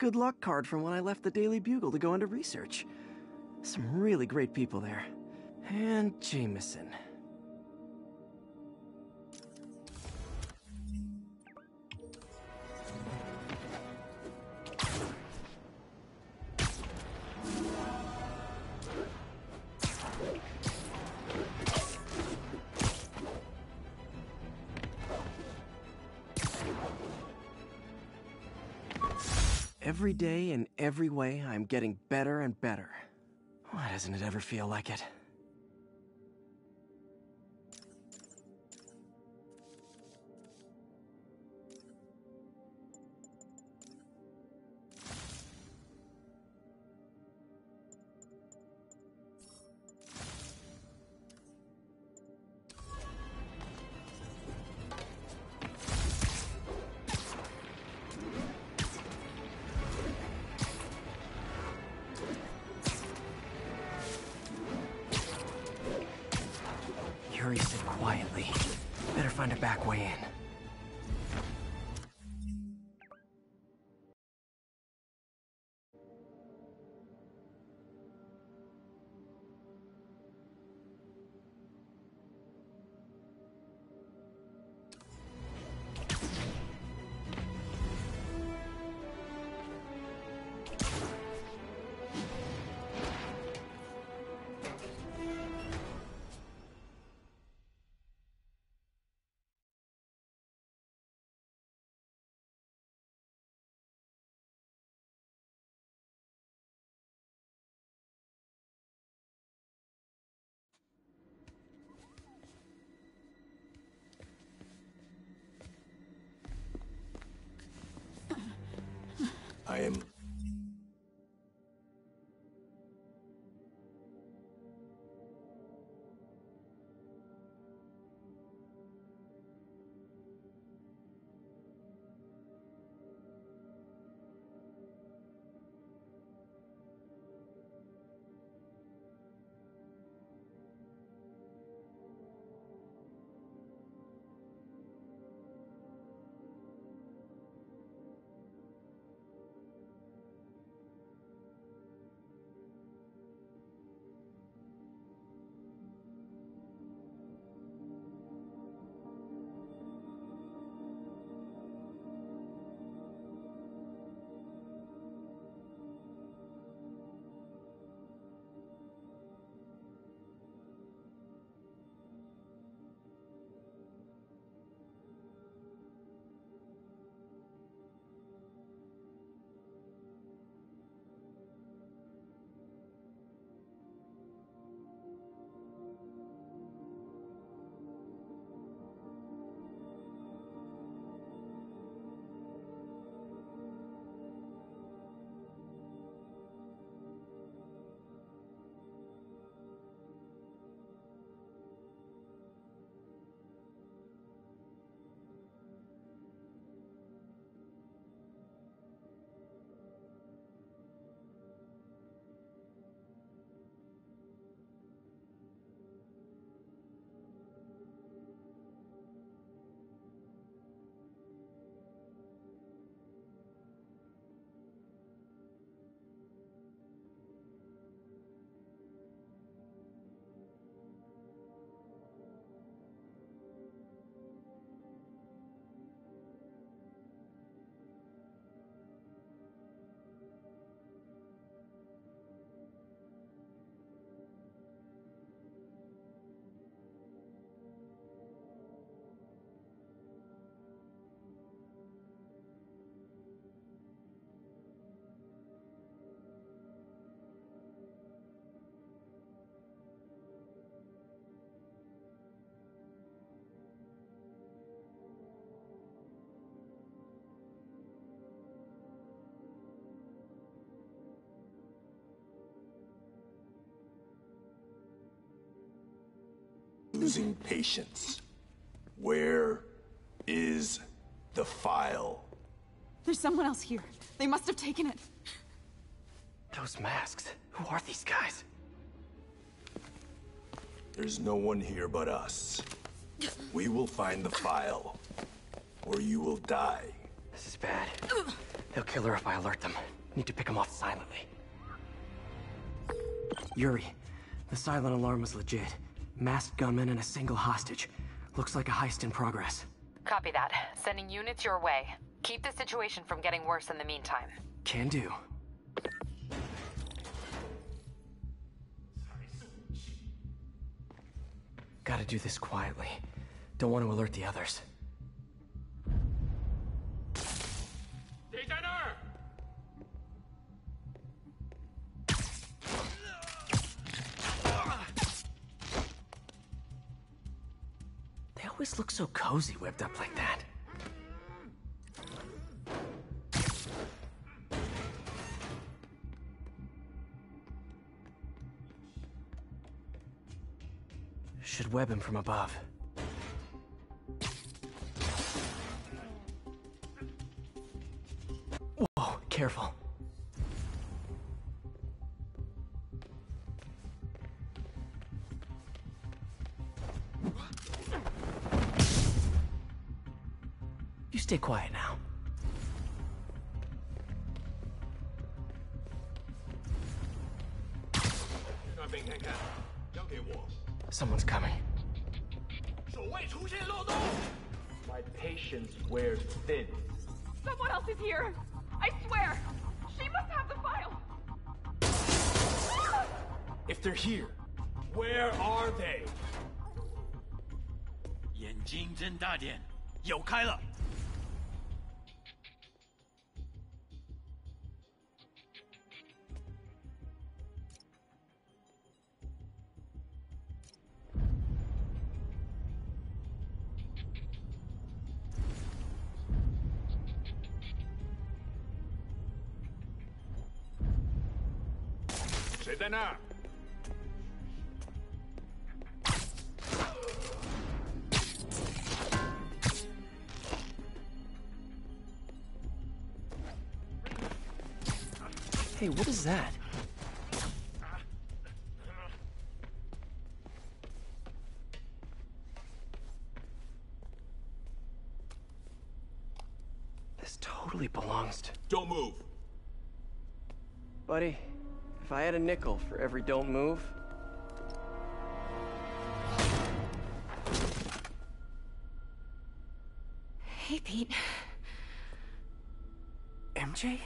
good luck card from when I left the Daily Bugle to go into research. Some really great people there. And Jameson. Every day, in every way, I'm getting better and better. Why doesn't it ever feel like it? Yuri sit quietly. Better find a back way in. I am... losing patience. Where is the file? There's someone else here. They must have taken it. Those masks. Who are these guys? There's no one here but us. We will find the file, or you will die. This is bad. They'll kill her if I alert them. Need to pick them off silently. Yuri, the silent alarm was legit. Masked gunmen and a single hostage. Looks like a heist in progress. Copy that. Sending units your way. Keep the situation from getting worse in the meantime. Can do. Gotta do this quietly. Don't want to alert the others. They always look so cozy whipped up like that. Should web him from above. Whoa, careful. You stay quiet now. Someone's coming. My patience wears thin. Someone else is here! I swear! She must have the file! If they're here, where are they? 眼睛睁大点，有开了。谁在那儿？ Hey, what is that? This totally belongs to... Don't move. Buddy, if I had a nickel for every don't move... Hey, Pete. MJ?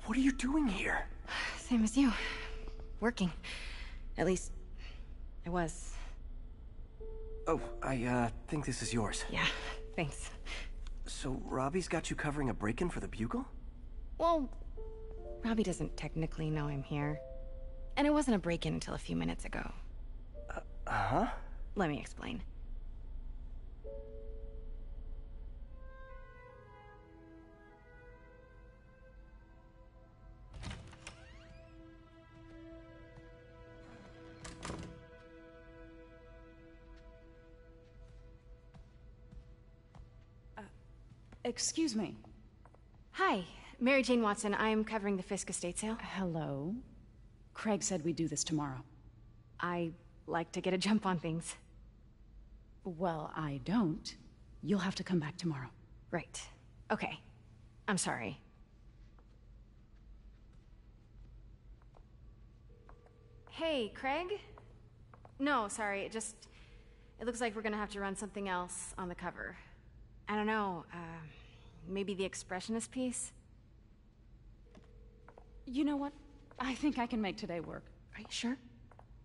What are you doing here? Same as you. Working. At least, I was. Oh, I think this is yours. Yeah, thanks. So, Robbie's got you covering a break-in for the Bugle? Well, Robbie doesn't technically know I'm here. And it wasn't a break-in until a few minutes ago. Uh-huh? Let me explain. Excuse me. Hi, Mary Jane Watson. I'm covering the Fisk estate sale. Hello. Craig said we'd do this tomorrow. I like to get a jump on things. Well, I don't. You'll have to come back tomorrow. Right. Okay. I'm sorry. Hey, Craig? No, sorry, it looks like we're gonna have to run something else on the cover. I don't know, maybe the expressionist piece? You know what? I think I can make today work. Are you sure?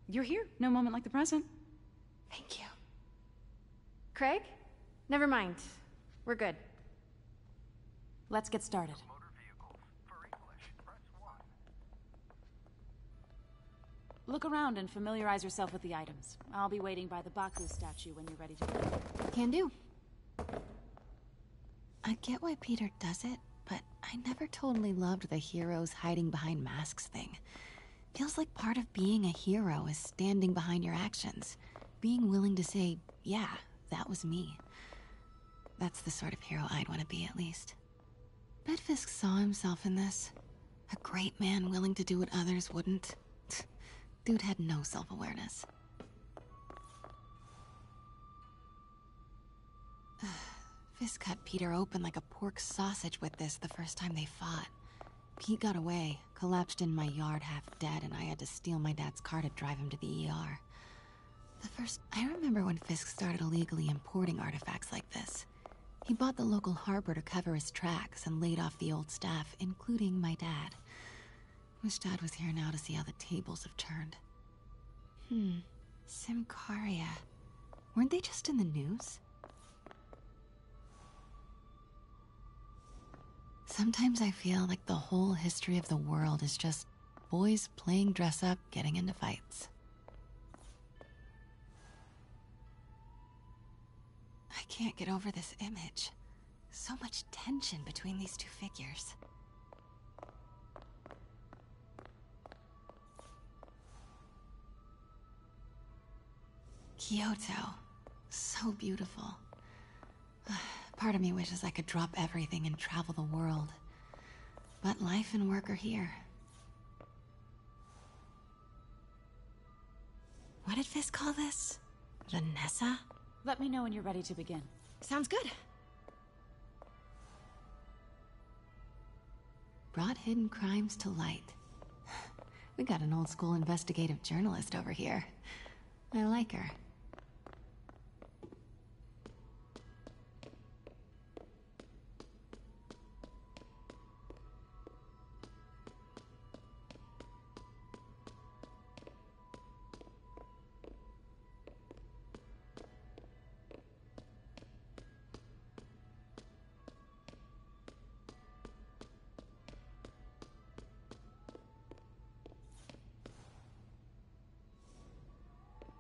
You're here. No moment like the present. Thank you. Craig? Never mind. We're good. Let's get started. Look around and familiarize yourself with the items. I'll be waiting by the Baku statue when you're ready to go. Can do. I get why Peter does it, but I never totally loved the heroes hiding behind masks thing. Feels like part of being a hero is standing behind your actions. Being willing to say, yeah, that was me. That's the sort of hero I'd want to be, at least. Bet Fisk saw himself in this. A great man willing to do what others wouldn't. Dude had no self-awareness. Fisk cut Peter open like a pork sausage with this the first time they fought. Pete got away, collapsed in my yard half dead, and I had to steal my dad's car to drive him to the ER. I remember when Fisk started illegally importing artifacts like this. He bought the local harbor to cover his tracks and laid off the old staff, including my dad. Wish Dad was here now to see how the tables have turned. Simcaria. Weren't they just in the news? Sometimes I feel like the whole history of the world is just boys playing dress-up, getting into fights. I can't get over this image. So much tension between these two figures. Kyoto. So beautiful. Part of me wishes I could drop everything and travel the world. But life and work are here. What did Fisk call this? Vanessa? Let me know when you're ready to begin. Sounds good. Brought hidden crimes to light. We got an old school investigative journalist over here. I like her.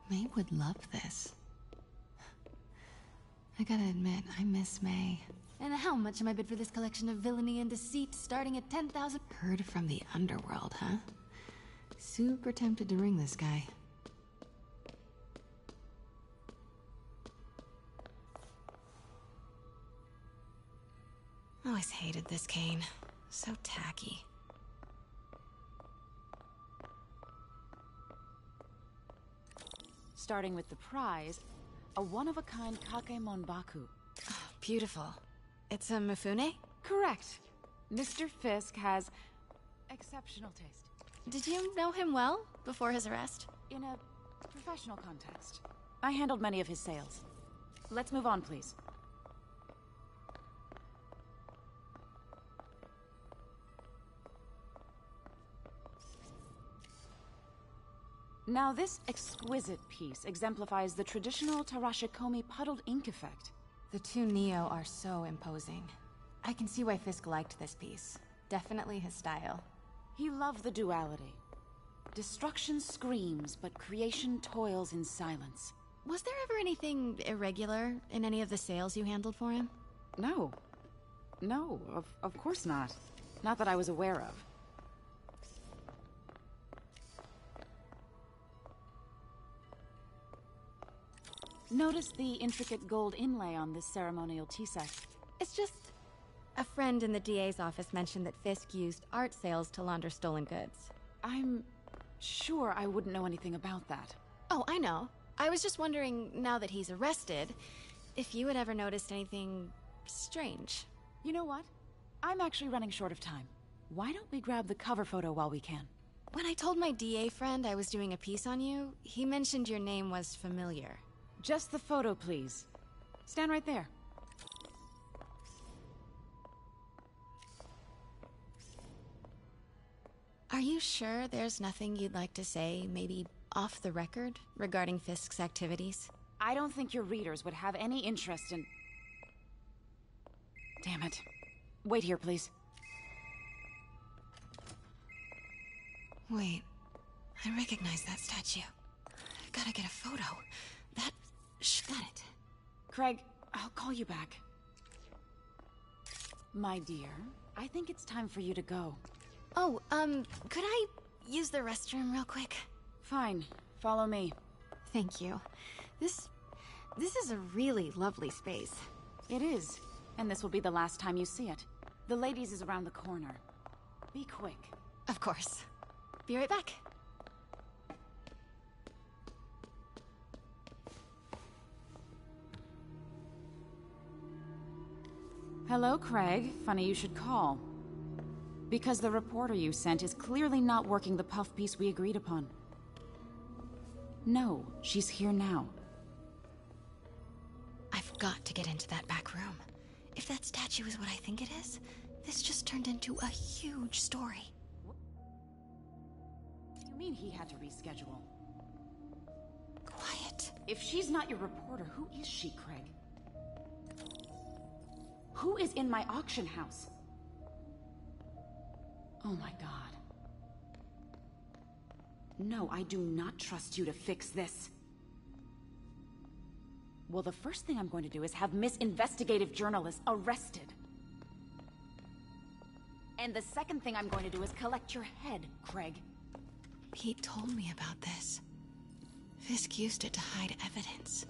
May would love this. I gotta admit, I miss May. And how much am I bid for this collection of villainy and deceit, starting at 10,000? Heard from the underworld, huh? Super tempted to ring this guy. Always hated this cane. So tacky. Starting with the prize, a one-of-a-kind Kakemon Baku. Oh, beautiful. It's a Mifune? Correct. Mr. Fisk has exceptional taste. Did you know him well before his arrest? In a professional context. I handled many of his sales. Let's move on, please. Now, this exquisite piece exemplifies the traditional Tarashikomi puddled ink effect. The two Neo are so imposing. I can see why Fisk liked this piece. Definitely his style. He loved the duality. Destruction screams, but creation toils in silence. Was there ever anything irregular in any of the sales you handled for him? No. No, of course not. Not that I was aware of. Notice the intricate gold inlay on this ceremonial tea set. It's just... a friend in the DA's office mentioned that Fisk used art sales to launder stolen goods. I'm sure I wouldn't know anything about that. Oh, I know. I was just wondering, now that he's arrested, if you had ever noticed anything strange. You know what? I'm actually running short of time. Why don't we grab the cover photo while we can? When I told my DA friend I was doing a piece on you, he mentioned your name was familiar. Just the photo, please. Stand right there. Are you sure there's nothing you'd like to say, maybe off the record, regarding Fisk's activities? I don't think your readers would have any interest in... Damn it. Wait here, please. Wait. I recognize that statue. Gotta get a photo. That... got it. Craig, I'll call you back. My dear, I think it's time for you to go. Oh, could I use the restroom real quick? Fine. Follow me. Thank you. This is a really lovely space. It is. And this will be the last time you see it. The ladies is around the corner. Be quick. Of course. Be right back. Hello, Craig. Funny you should call. Because the reporter you sent is clearly not working the puff piece we agreed upon. No, she's here now. I've got to get into that back room. If that statue is what I think it is, this just turned into a huge story. What do you mean he had to reschedule? Quiet. If she's not your reporter, who is she, Craig? Who is in my auction house? Oh my god. No, I do not trust you to fix this. Well, the first thing I'm going to do is have Miss Investigative Journalist arrested. And the second thing I'm going to do is collect your head, Craig. Pete told me about this. Fisk used it to hide evidence.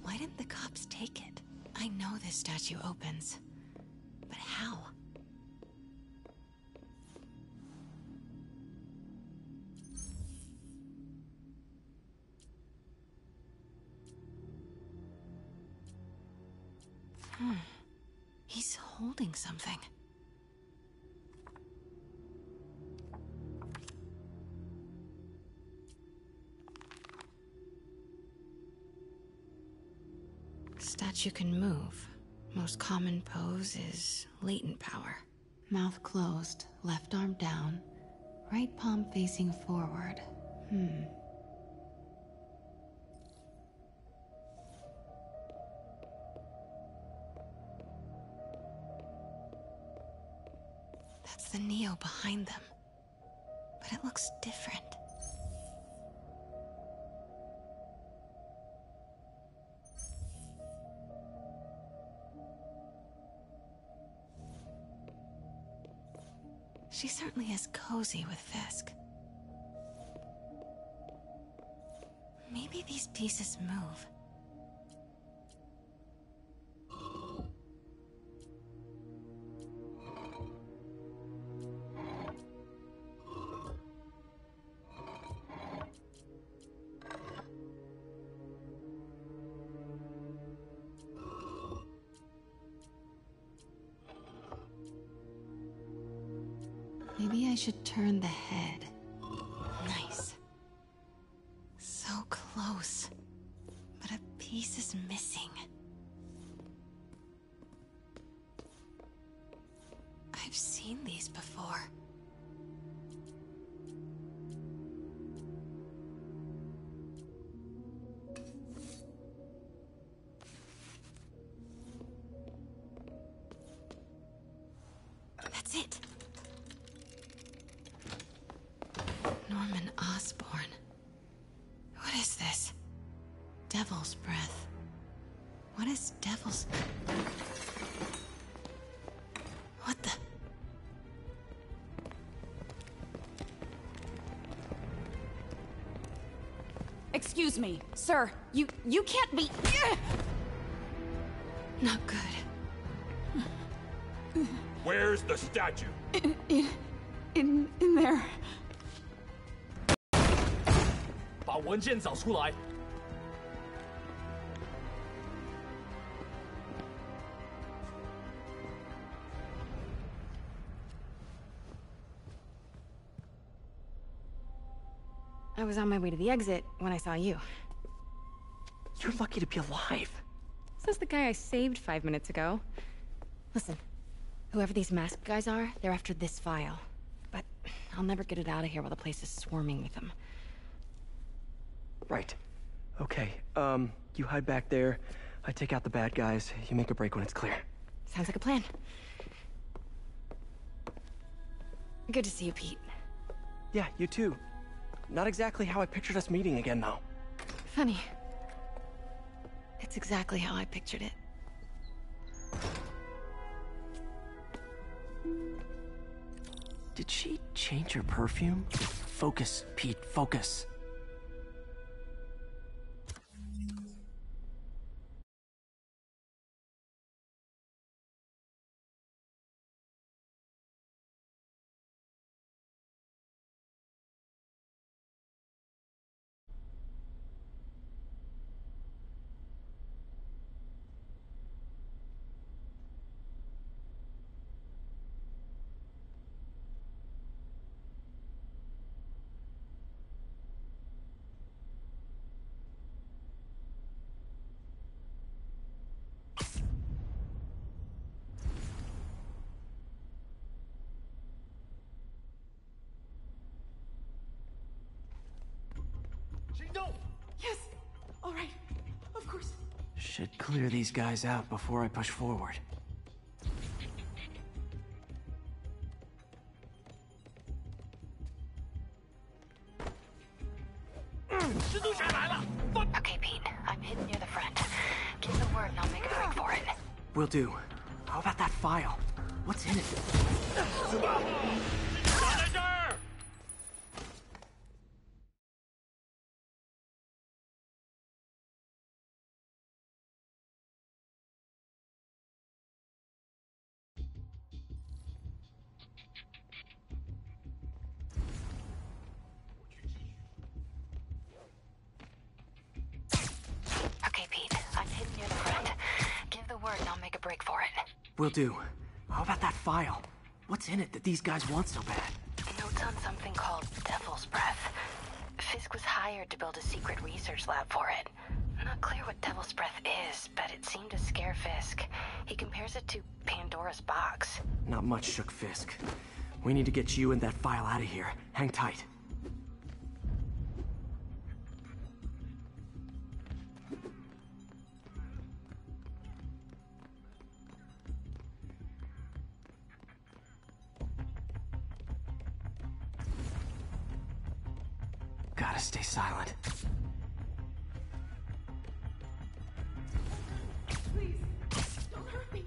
Why didn't the cops take it? I know this statue opens. But how? He's holding something. Statue can move. Most common pose is latent power. Mouth closed, left arm down, right palm facing forward. That's the Neo behind them. But it looks different. She certainly is cozy with Fisk. Maybe these pieces move. Maybe I should turn the head. Nice. So close. But a piece is missing. I've seen these before. That's it. Norman Osborn. What is this? Devil's breath. What is devil's... What the... Excuse me, sir. You can't be... Not good. Where's the statue? In there. 把文件找出来。I was on my way to the exit when I saw you. You're lucky to be alive. Says the guy I saved 5 minutes ago. Listen, whoever these masked guys are, they're after this file. But I'll never get it out of here while the place is swarming with them. Right. Okay, you hide back there. I take out the bad guys. You make a break when it's clear. Sounds like a plan. Good to see you, Pete. Yeah, you too. Not exactly how I pictured us meeting again, though. Funny. It's exactly how I pictured it. Did she change her perfume? Focus, Pete, focus. Should clear these guys out before I push forward. Okay, Pete. I'm hidden near the front. Give the word and I'll make a break for it. Will do. How about that file? What's in it? Okay, Pete. I'm hidden near the front. Give the word and I'll make a break for it. Will do. How about that file? What's in it that these guys want so bad? Notes on something called Devil's Breath. Fisk was hired to build a secret research lab for it. Not clear what Devil's Breath is, but it seemed to scare Fisk. He compares it to Pandora's box. Not much shook Fisk. We need to get you and that file out of here. Hang tight. Gotta stay silent. Please, don't hurt me.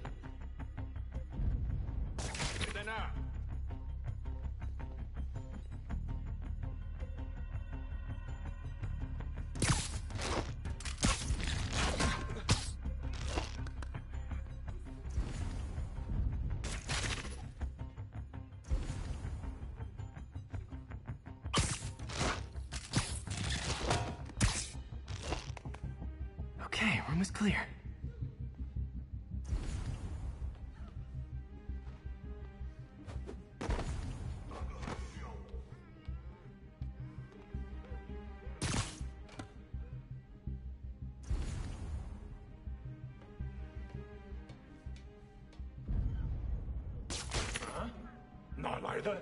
谁在那儿？ Okay, room is clear.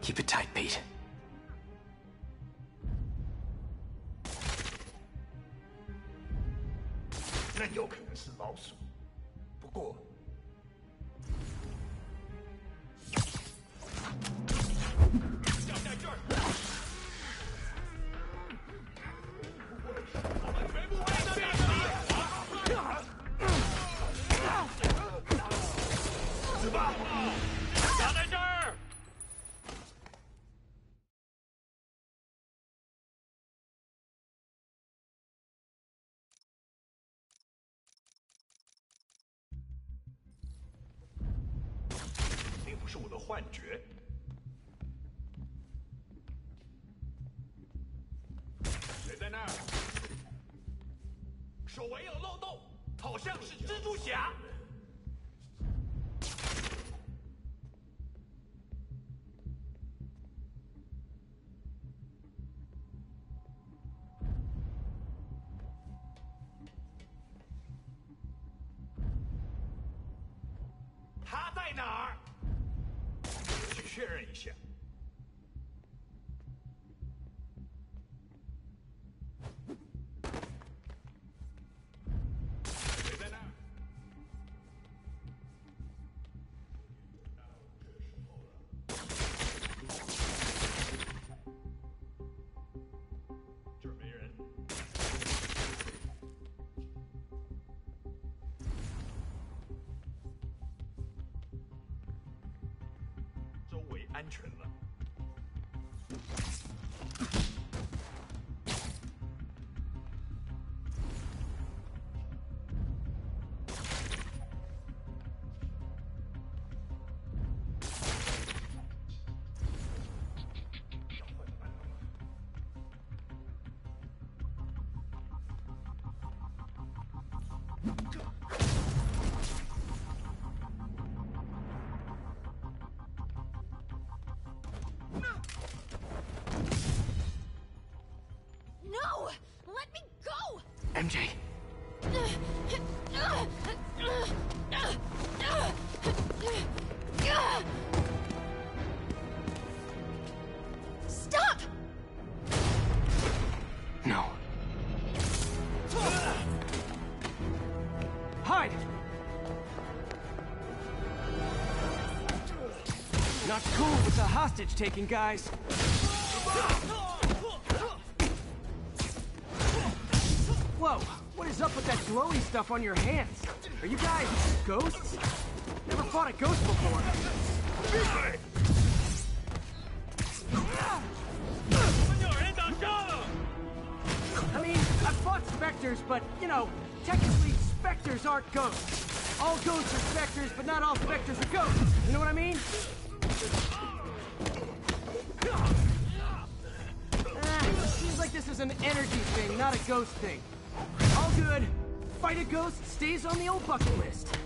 Keep it tight, Pete. 那有可能是老鼠，不过要在这儿。死吧！夹在这儿。 并不是我的幻觉。谁在那儿？手围有漏洞，好像是蜘蛛侠。他在哪儿？去确认一下。谁在那儿？这儿没人。周围安全了。Not cool with the hostage-taking, guys. Whoa, what is up with that glowy stuff on your hands? Are you guys ghosts? Never fought a ghost before. I mean, I've fought specters, but, you know, technically specters aren't ghosts. All ghosts are specters, but not all specters are ghosts. You know what I mean? Seems like this is an energy thing, not a ghost thing. All good. Fight a ghost stays on the old bucket list.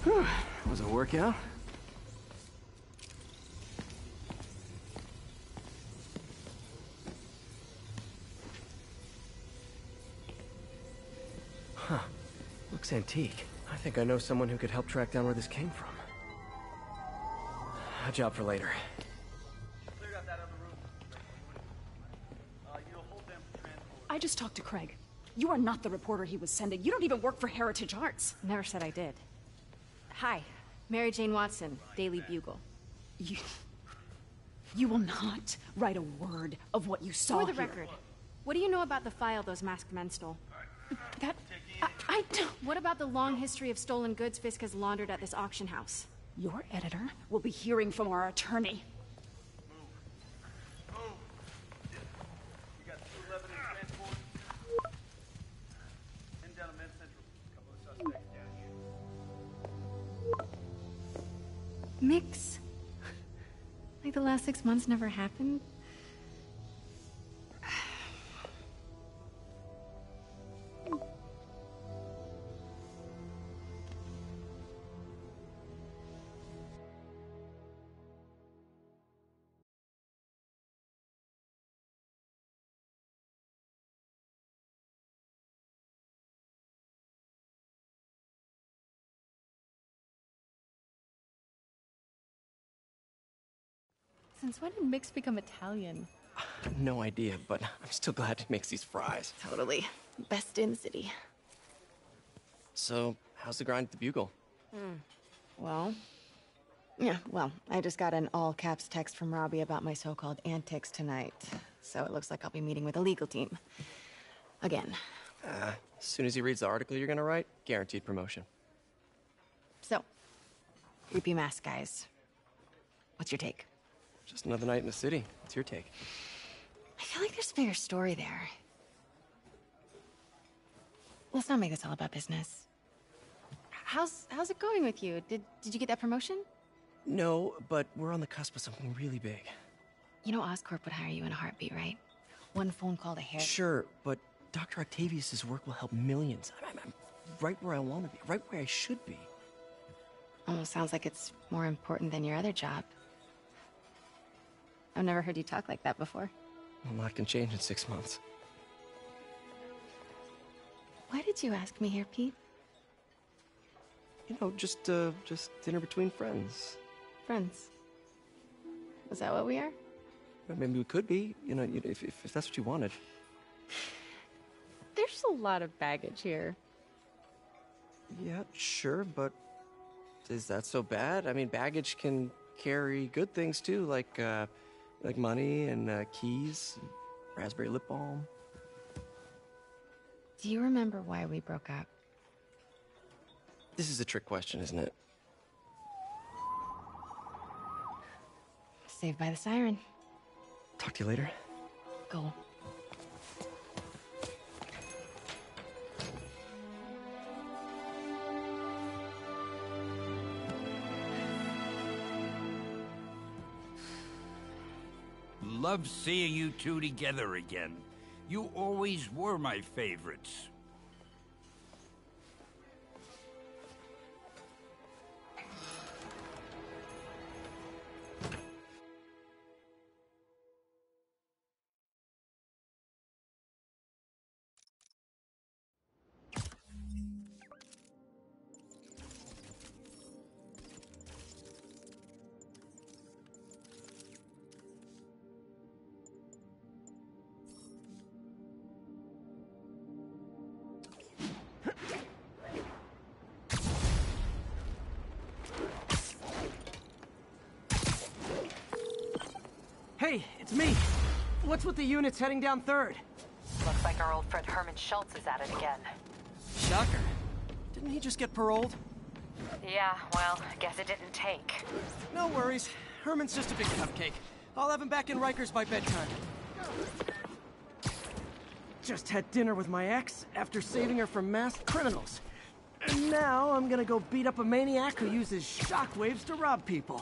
Huh? Was it a workout? Huh. Looks antique. I think I know someone who could help track down where this came from. A job for later. I just talked to Craig. You are not the reporter he was sending. You don't even work for Heritage Arts. Never said I did. Hi, Mary Jane Watson, Daily Bugle. You will not write a word of what you saw For the here. record, what do you know about the file those masked men stole? That... I don't... What about the long history of stolen goods Fisk has laundered at this auction house? Your editor will be hearing from our attorney. Mix? Like the last 6 months never happened? Since when did Mix become Italian? No idea, but I'm still glad he makes these fries. Totally. Best in the city. So, how's the grind at the Bugle? Well, I just got an all-caps text from Robbie about my so-called antics tonight. So it looks like I'll be meeting with a legal team. Again. As soon as he reads the article you're gonna write, guaranteed promotion. So, creepy mask guys. What's your take? Just another night in the city. What's your take? I feel like there's a bigger story there. Let's not make this all about business. How's it going with you? Did you get that promotion? No, but we're on the cusp of something really big. You know Oscorp would hire you in a heartbeat, right? One phone call to hair. Sure, but Dr. Octavius's work will help millions. I'm right where I want to be, right where I should be. Almost sounds like it's more important than your other job. I've never heard you talk like that before. A lot can change in 6 months. Why did you ask me here, Pete? You know, just dinner between friends. Friends. Is that what we are? Or maybe we could be, you know, if that's what you wanted. There's a lot of baggage here. Yeah, sure, but is that so bad? I mean, baggage can carry good things too, like money and keys, raspberry lip balm. Do you remember why we broke up? This is a trick question, isn't it? Saved by the siren. Talk to you later. Go. Love seeing you two together again. You always were my favorites. Hey, it's me. What's with the units heading down 3rd? Looks like our old friend Herman Schultz is at it again. Shocker. Didn't he just get paroled? Yeah, well, I guess it didn't take. No worries. Herman's just a big cupcake. I'll have him back in Rikers by bedtime. Just had dinner with my ex after saving her from masked criminals. And now I'm gonna go beat up a maniac who uses shockwaves to rob people.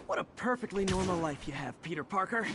What a perfectly normal life you have, Peter Parker.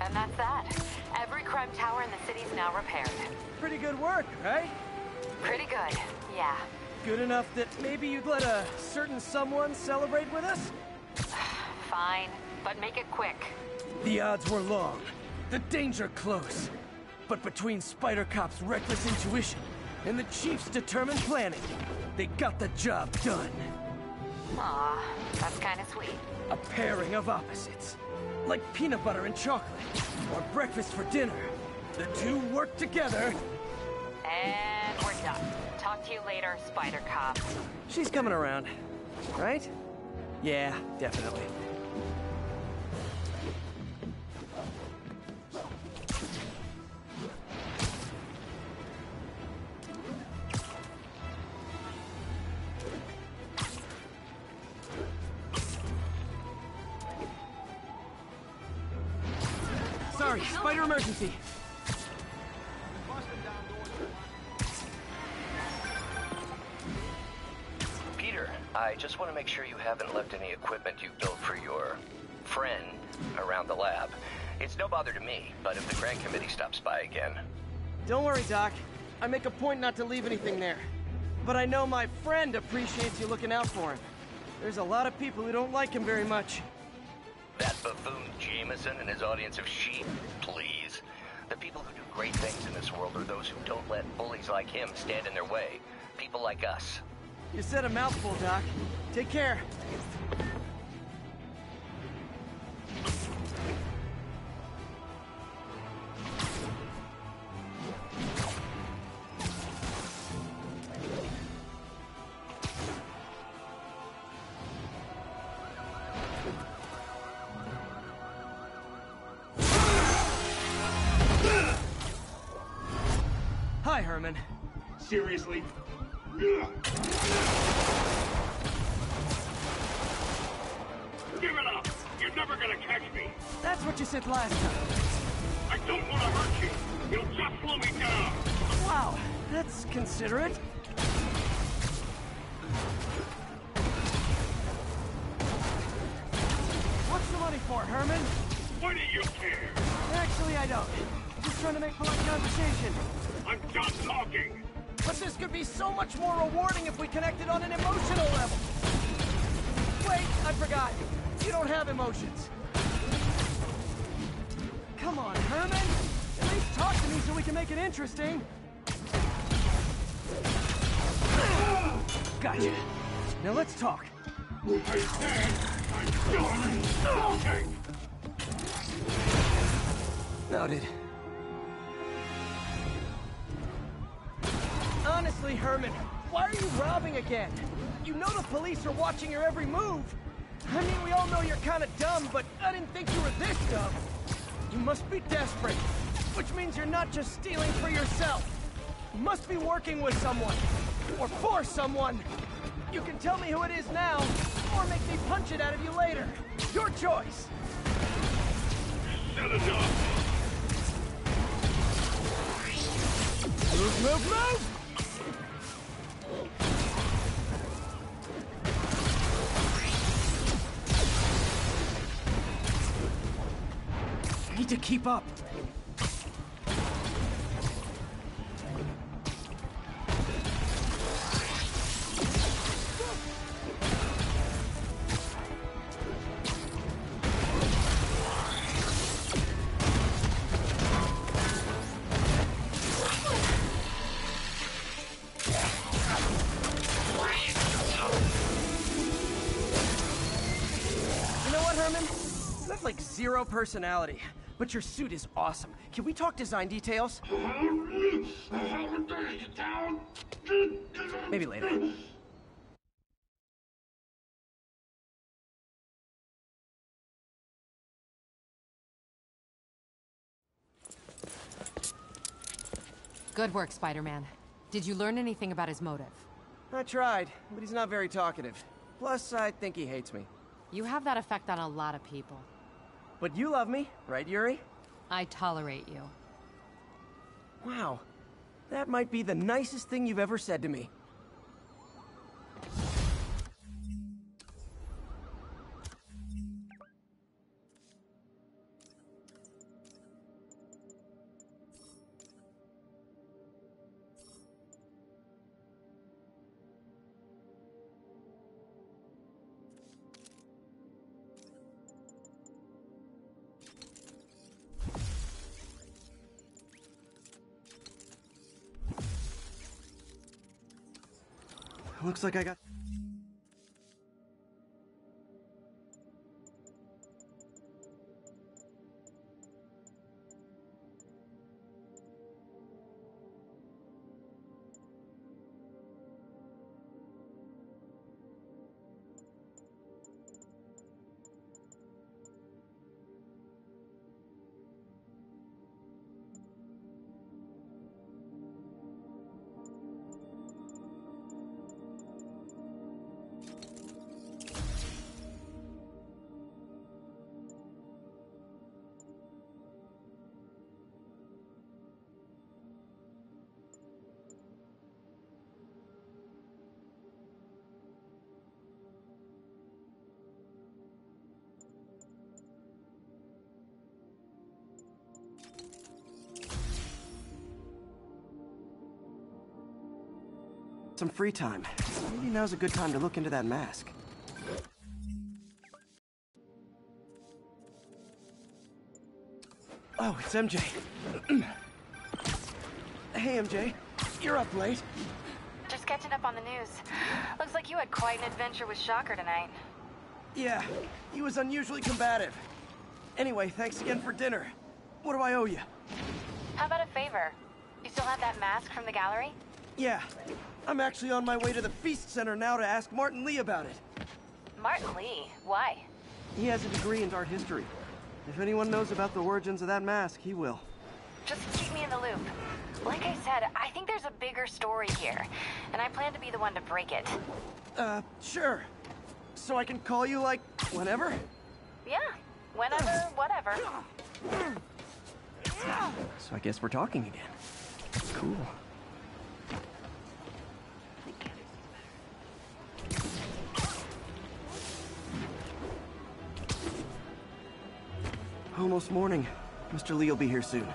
And that's that. Every crime tower in the city's now repaired. Pretty good work, right? Pretty good, yeah. Good enough that maybe you'd let a certain someone celebrate with us? Fine, but make it quick. The odds were long, the danger close. But between Spider Cop's reckless intuition and the Chief's determined planning, they got the job done. Aw, that's kinda sweet. A pairing of opposites. Like peanut butter and chocolate, or breakfast for dinner. The two work together. And we're done. Talk to you later, Spider Cop. She's coming around, right? Yeah, definitely. Sorry, spider emergency. Peter, I just want to make sure you haven't left any equipment you built for your friend around the lab. It's no bother to me, but if the Grand Committee stops by again... Don't worry, Doc. I make a point not to leave anything there. But I know my friend appreciates you looking out for him. There's a lot of people who don't like him very much. That buffoon Jameson and his audience of sheep? Please. The people who do great things in this world are those who don't let bullies like him stand in their way. People like us. You said a mouthful, Doc. Take care. Hi, Herman. Seriously? Give it up! You're never gonna catch me! That's what you said last time. I don't want to hurt you! You'll just slow me down! Wow, that's considerate. What's the money for, Herman? Why do you care? Actually, I don't. Just trying to make polite conversation. I'm done talking! But this could be so much more rewarding if we connected on an emotional level. Wait, I forgot. You don't have emotions. Come on, Herman. At least talk to me so we can make it interesting. Gotcha. Now let's talk. I said I'm done talking! Noted. Honestly, Herman, why are you robbing again? You know the police are watching your every move. I mean, we all know you're kind of dumb, but I didn't think you were this dumb. You must be desperate, which means you're not just stealing for yourself. You must be working with someone, or for someone. You can tell me who it is now, or make me punch it out of you later. Your choice. Shut it up! Move, move, move! I need to keep up. You have like zero personality, but your suit is awesome. Can we talk design details? Maybe later. Good work, Spider-Man. Did you learn anything about his motive? I tried, but he's not very talkative. Plus, I think he hates me. You have that effect on a lot of people. But you love me, right, Yuri? I tolerate you. Wow. That might be the nicest thing you've ever said to me. Looks like I got... some free time. Maybe now's a good time to look into that mask. Oh, it's MJ. Hey, MJ. You're up late. Just catching up on the news. Looks like you had quite an adventure with Shocker tonight. Yeah, he was unusually combative. Anyway, thanks again for dinner. What do I owe you? How about a favor? You still have that mask from the gallery? Yeah. I'm actually on my way to the Feast Center now to ask Martin Lee about it. Martin Lee? Why? He has a degree in art history. If anyone knows about the origins of that mask, he will. Just keep me in the loop. Like I said, I think there's a bigger story here, and I plan to be the one to break it. Sure. So I can call you, like, whenever? Yeah, whenever, whatever. So I guess we're talking again. Cool. Almost morning. Mr. Lee will be here soon.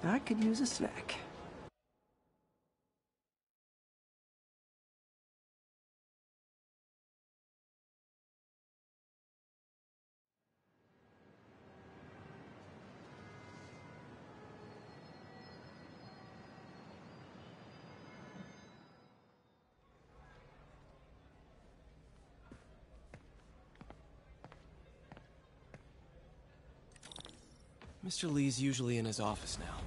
I could use a snack. Mr. Lee's usually in his office now.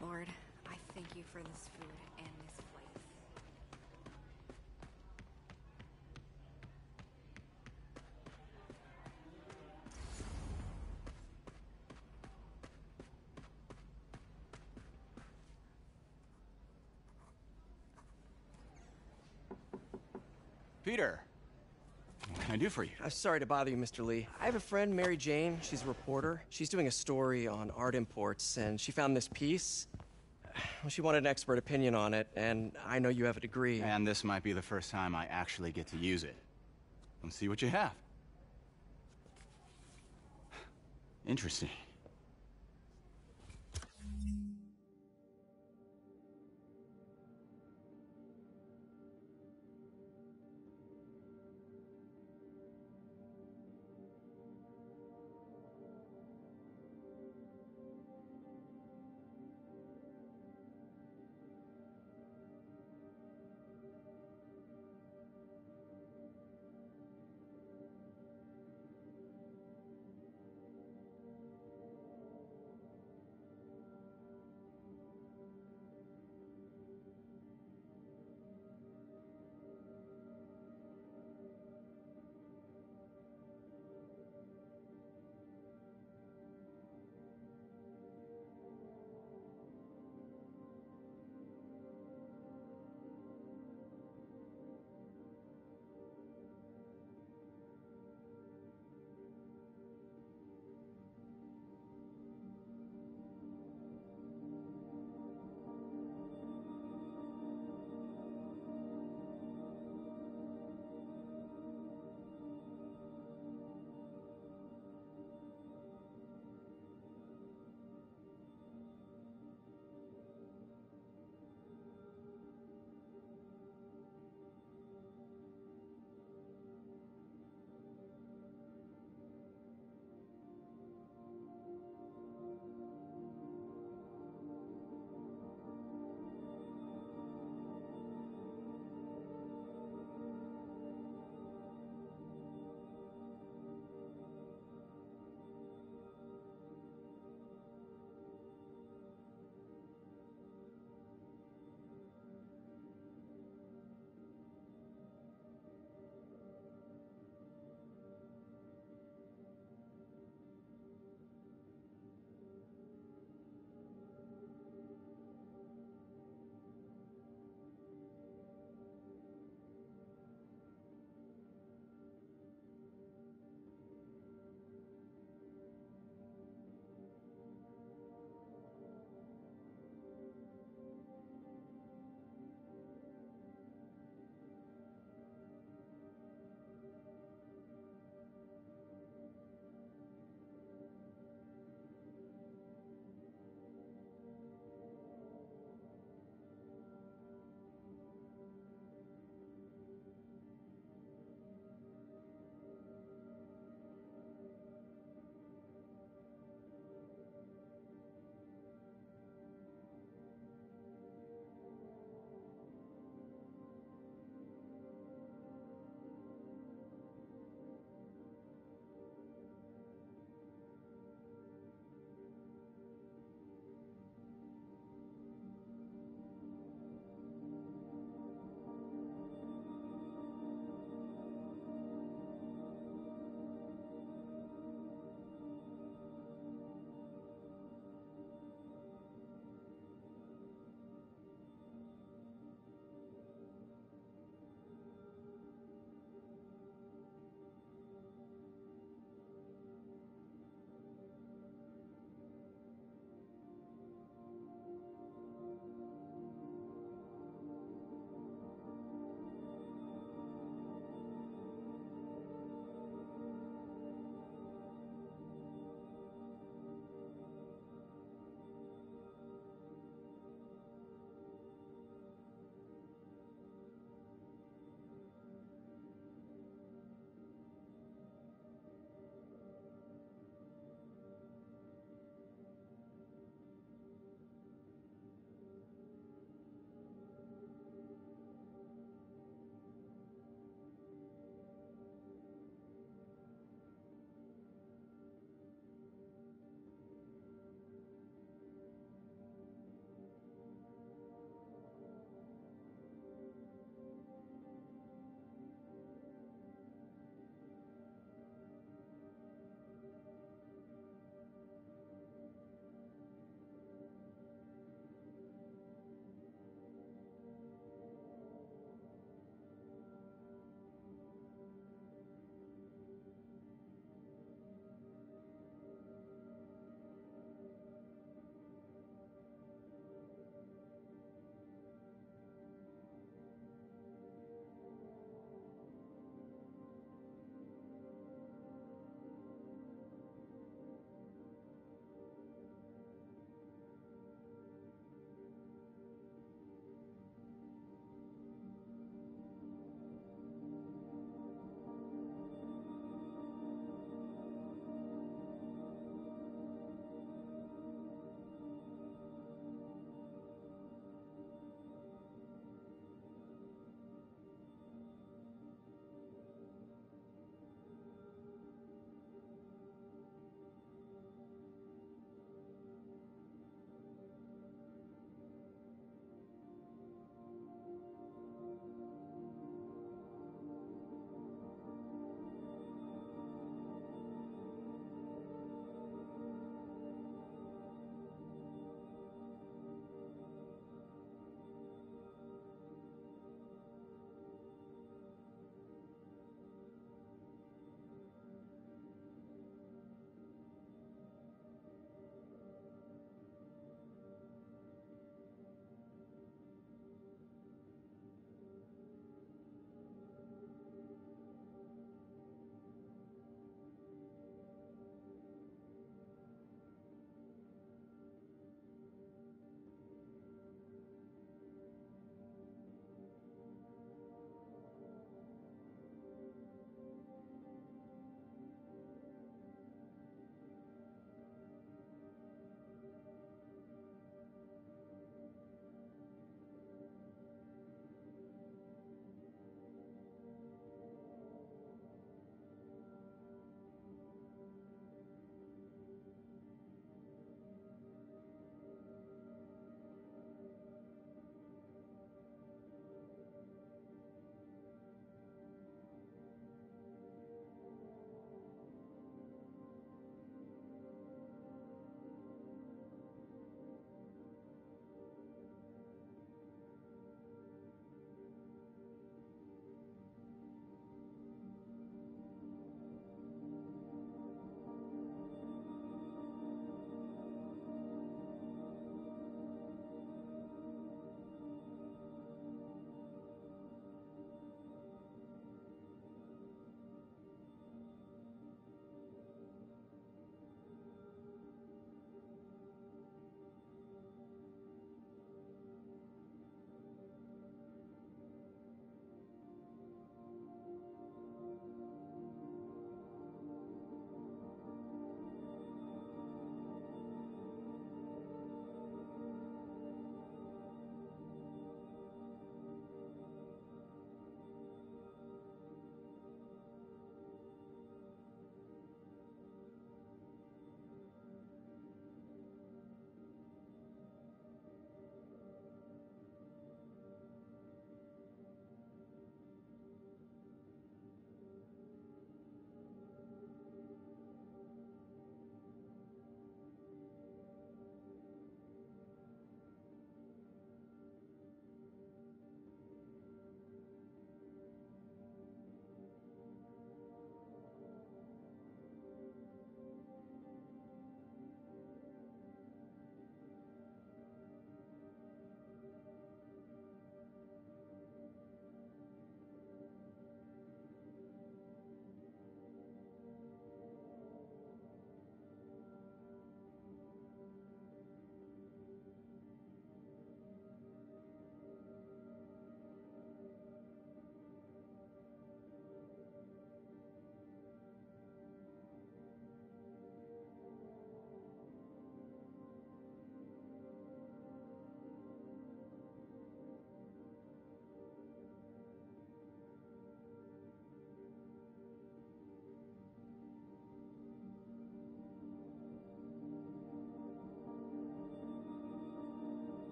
Lord, I thank you for this food and this place. Peter, what can I do for you? Sorry to bother you, Mr. Lee. I have a friend, Mary Jane. She's a reporter. She's doing a story on art imports, and she found this piece. Well, she wanted an expert opinion on it, and I know you have a degree. And this might be the first time I actually get to use it. Let's see what you have. Interesting.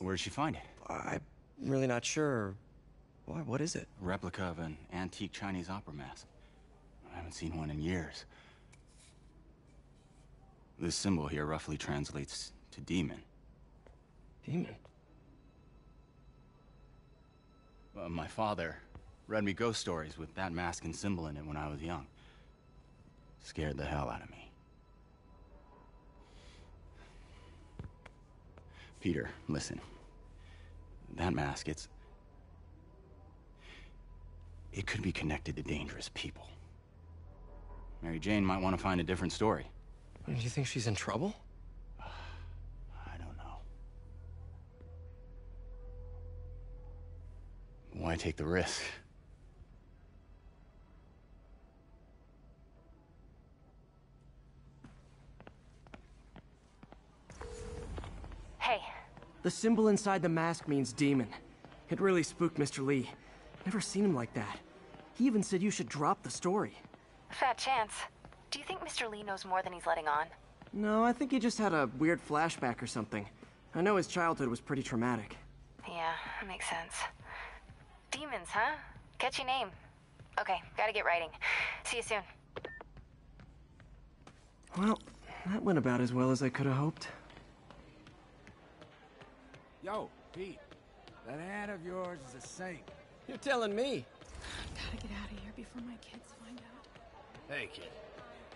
Where'd she find it? I'm really not sure. Why, what is it? A replica of an antique Chinese opera mask. I haven't seen one in years. This symbol here roughly translates to demon. Demon? My father read me ghost stories with that mask and symbol in it when I was young. Scared the hell out of me. Peter, listen. That mask, it could be connected to dangerous people. Mary Jane might want to find a different story. Do you think she's in trouble? I don't know. Why take the risk? Hey. The symbol inside the mask means demon. It really spooked Mr. Lee. Never seen him like that. He even said you should drop the story. Fat chance. Do you think Mr. Lee knows more than he's letting on? No, I think he just had a weird flashback or something. I know his childhood was pretty traumatic. Yeah, makes sense. Demons, huh? Catchy name. Okay, gotta get writing. See you soon. Well, that went about as well as I could have hoped. Yo, Pete. That aunt of yours is a saint. You're telling me. Gotta get out of here before my kids find out. Hey, kid.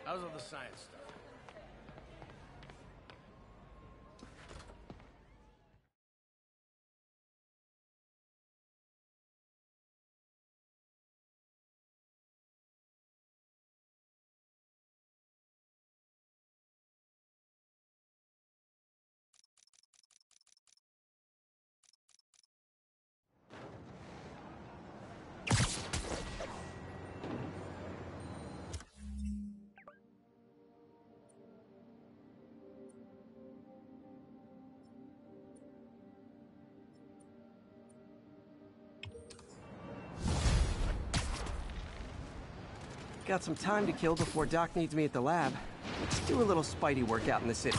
How's all the science stuff? Got some time to kill before Doc needs me at the lab. Let's do a little Spidey work out in the city.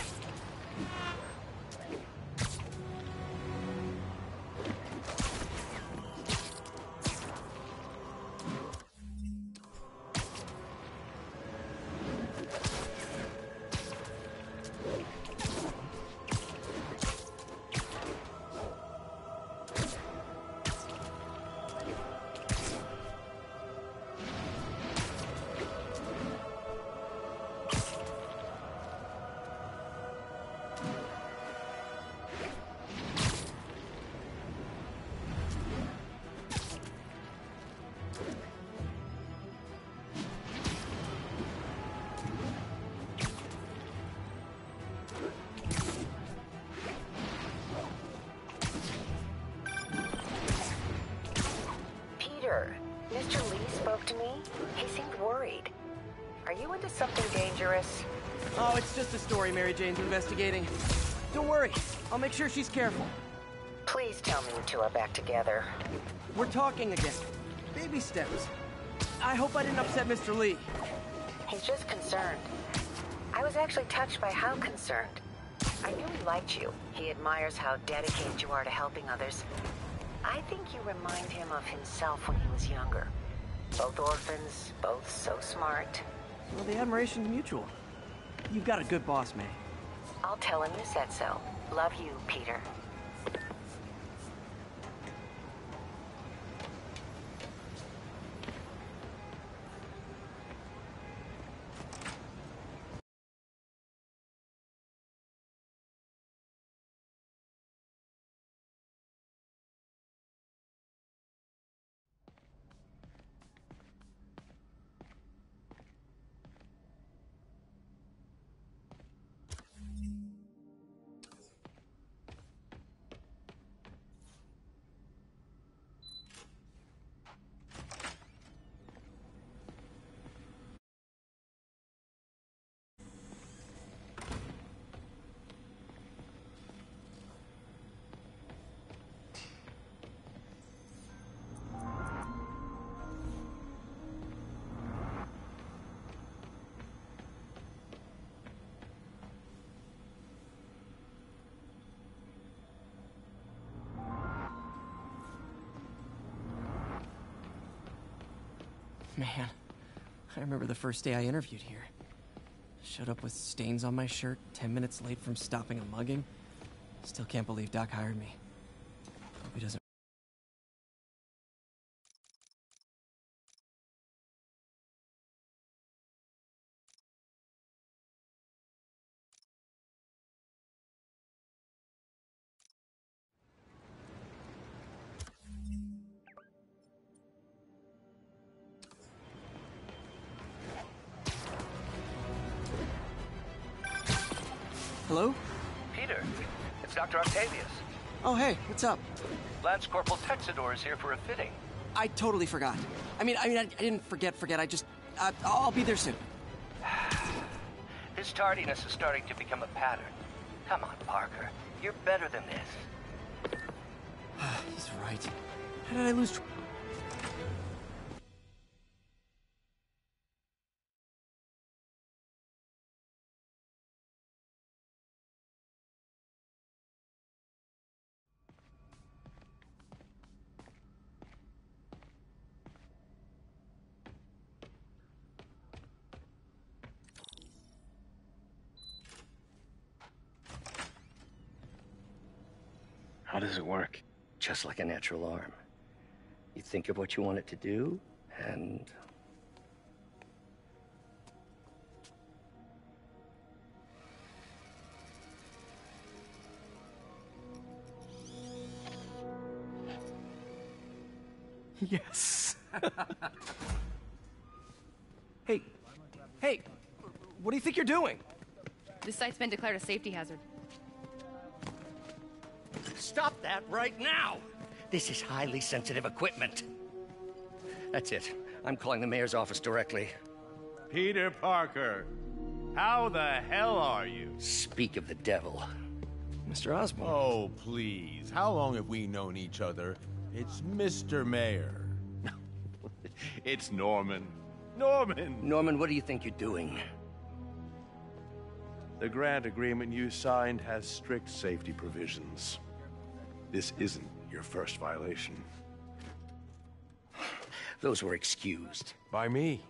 Mr. Lee spoke to me. He seemed worried. Are you into something dangerous? Oh, it's just a story Mary Jane's investigating. Don't worry. I'll make sure she's careful. Please tell me you two are back together. We're talking again. Baby steps. I hope I didn't upset Mr. Lee. He's just concerned. I was actually touched by how concerned. I knew he liked you. He admires how dedicated you are to helping others. I think you remind him of himself when he was younger. Both orphans, both so smart. Well, the admiration's mutual. You've got a good boss, May. I'll tell him you said so. Love you, Peter. Man, I remember the first day I interviewed here. Showed up with stains on my shirt, 10 minutes late from stopping a mugging. Still can't believe Doc hired me. Hope he doesn't. Hello? Peter, it's Dr. Octavius. Oh, hey, what's up? Lance Corporal Texador is here for a fitting. I totally forgot. I didn't forget. I just, I'll be there soon. His tardiness is starting to become a pattern. Come on, Parker. You're better than this. He's right. How did I lose... How does it work? Just like a natural arm. You think of what you want it to do, and... Yes. Hey, what do you think you're doing? This site's been declared a safety hazard. Stop that right now! This is highly sensitive equipment. That's it. I'm calling the mayor's office directly. Peter Parker, how the hell are you? Speak of the devil. Mr. Osborn. Oh, please. How long have we known each other? It's Mr. Mayor. It's Norman. Norman, what do you think you're doing? The grant agreement you signed has strict safety provisions. This isn't your first violation. Those were excused. By me.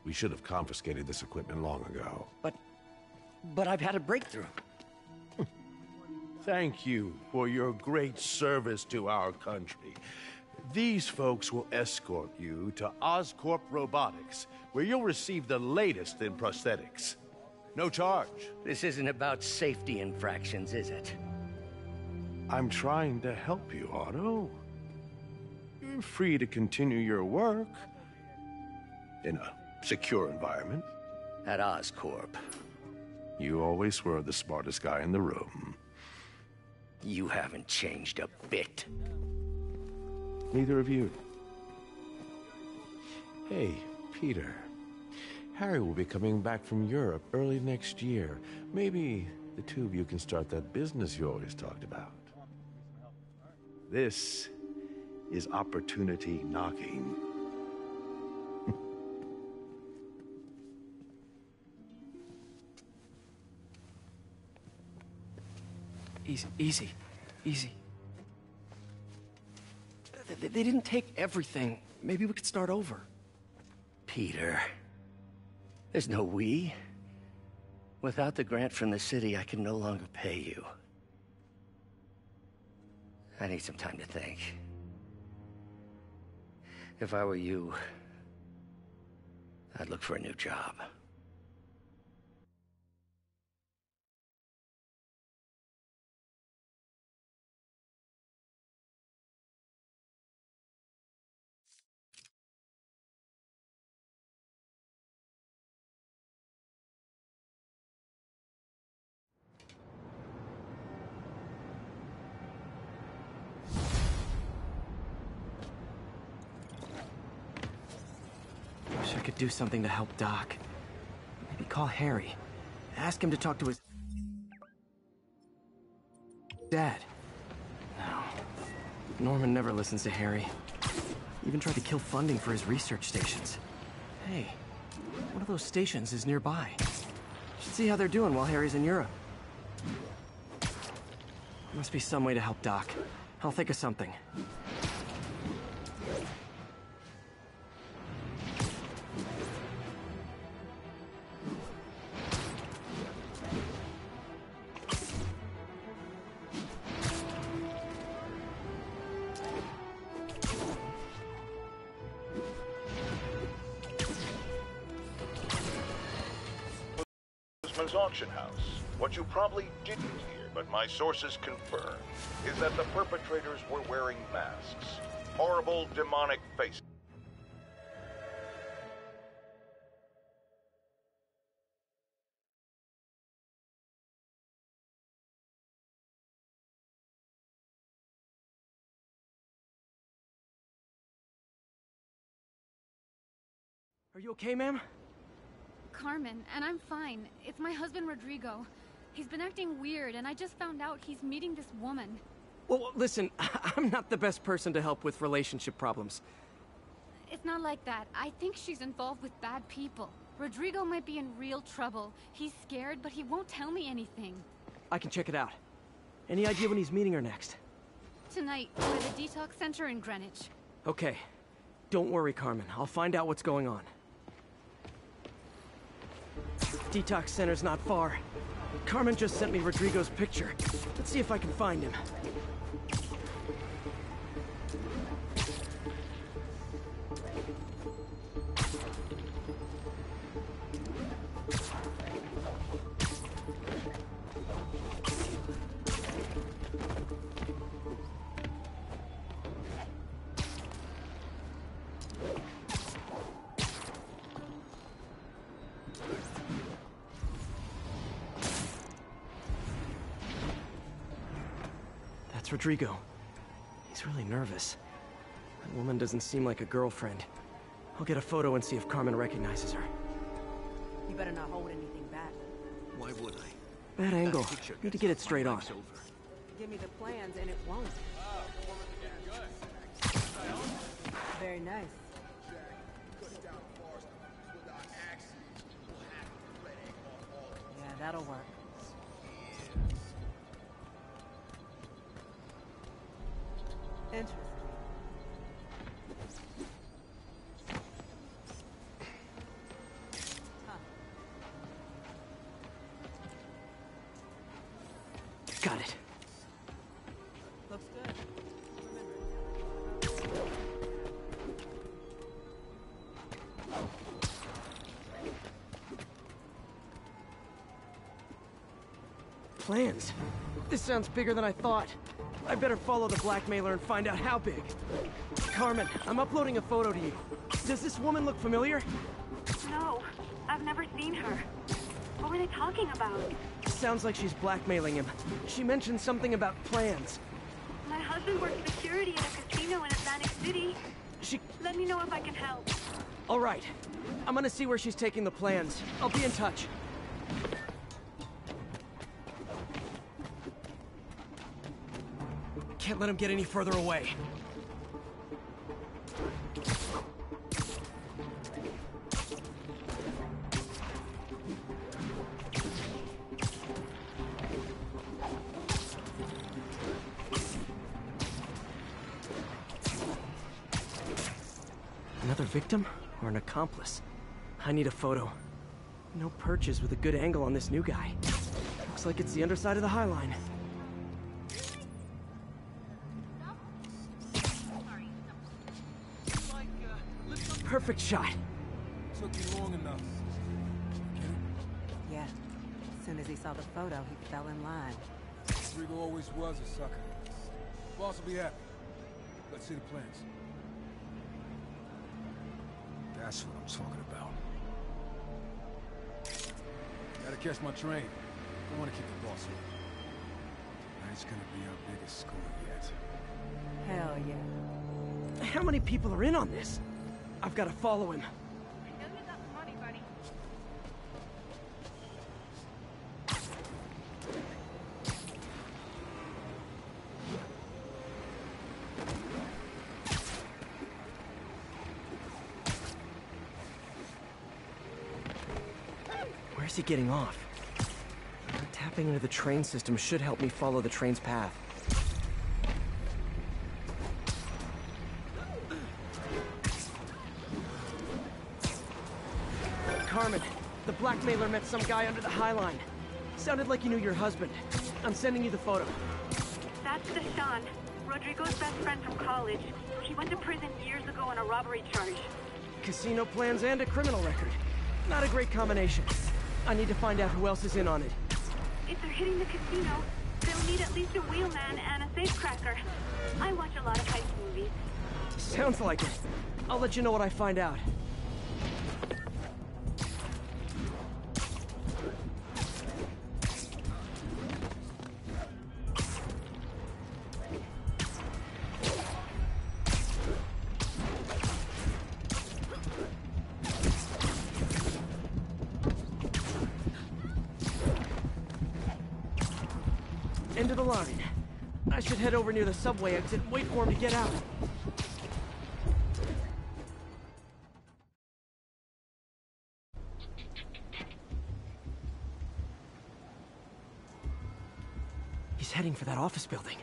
We should have confiscated this equipment long ago. But I've had a breakthrough. Thank you for your great service to our country. These folks will escort you to Oscorp Robotics, where you'll receive the latest in prosthetics. No charge. This isn't about safety infractions, is it? I'm trying to help you, Otto. You're free to continue your work in a secure environment. At Oscorp. You always were the smartest guy in the room. You haven't changed a bit. Neither of you. Hey, Peter. Harry will be coming back from Europe early next year. Maybe the two of you can start that business you always talked about. This is opportunity knocking. Easy. They didn't take everything. Maybe we could start over. Peter, there's no we. Without the grant from the city, I can no longer pay you. I need some time to think. If I were you, I'd look for a new job. Wish I could do something to help Doc. Maybe call Harry. Ask him to talk to his dad. No. Norman never listens to Harry. Even tried to kill funding for his research stations. Hey, one of those stations is nearby. Should see how they're doing while Harry's in Europe. Must be some way to help Doc. I'll think of something. Rodrigo's auction house. What you probably didn't hear, but my sources confirm, is that the perpetrators were wearing masks. Horrible, demonic faces. Are you okay, ma'am? Carmen, and I'm fine. It's my husband, Rodrigo. He's been acting weird, and I just found out he's meeting this woman. Well, listen, I'm not the best person to help with relationship problems. It's not like that. I think she's involved with bad people. Rodrigo might be in real trouble. He's scared, but he won't tell me anything. I can check it out. Any idea when he's meeting her next? Tonight, at the detox center in Greenwich. Okay. Don't worry, Carmen. I'll find out what's going on. Detox center's not far. Carmen just sent me Rodrigo's picture. Let's see if I can find him. That's Rodrigo. He's really nervous. That woman doesn't seem like a girlfriend. I'll get a photo and see if Carmen recognizes her. You better not hold anything back. Why would I? Bad angle. Need to get it straight on. Give me the plans and it won't. Very nice. Yeah, that'll work. Interesting. Got it. Looks good. Plans. This sounds bigger than I thought. I better follow the blackmailer and find out how big. Carmen, I'm uploading a photo to you. Does this woman look familiar? No, I've never seen her. What were they talking about? Sounds like she's blackmailing him. She mentioned something about plans. My husband works security at a casino in Atlantic City. Let me know if I can help. All right. I'm gonna see where she's taking the plans. I'll be in touch. Can't let him get any further away. Another victim or an accomplice? I need a photo. No perches with a good angle on this new guy. Looks like it's the underside of the High Line. Perfect shot. Took you long enough. Yeah. As soon as he saw the photo, he fell in line. Rodrigo always was a sucker. Boss will be happy. Let's see the plans. That's what I'm talking about. Gotta catch my train. Don't want to keep the boss here. Tonight's gonna be our biggest score yet. Hell yeah. How many people are in on this? I've got to follow him. I know you got the money, buddy. Where's he getting off? Tapping into the train system should help me follow the train's path. Carmen, the blackmailer met some guy under the High Line. Sounded like you knew your husband. I'm sending you the photo. That's Deshaun, Rodrigo's best friend from college. He went to prison years ago on a robbery charge. Casino plans and a criminal record. Not a great combination. I need to find out who else is in on it. If they're hitting the casino, they'll need at least a wheelman and a safecracker. I watch a lot of heist movies. Sounds like it. I'll let you know what I find out. End of the line. I should head over near the subway exit and wait for him to get out. He's heading for that office building.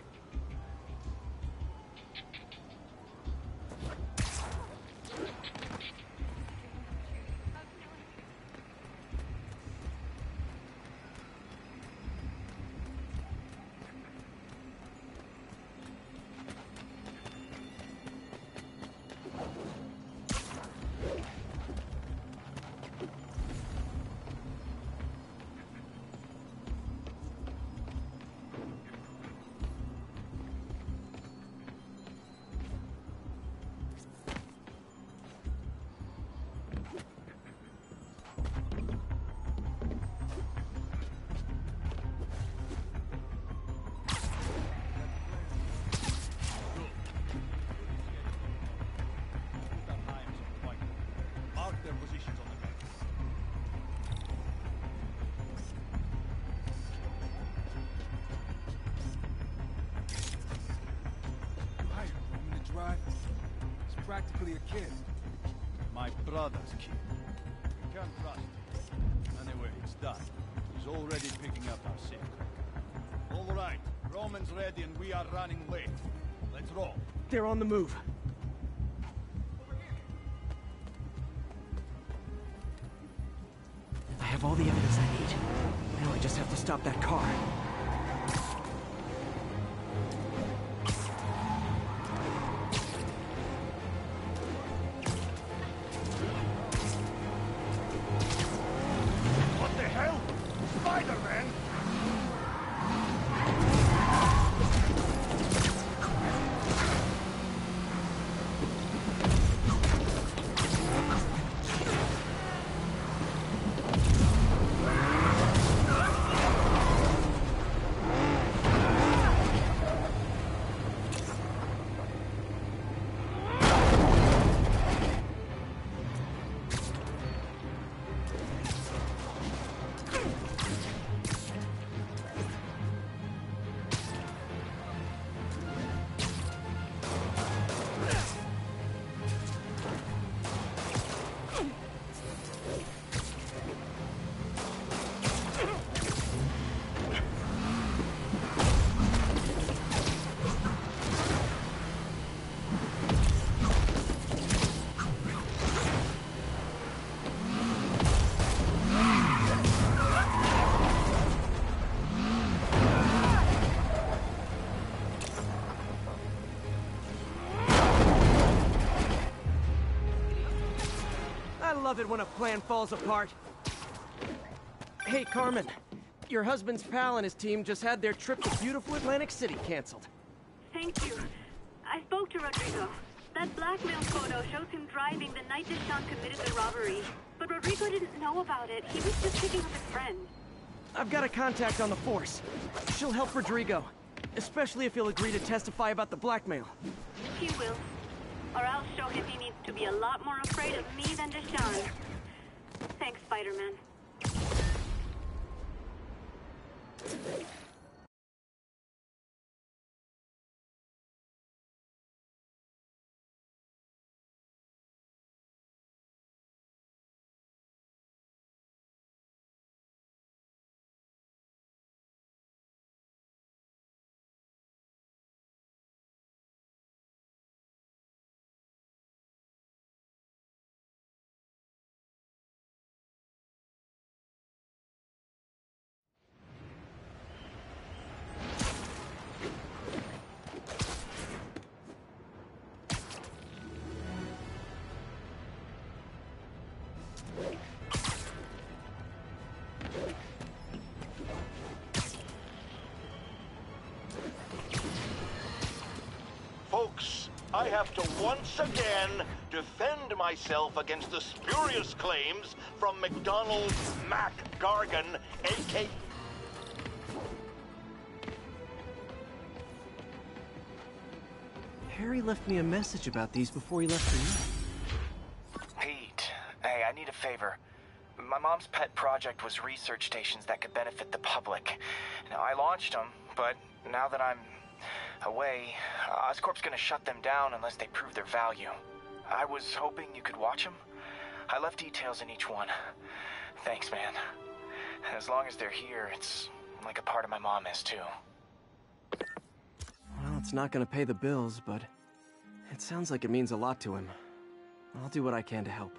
Mark their positions on the map. Hired him to drive. He's practically a kid. My brother's kid. You can't trust him. Anyway, it's done. He's already picking up our secret. All right, Roman's ready and we are running late. Let's roll. They're on the move. I have all the evidence I need. Now I just have to stop that car. What the hell? Spider-Man? I love it when a plan falls apart. Hey, Carmen. Your husband's pal and his team just had their trip to beautiful Atlantic City canceled. Thank you. I spoke to Rodrigo. That blackmail photo shows him driving the night Deshaun committed the robbery. But Rodrigo didn't know about it. He was just picking up his friend. I've got a contact on the force. She'll help Rodrigo, especially if he'll agree to testify about the blackmail. He will. Or I'll show him he needs to be a lot more afraid of me than Deshaun. Thanks, Spider-Man. I have to once again defend myself against the spurious claims from McDonald Mac Gargan, a.k.a. Harry left me a message about these before he left for you. Pete, hey, I need a favor. My mom's pet project was research stations that could benefit the public. Now, I launched them, but now that I'm away, Oscorp's gonna shut them down unless they prove their value. I was hoping you could watch them. I left details in each one. Thanks, man. As long as they're here, it's like a part of my mom is, too. Well, it's not gonna pay the bills, but it sounds like it means a lot to him. I'll do what I can to help.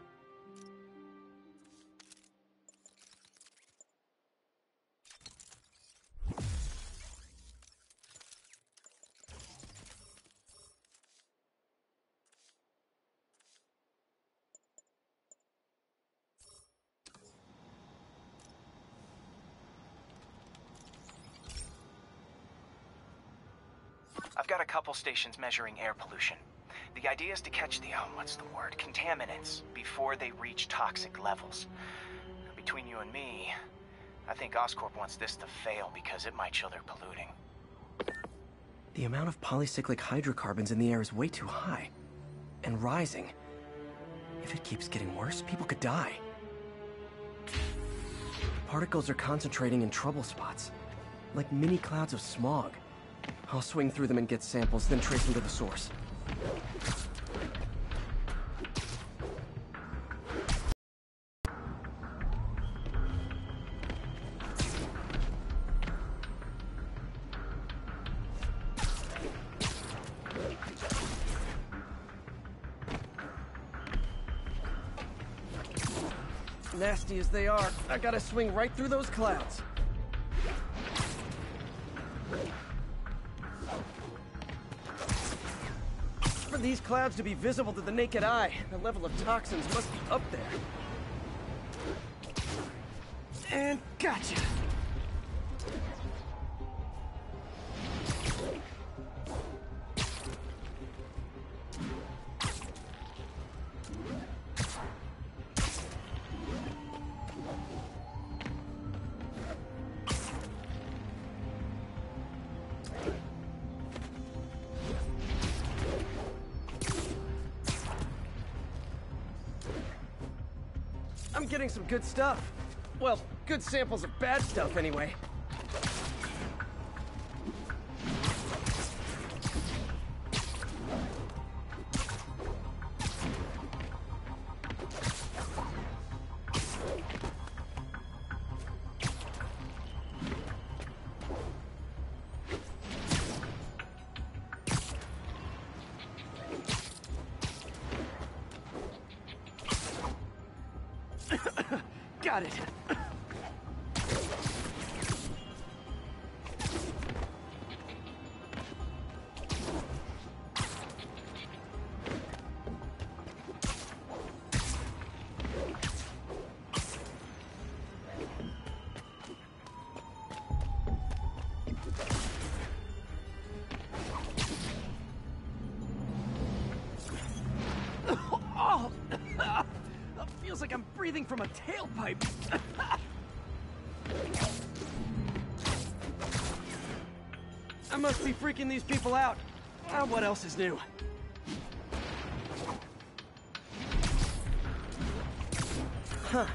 I've got a couple stations measuring air pollution. The idea is to catch the, contaminants before they reach toxic levels. Between you and me, I think Oscorp wants this to fail because it might show they're polluting. The amount of polycyclic hydrocarbons in the air is way too high. And rising. If it keeps getting worse, people could die. The particles are concentrating in trouble spots, like mini clouds of smog. I'll swing through them and get samples, then trace them to the source. Nasty as they are, I gotta swing right through those clouds. For these clouds to be visible to the naked eye, the level of toxins must be up there. And gotcha! I'm getting some good stuff. Well, good samples of bad stuff, anyway. Got it. Oh! Feels like I'm breathing from a tailpipe. I must be freaking these people out. What else is new? Huh.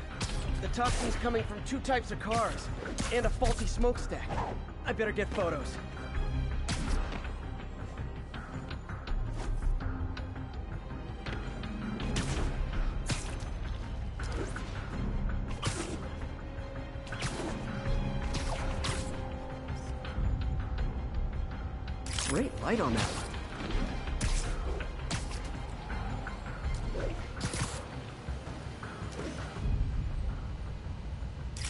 The toxin's coming from 2 types of cars, and a faulty smokestack. I better get photos. Great light on that one.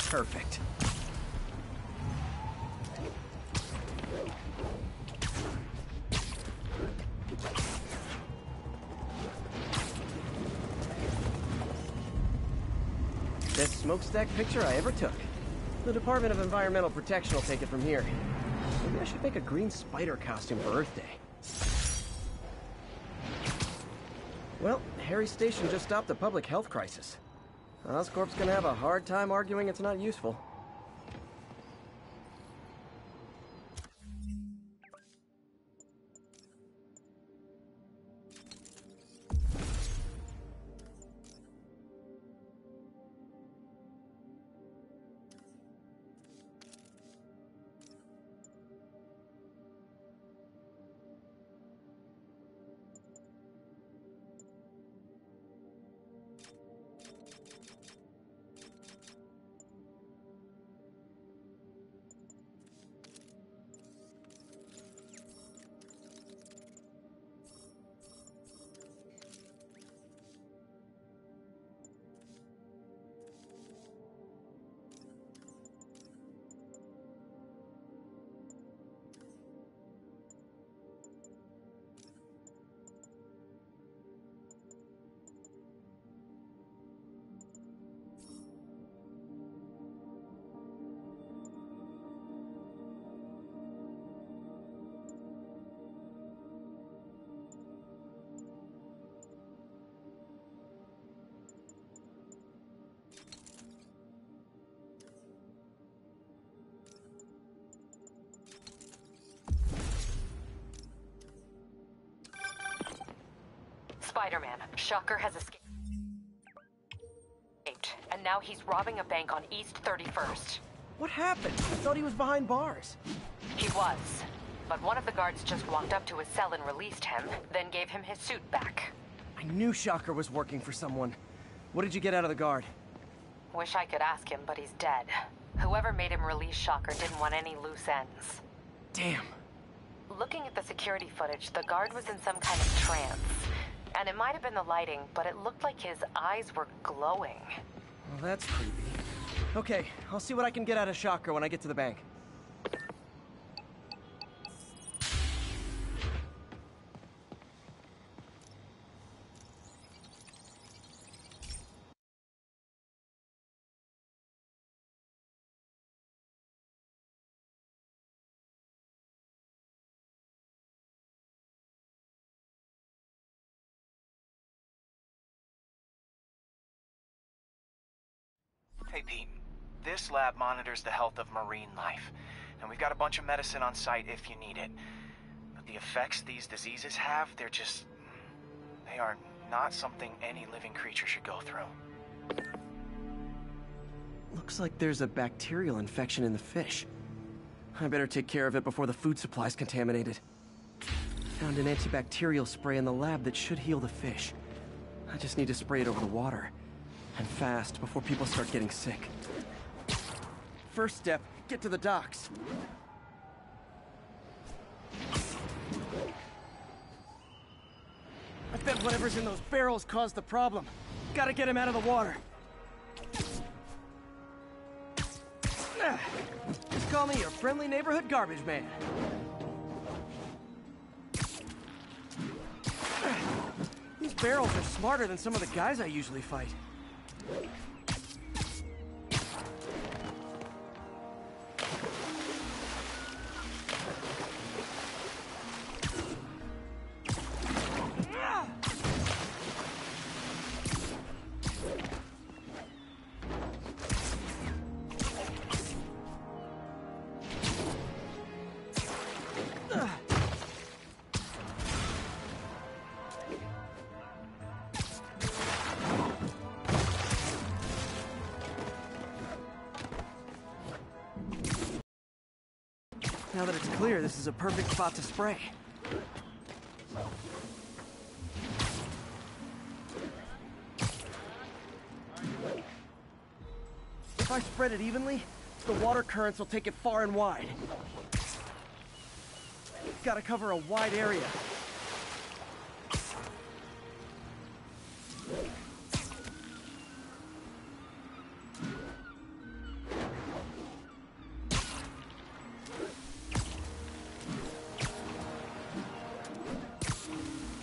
Perfect. Best smokestack picture I ever took. The Department of Environmental Protection will take it from here. Maybe I should make a green spider costume for Earth Day. Harry's station just stopped a public health crisis. Oscorp's gonna have a hard time arguing it's not useful. Spider-Man, Shocker has escaped. And now he's robbing a bank on East 31st. What happened? I thought he was behind bars. He was. But one of the guards just walked up to his cell and released him, then gave him his suit back. I knew Shocker was working for someone. What did you get out of the guard? Wish I could ask him, but he's dead. Whoever made him release Shocker didn't want any loose ends. Damn. Looking at the security footage, the guard was in some kind of trance. And it might have been the lighting, but it looked like his eyes were glowing. Well, that's creepy. Okay, I'll see what I can get out of Shocker when I get to the bank. Hey, Pete. This lab monitors the health of marine life, and we've got a bunch of medicine on site if you need it. But the effects these diseases have, they are not something any living creature should go through. Looks like there's a bacterial infection in the fish. I better take care of it before the food supply's contaminated. Found an antibacterial spray in the lab that should heal the fish. I just need to spray it over the water. And fast, before people start getting sick. First step, get to the docks. I bet whatever's in those barrels caused the problem. Gotta get him out of the water. Just call me your friendly neighborhood garbage man. These barrels are smarter than some of the guys I usually fight. Now that it's clear, this is a perfect spot to spray. If I spread it evenly, the water currents will take it far and wide. Gotta cover a wide area.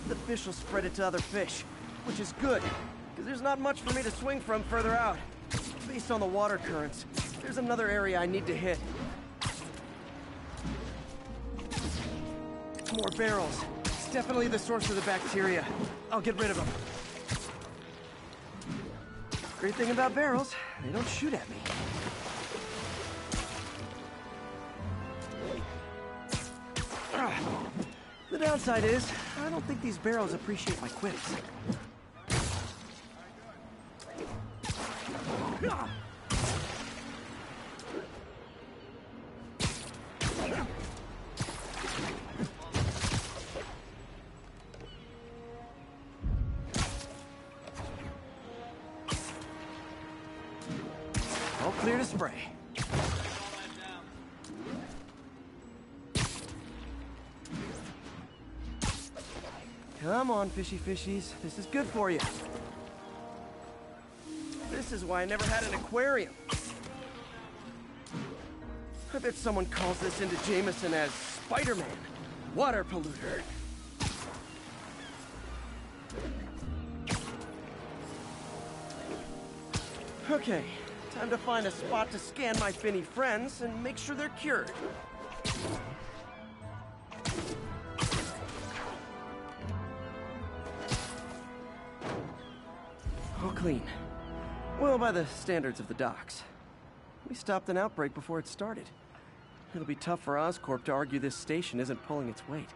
The fish will spread it to other fish, which is good, because there's not much for me to swing from further out. Based on the water currents, there's another area I need to hit. More barrels. It's definitely the source of the bacteria. I'll get rid of them. Great thing about barrels, they don't shoot at me. The downside is, I don't think these barrels appreciate my quips. All clear to spray. Come on, fishy fishies. This is good for you. This is why I never had an aquarium. I bet someone calls this into Jameson as Spider-Man, water polluter. Okay, time to find a spot to scan my finny friends and make sure they're cured. All clean. Well, by the standards of the docks. We stopped an outbreak before it started. It'll be tough for Oscorp to argue this station isn't pulling its weight.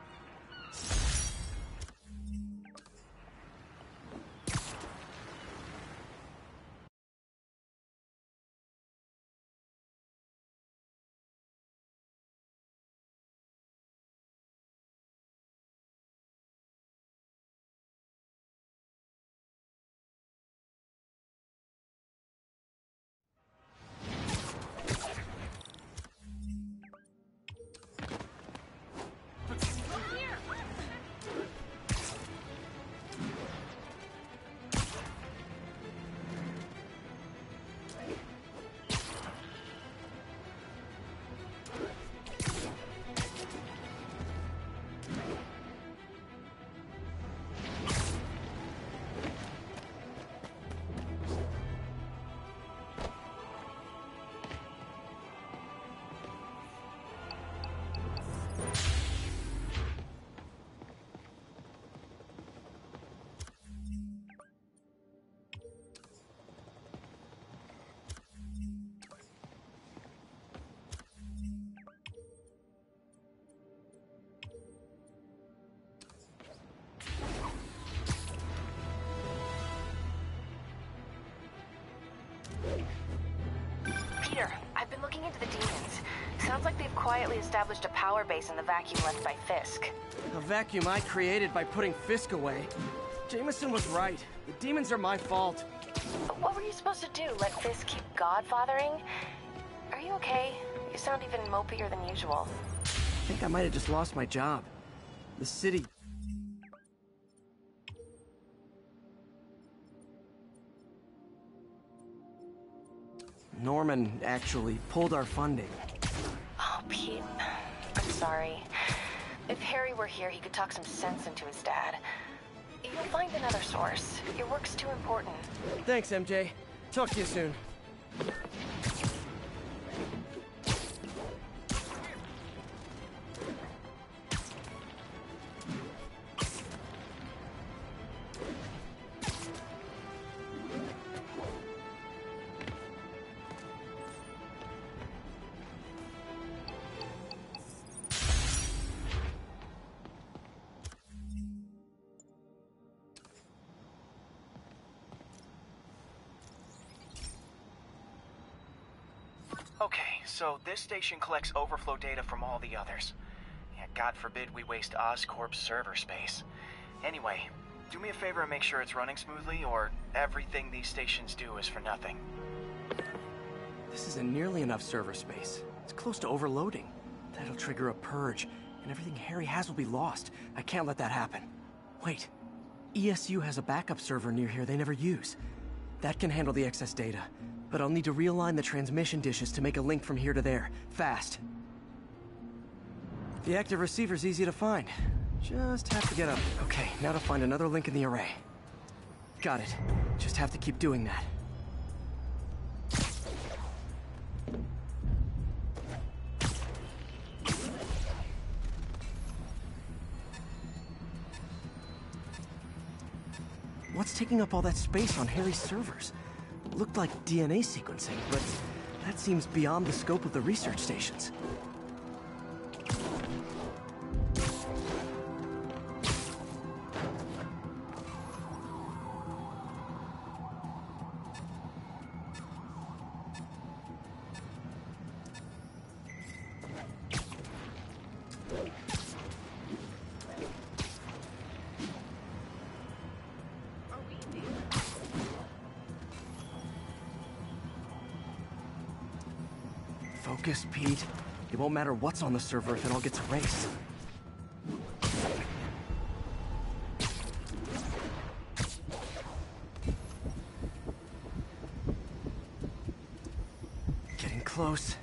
Peter, I've been looking into the demons. Sounds like they've quietly established a power base in the vacuum left by Fisk. A vacuum I created by putting Fisk away. Jameson was right. The demons are my fault. What were you supposed to do? Let Fisk keep godfathering? Are you okay? You sound even mopier than usual. I think I might have just lost my job. The city... Norman actually pulled our funding. Oh, Pete. I'm sorry. If Harry were here, he could talk some sense into his dad. You'll find another source. Your work's too important. Thanks, MJ. Talk to you soon. Okay, so this station collects overflow data from all the others. Yeah, God forbid we waste Oscorp's server space. Anyway, do me a favor and make sure it's running smoothly, or everything these stations do is for nothing. This isn't nearly enough server space. It's close to overloading. That'll trigger a purge, and everything Harry has will be lost. I can't let that happen. Wait. ESU has a backup server near here they never use. That can handle the excess data, but I'll need to realign the transmission dishes to make a link from here to there, fast. The active receiver's easy to find. Just have to get up. Okay, now to find another link in the array. Got it. Just have to keep doing that. What's taking up all that space on Harry's servers? Looked like DNA sequencing, but that seems beyond the scope of the research stations. Focus, Pete. It won't matter what's on the server if it all gets erased. Getting close.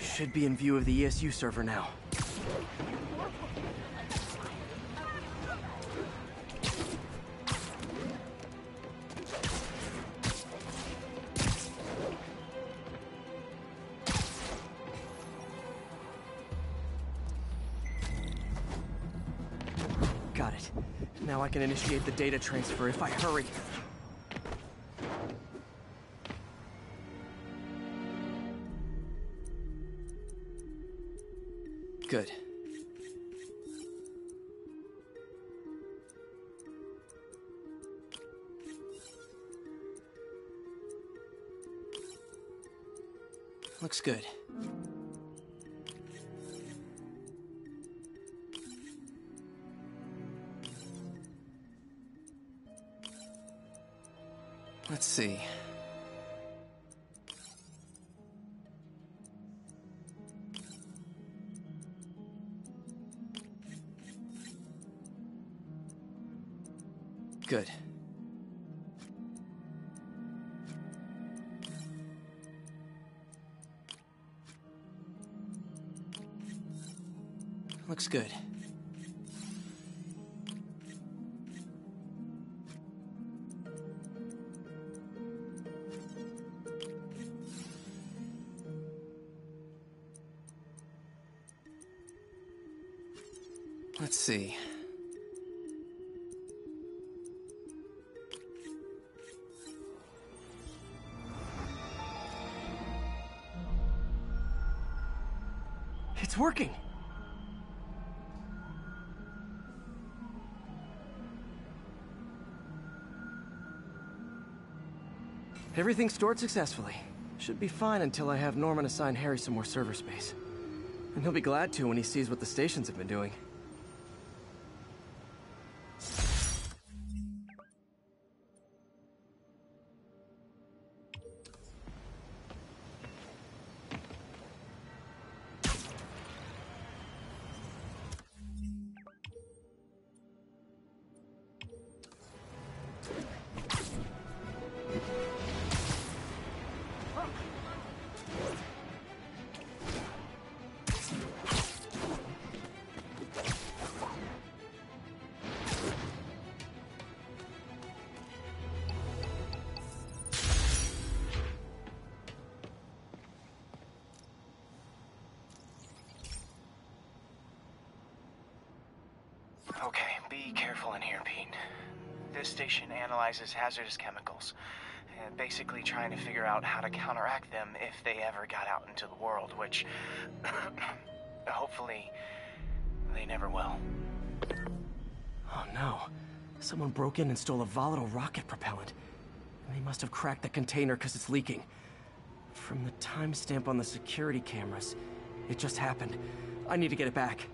Should be in view of the ESU server now. Got it. Now I can initiate the data transfer if I hurry. Good. Looks good. Let's see. Good. Looks good. Let's see. It's working! Everything stored successfully. Should be fine until I have Norman assign Harry some more server space. And he'll be glad to when he sees what the stations have been doing. Okay, be careful in here, Pete. This station analyzes hazardous chemicals, basically trying to figure out how to counteract them if they ever got out into the world, which hopefully they never will. Oh no. Someone broke in and stole a volatile rocket propellant. They must have cracked the container because it's leaking. From the timestamp on the security cameras, it just happened. I need to get it back.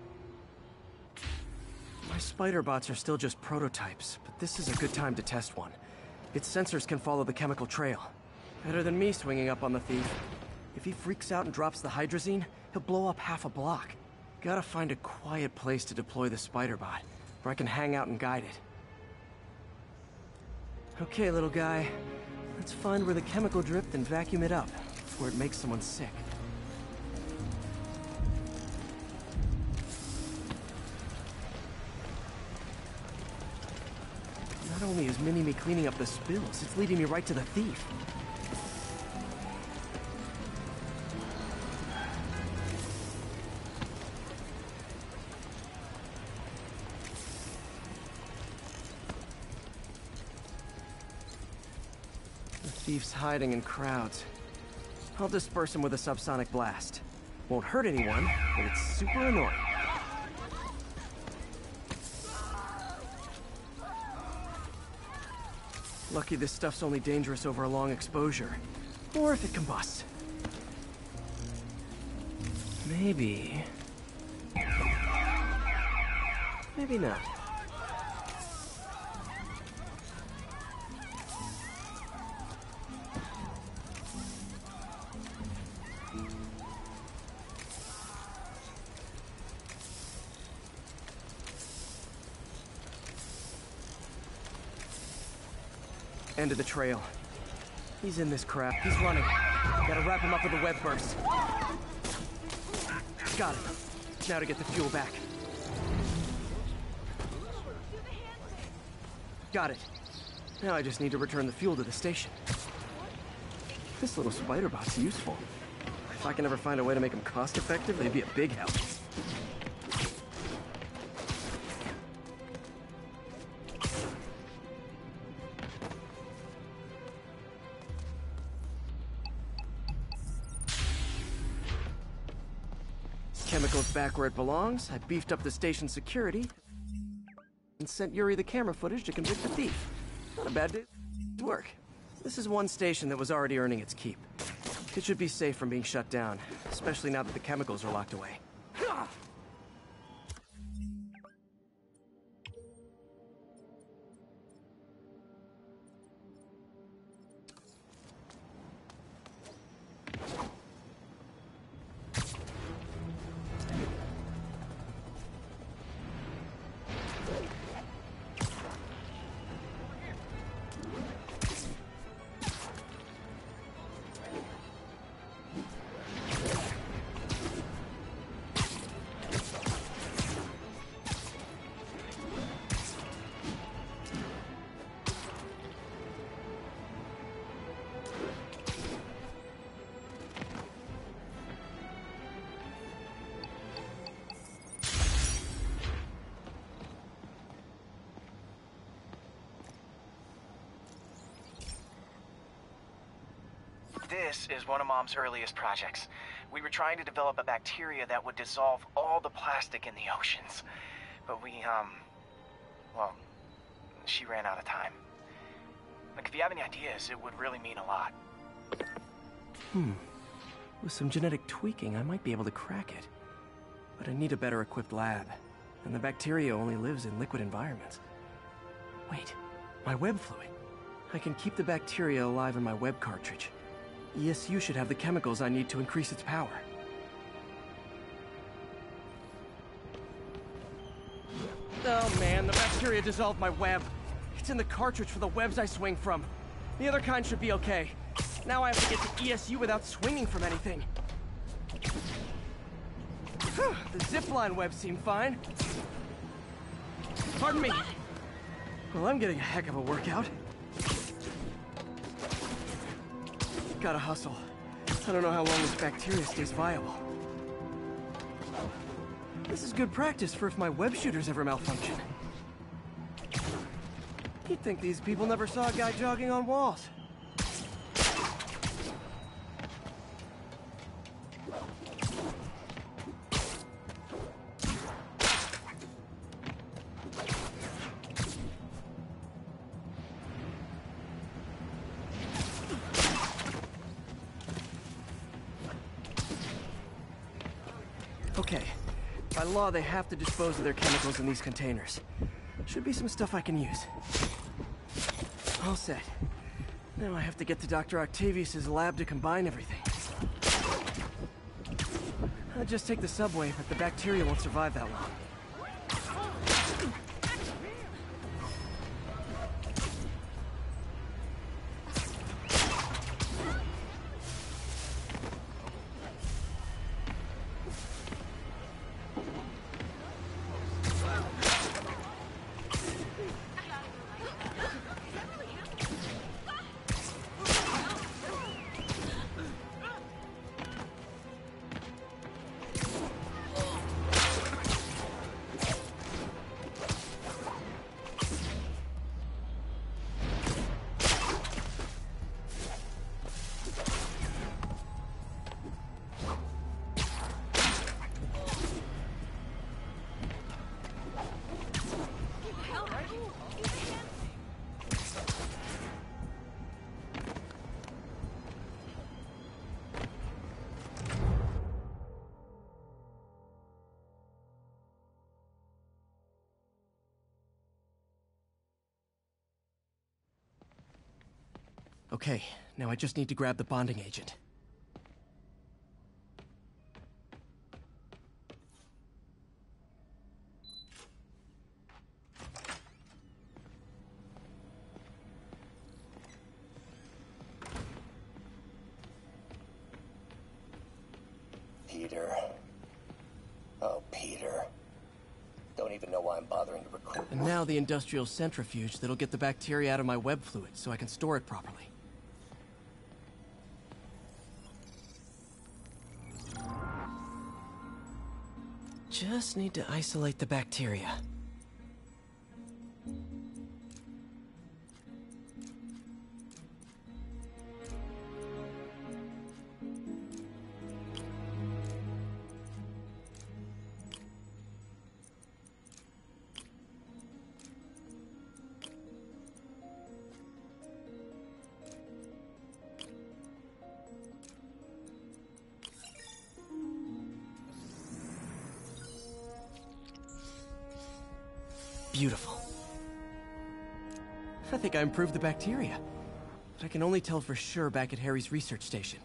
My spider bots are still just prototypes, but this is a good time to test one. Its sensors can follow the chemical trail. Better than me swinging up on the thief. If he freaks out and drops the hydrazine, he'll blow up half a block. Gotta find a quiet place to deploy the spider bot, where I can hang out and guide it. Okay, little guy. Let's find where the chemical dripped and vacuum it up, before it makes someone sick. only is Mini-Me cleaning up the spills, it's leading me right to the thief. The thief's hiding in crowds. I'll disperse him with a subsonic blast. Won't hurt anyone, but it's super annoying. Lucky this stuff's only dangerous over a long exposure. Or if it combusts. Maybe... maybe not. End of the trail. He's in this crap. He's running. Gotta wrap him up with a web burst. Got it. Now to get the fuel back. Got it. Now I just need to return the fuel to the station. This little spider bot's useful. If I can ever find a way to make them cost-effective, they'd be a big help. Chemicals back where it belongs. I beefed up the station's security and sent Yuri the camera footage to convict the thief. Not a bad day's work. This is one station that was already earning its keep. It should be safe from being shut down, especially now that the chemicals are locked away. This is one of Mom's earliest projects. We were trying to develop a bacteria that would dissolve all the plastic in the oceans. But well, she ran out of time. Like, if you have any ideas, it would really mean a lot. With some genetic tweaking, I might be able to crack it. But I need a better equipped lab. And the bacteria only lives in liquid environments. Wait, my web fluid. I can keep the bacteria alive in my web cartridge. ESU should have the chemicals I need to increase its power. Oh man, the bacteria dissolved my web. It's in the cartridge for the webs I swing from. The other kind should be okay. Now I have to get to ESU without swinging from anything. The zipline webs seem fine. Pardon me. Well, I'm getting a heck of a workout. Gotta hustle. I don't know how long this bacteria stays viable. This is good practice for if my web shooters ever malfunction. You'd think these people never saw a guy jogging on walls. Okay. By law, they have to dispose of their chemicals in these containers. Should be some stuff I can use. All set. Now I have to get to Dr. Octavius's lab to combine everything. I'll just take the subway, but the bacteria won't survive that long. Okay, now I just need to grab the bonding agent. Peter. Oh, Peter. Don't even know why I'm bothering to record. And now the industrial centrifuge that'll get the bacteria out of my web fluid so I can store it properly. Just need to isolate the bacteria. Beautiful. I think I improved the bacteria. But I can only tell for sure back at Harry's research station.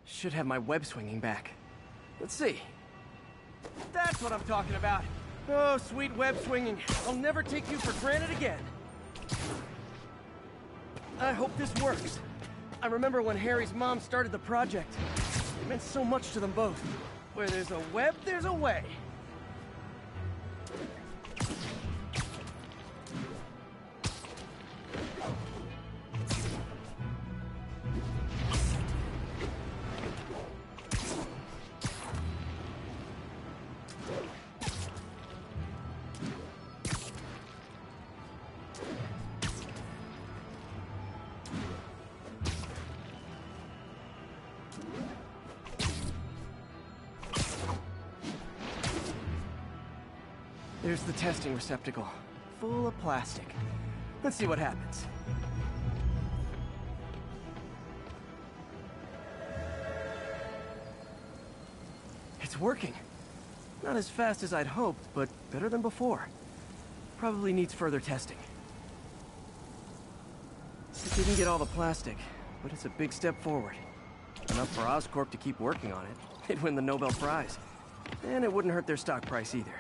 Should have my web swinging back. Let's see. That's what I'm talking about. Oh, sweet web swinging. I'll never take you for granted again. I hope this works. I remember when Harry's mom started the project. It meant so much to them both. Where there's a web, there's a way. There's the testing receptacle, full of plastic. Let's see what happens. It's working. Not as fast as I'd hoped, but better than before. Probably needs further testing. It didn't get all the plastic, but it's a big step forward. Enough for Oscorp to keep working on it. They'd win the Nobel Prize. And it wouldn't hurt their stock price either.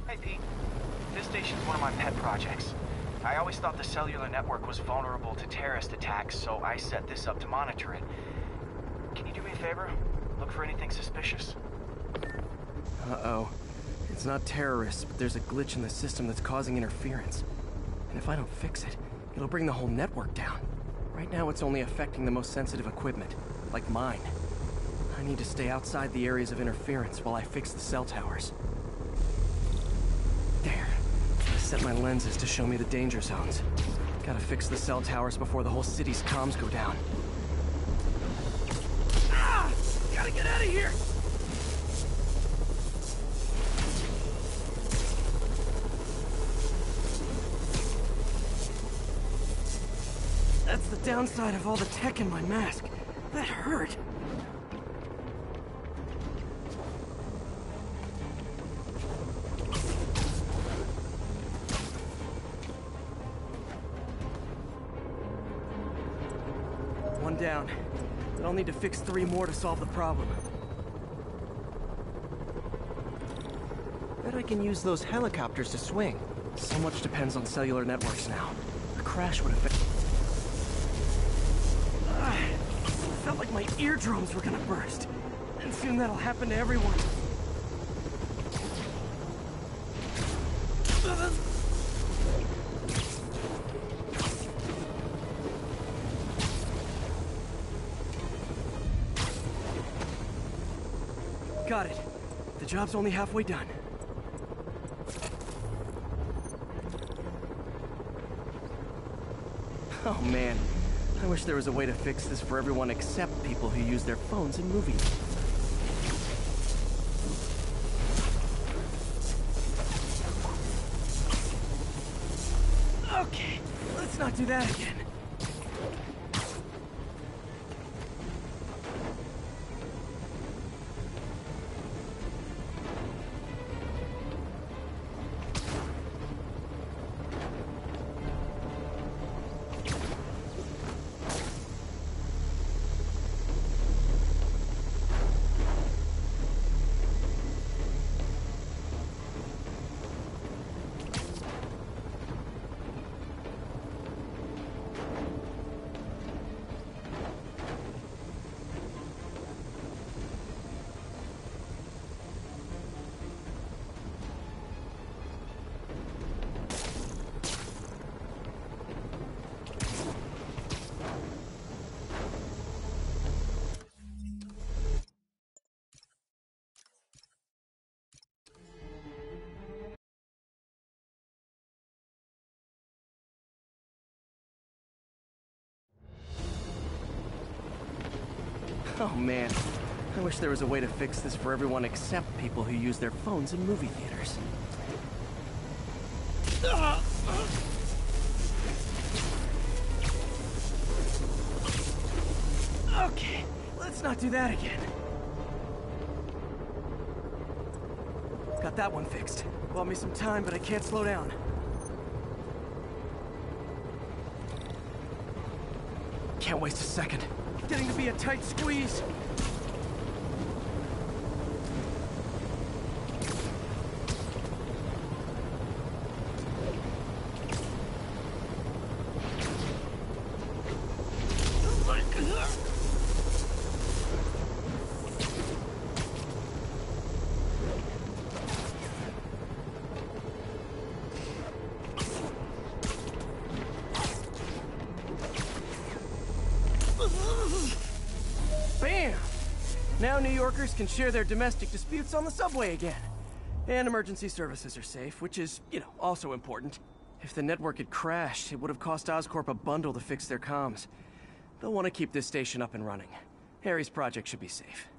Hey, Pete. This station's one of my pet projects. I always thought the cellular network was vulnerable to terrorist attacks, so I set this up to monitor it. Can you do me a favor? Look for anything suspicious. Uh-oh. It's not terrorists, but there's a glitch in the system that's causing interference. And if I don't fix it, it'll bring the whole network down. Right now, it's only affecting the most sensitive equipment, like mine. I need to stay outside the areas of interference while I fix the cell towers. There. I set my lenses to show me the danger zones. Gotta fix the cell towers before the whole city's comms go down. Ah! Gotta get out of here! That's the downside of all the tech in my mask. That hurt. One down. But I'll need to fix 3 more to solve the problem. Bet I can use those helicopters to swing. So much depends on cellular networks now. A crash would affect... Felt like my eardrums were gonna burst. And soon that'll happen to everyone. Got it. The job's only halfway done. Oh man, I wish there was a way to fix this for everyone except people who use their phones in movies. Okay, let's not do that again. Oh man, I wish there was a way to fix this for everyone except people who use their phones in movie theaters. Okay, let's not do that again. Got that one fixed. Bought me some time, but I can't slow down. Can't waste a second. Getting to be a tight squeeze. Bam! Now New Yorkers can share their domestic disputes on the subway again. And emergency services are safe, which is, also important. If the network had crashed, it would have cost Oscorp a bundle to fix their comms. They'll want to keep this station up and running. Harry's project should be safe.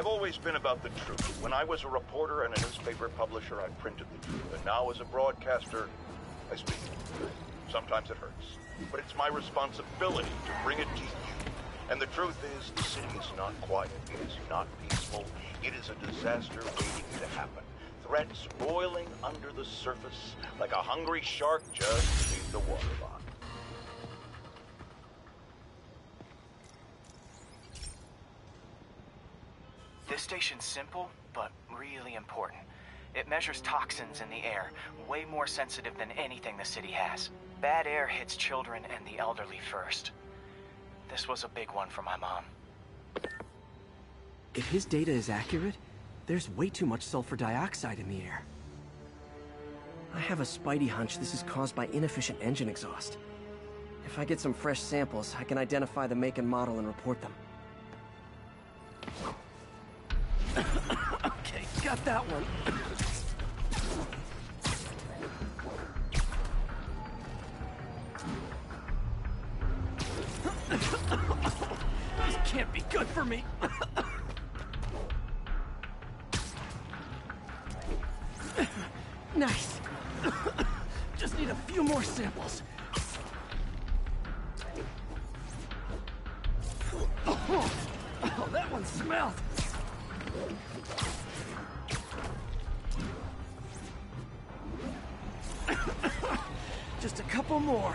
I've always been about the truth. When I was a reporter and a newspaper publisher, I printed the truth. And now as a broadcaster, I speak it. Sometimes it hurts. But it's my responsibility to bring it to you. And the truth is, the city is not quiet. It is not peaceful. It is a disaster waiting to happen. Threats boiling under the surface like a hungry shark just beneath the waterline. This station's simple, but really important. It measures toxins in the air, way more sensitive than anything the city has. Bad air hits children and the elderly first. This was a big one for my mom. If his data is accurate, there's way too much sulfur dioxide in the air. I have a spidey hunch this is caused by inefficient engine exhaust. If I get some fresh samples, I can identify the make and model and report them. Okay, got that one. This can't be good for me. Nice. Just need a few more samples. Oh, that one smelled. Just a couple more.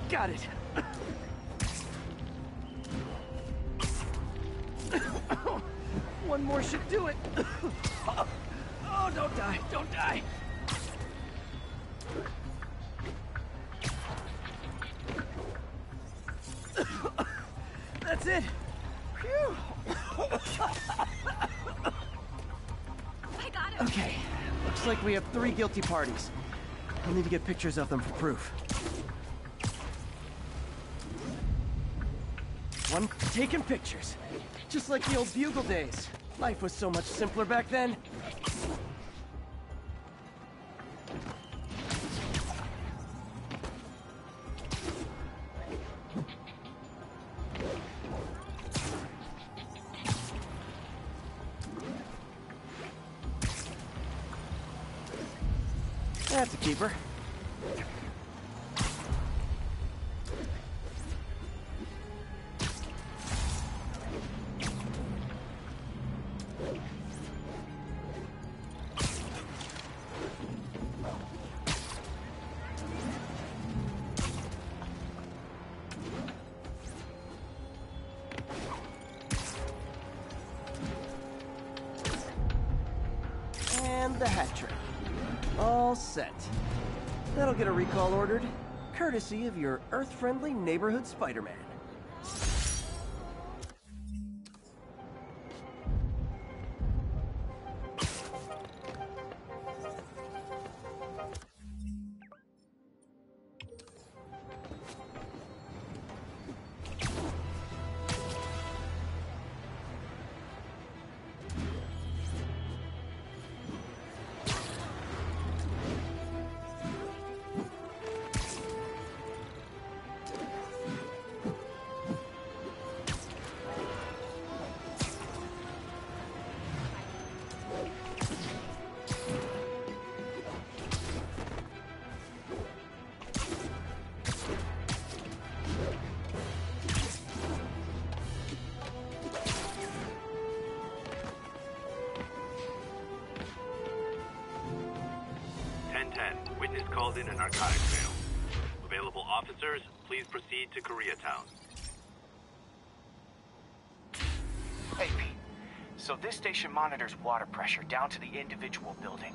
Got it. One more should do it. Oh, don't die, don't die. That's it. Phew. I got it. Okay, looks like we have 3 guilty parties. I'll need to get pictures of them for proof. One taking pictures. Just like the old Bugle days. Life was so much simpler back then. That's a keeper. And the hat trick. All set. That'll get a recall ordered, courtesy of your Earth-friendly neighborhood Spider-Man. Witness called in a narcotics sale. Available officers, please proceed to Koreatown. Hey, Pete. So this station monitors water pressure down to the individual building.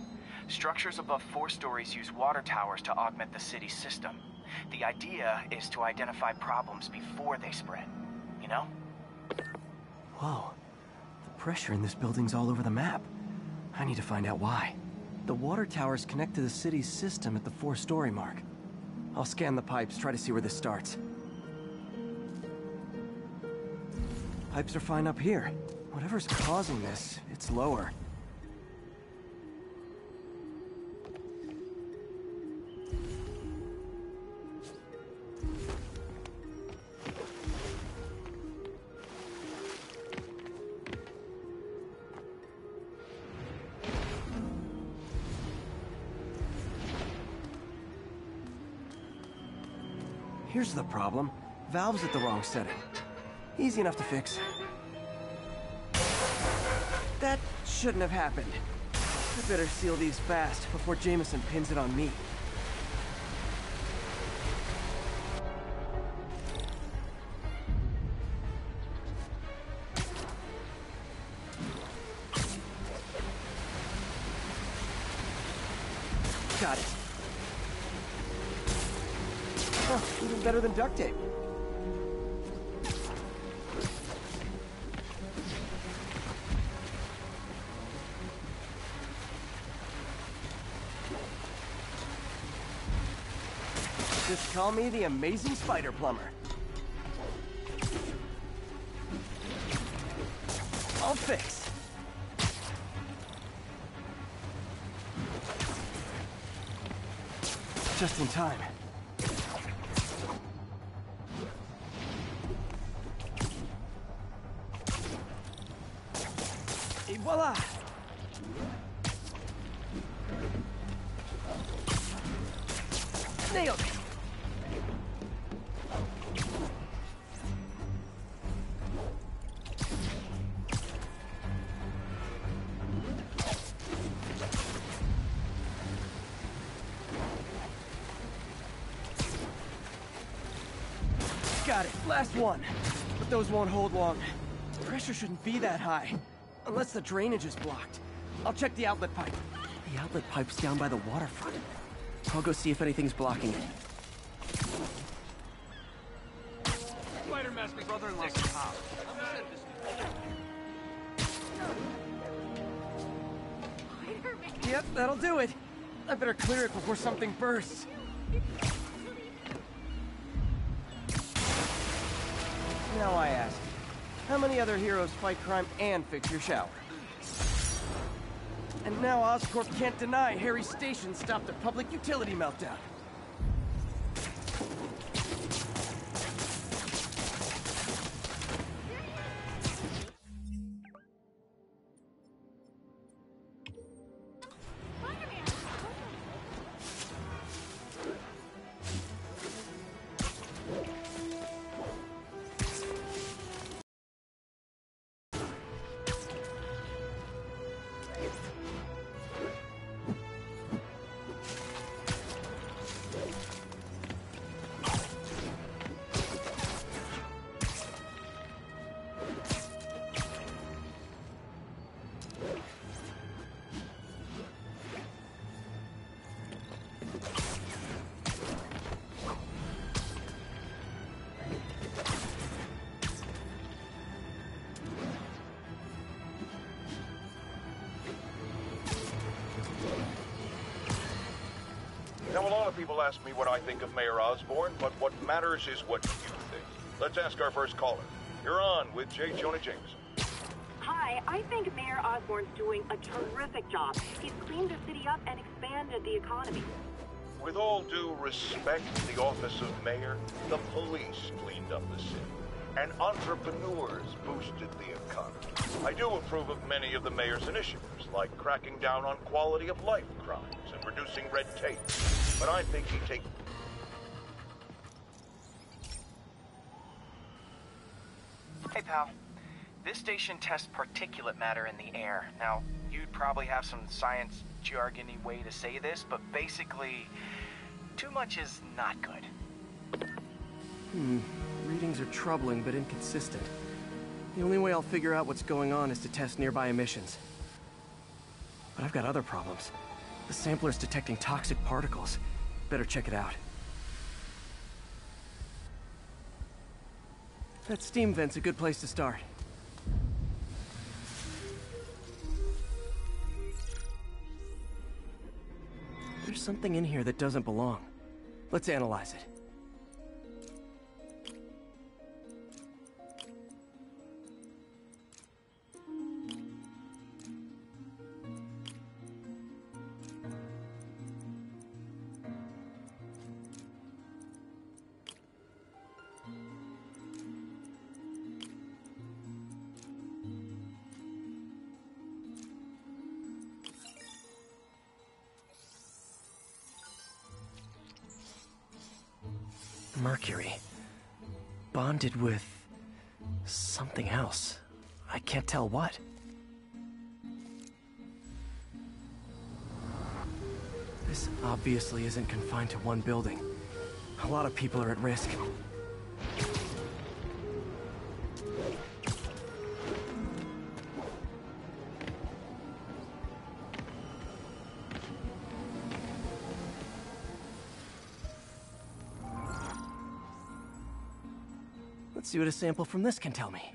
Structures above 4 stories use water towers to augment the city's system. The idea is to identify problems before they spread, you know? Whoa. The pressure in this building's all over the map. I need to find out why. The water towers connect to the city's system at the 4-story mark. I'll scan the pipes, try to see where this starts. Pipes are fine up here. Whatever's causing this, it's lower. Here's the problem. Valve's at the wrong setting. Easy enough to fix. That shouldn't have happened. I better seal these fast before Jameson pins it on me. Got it. Huh, even better than duct tape. Just call me the amazing spider plumber. I'll fix. Just in time. Et voila! Nailed it! Got it. Last one. But those won't hold long. Pressure shouldn't be that high. Unless the drainage is blocked. I'll check the outlet pipe. The outlet pipe's down by the waterfront. I'll go see if anything's blocking it. Spider Master's brother-in-law's house. Yep, that'll do it. I better clear it before something bursts. Now I ask, how many other heroes fight crime and fix your shower? And now Oscorp can't deny Harry's station stopped a public utility meltdown. Now, a lot of people ask me what I think of Mayor Osborn, but what matters is what you think. Let's ask our first caller. You're on with J. Jonah Jameson. Hi, I think Mayor Osborn's doing a terrific job. He's cleaned the city up and expanded the economy. With all due respect to the office of mayor, the police cleaned up the city, and entrepreneurs boosted the economy. I do approve of many of the mayor's initiatives, like cracking down on quality of life crimes and reducing red tape. But I think he takes... Hey, pal. This station tests particulate matter in the air. Now, you'd probably have some science jargony way to say this, but basically, too much is not good. Readings are troubling but inconsistent. The only way I'll figure out what's going on is to test nearby emissions. But I've got other problems. The sampler's detecting toxic particles. Better check it out. That steam vent's a good place to start. There's something in here that doesn't belong. Let's analyze it. Mercury. Bonded with... something else. I can't tell what. This obviously isn't confined to one building. A lot of people are at risk. Let's see what a sample from this can tell me.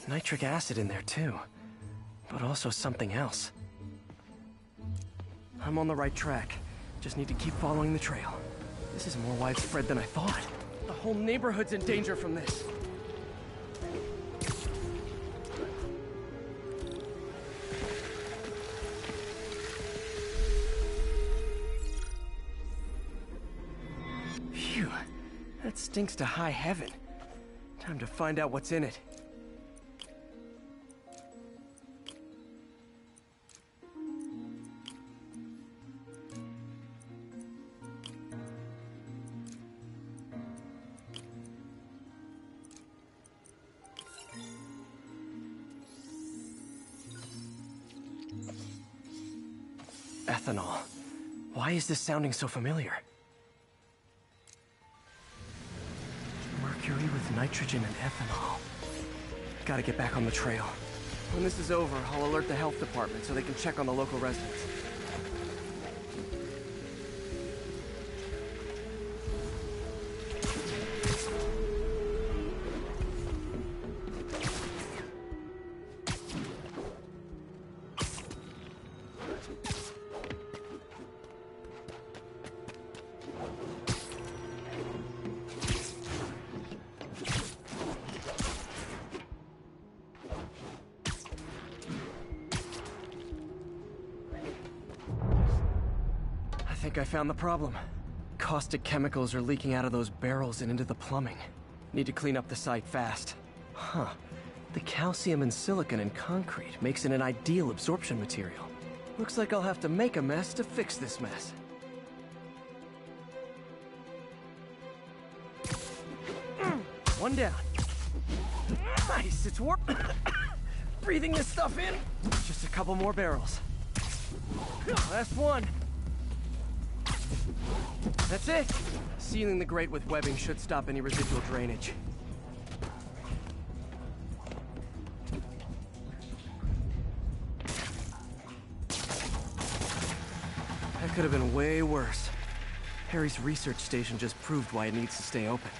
Nitric acid in there too, but also something else. I'm on the right track. Just need to keep following the trail. This is more widespread than I thought. The whole neighborhood's in danger from this. Phew, that stinks to high heaven. Time to find out what's in it. Ethanol. Why is this sounding so familiar? Mercury with nitrogen and ethanol. Gotta get back on the trail. When this is over, I'll alert the health department so they can check on the local residents. I think I found the problem. Caustic chemicals are leaking out of those barrels and into the plumbing. Need to clean up the site fast. Huh. The calcium and silicon in concrete makes it an ideal absorption material. Looks like I'll have to make a mess to fix this mess. One down. Nice, it's warped. Breathing this stuff in. Just a couple more barrels. Last one. That's it. Sealing the grate with webbing should stop any residual drainage. That could have been way worse. Harry's research station just proved why it needs to stay open.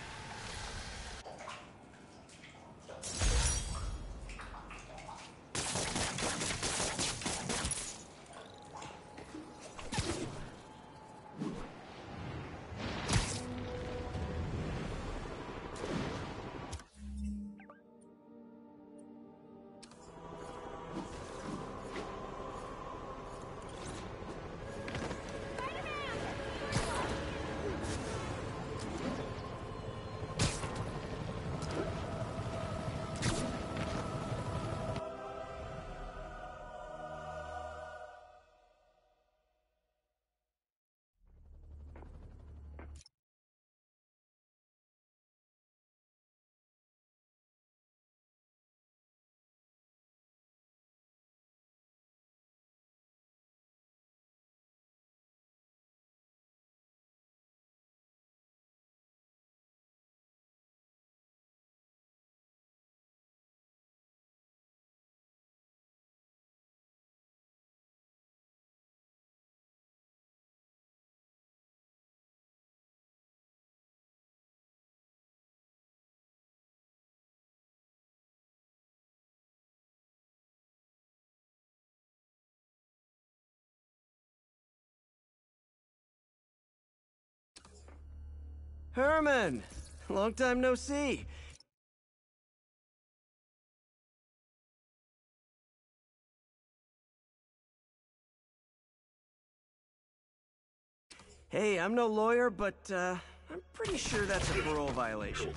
Herman! Long time no see. Hey, I'm no lawyer, but, I'm pretty sure that's a parole violation.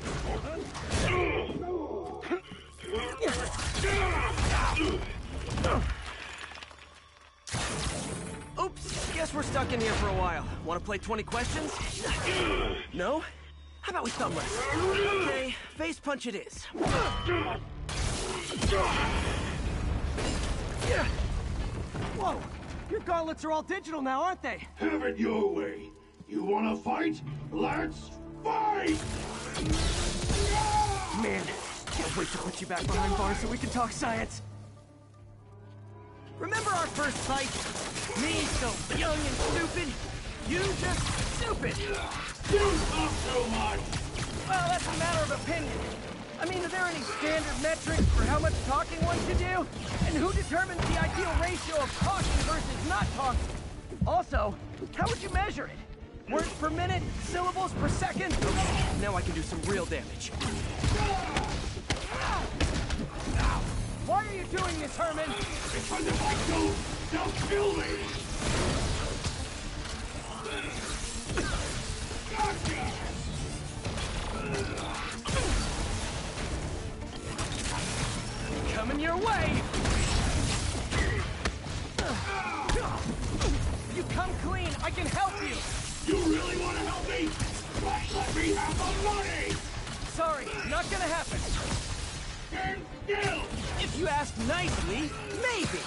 Oops, guess we're stuck in here for a while. Want to play 20 questions? No? How about we thumb wrestle? Okay, face punch it is. Whoa! Your gauntlets are all digital now, aren't they? Have it your way. You wanna fight? Let's fight! Man, can't wait to put you back behind bars so we can talk science. Remember our first fight? Me so young and stupid. You just stupid. You talk too much. Well, that's a matter of opinion. I mean, are there any standard metrics for how much talking one should do? And who determines the ideal ratio of talking versus not talking? Also, how would you measure it? Words per minute? Syllables per second? Okay, now I can do some real damage. Why are you doing this, Herman? Because if I don't, they'll kill me. Gotcha. Coming your way! You come clean, I can help you! You really want to help me? Let me have the money! Sorry, not gonna happen. Stand still! If you ask nicely, maybe!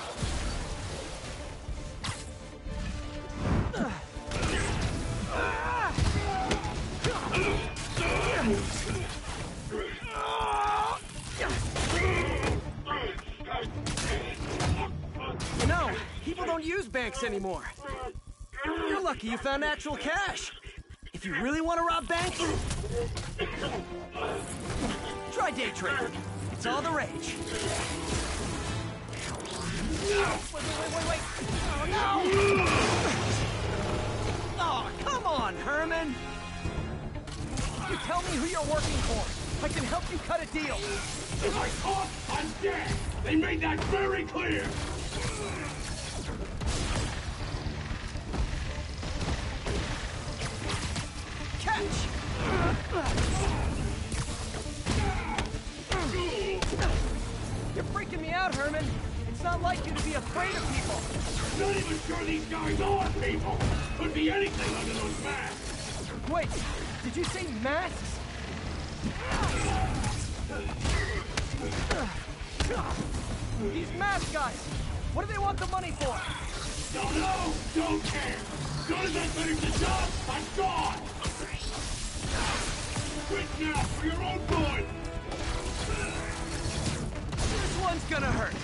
You know, people don't use banks anymore. You're lucky you found actual cash. If you really want to rob banks, try day trading. It's all the rage. Wait. Oh, no! Oh, come on, Herman! You tell me who you're working for. I can help you cut a deal. If I talk, I'm dead. They made that very clear. Catch! You're freaking me out, Herman. It's not like you to be afraid of people. Not even sure these guys are people. Could be anything under those masks. Wait, did you say masks? These mask guys, what do they want the money for? Don't know, don't care. As soon as I finish the job, I'm gone. Quit now for your own good. This one's gonna hurt.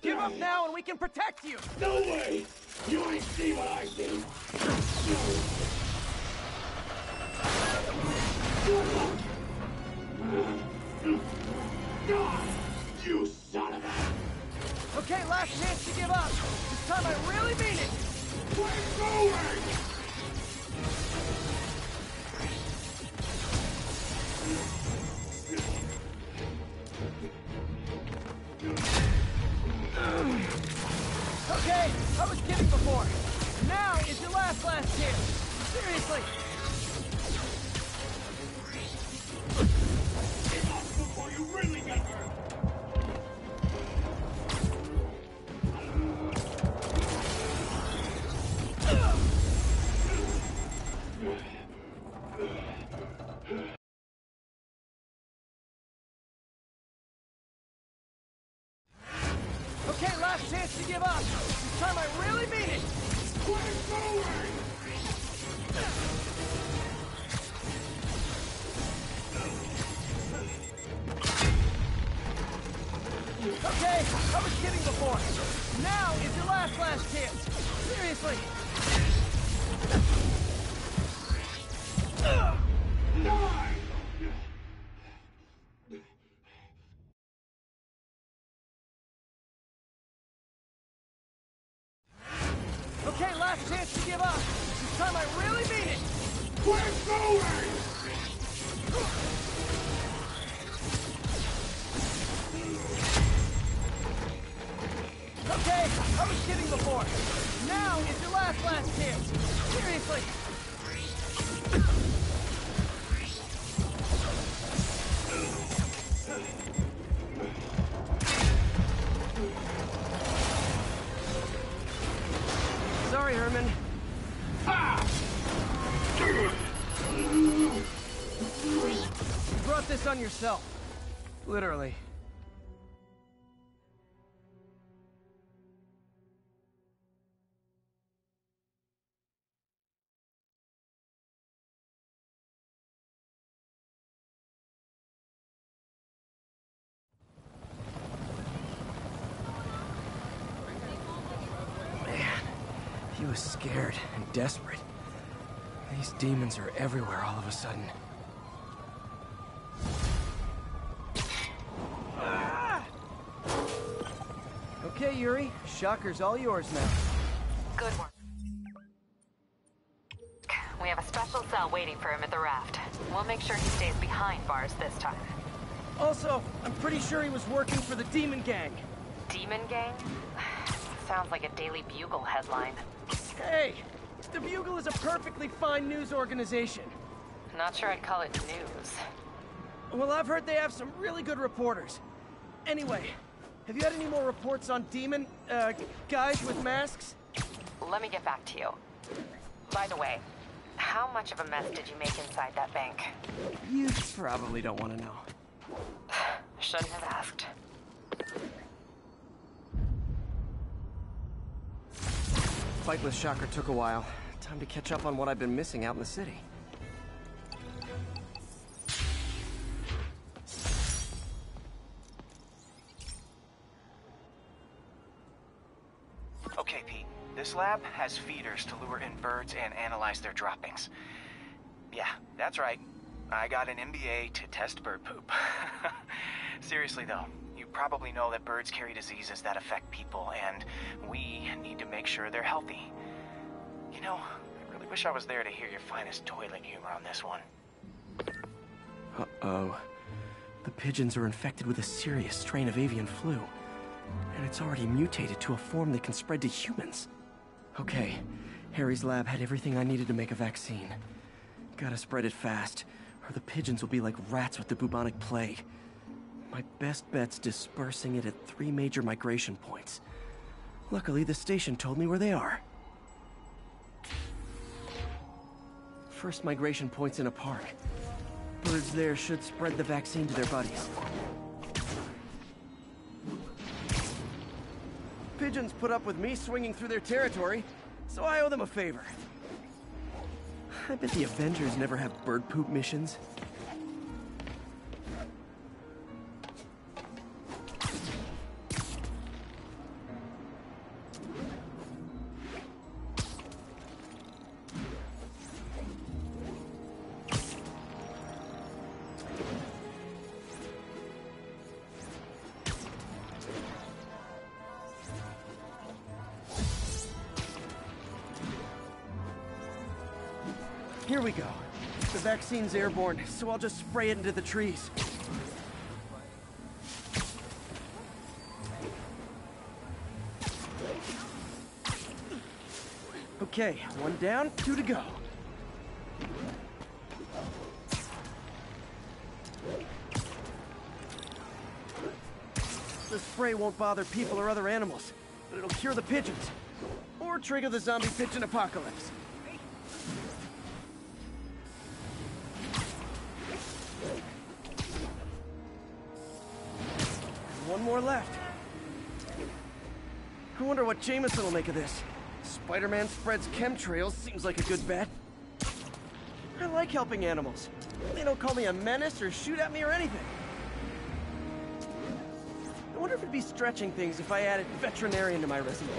Give up now and we can protect you! No way! You ain't see what I see! You son of a... Okay, last chance to give up. This time I really mean it! We're going! Okay, I was kidding before. Now is your last chance. Seriously. Get off before you really get hurt! Okay, last chance to give up. This time I really mean it. We're going! Okay, I was kidding before. Now is your last chance. Seriously. Die! time I really mean it! We're going! Okay, I was kidding before. Now is your last chance. Seriously. Sorry, Herman. You brought this on yourself. Literally. He was scared and desperate. These demons are everywhere all of a sudden. Ah! Okay, Yuri. Shocker's all yours now. Good work. We have a special cell waiting for him at the raft. We'll make sure he stays behind bars this time. Also, I'm pretty sure he was working for the Demon Gang. Demon Gang? Sounds like a Daily Bugle headline. Hey! The Bugle is a perfectly fine news organization. Not sure I'd call it news. Well, I've heard they have some really good reporters. Anyway, have you had any more reports on demon, guys with masks? Let me get back to you. By the way, how much of a mess did you make inside that bank? You probably don't want to know. Shouldn't have asked. Fight with Shocker took a while. Time to catch up on what I've been missing out in the city. Okay, Pete. This lab has feeders to lure in birds and analyze their droppings. Yeah, that's right. I got an MBA to test bird poop. Seriously, though, you probably know that birds carry diseases that affect people, and we need to make sure they're healthy. You know, I really wish I was there to hear your finest toilet humor on this one. Uh-oh. The pigeons are infected with a serious strain of avian flu. And it's already mutated to a form that can spread to humans. Okay, Harry's lab had everything I needed to make a vaccine. Gotta spread it fast, or the pigeons will be like rats with the bubonic plague. My best bet's dispersing it at 3 major migration points. Luckily, the station told me where they are. First migration point's in a park. Birds there should spread the vaccine to their buddies. Pigeons put up with me swinging through their territory, so I owe them a favor. I bet the Avengers never have bird poop missions. Here we go. The vaccine's airborne, so I'll just spray it into the trees. Okay, 1 down, 2 to go. The spray won't bother people or other animals, but it'll cure the pigeons. Or trigger the zombie pigeon apocalypse. One more left. I wonder what Jameson will make of this. Spider-Man spreads chemtrails, seems like a good bet. I like helping animals. They don't call me a menace or shoot at me or anything. I wonder if it'd be stretching things if I added veterinarian to my resume.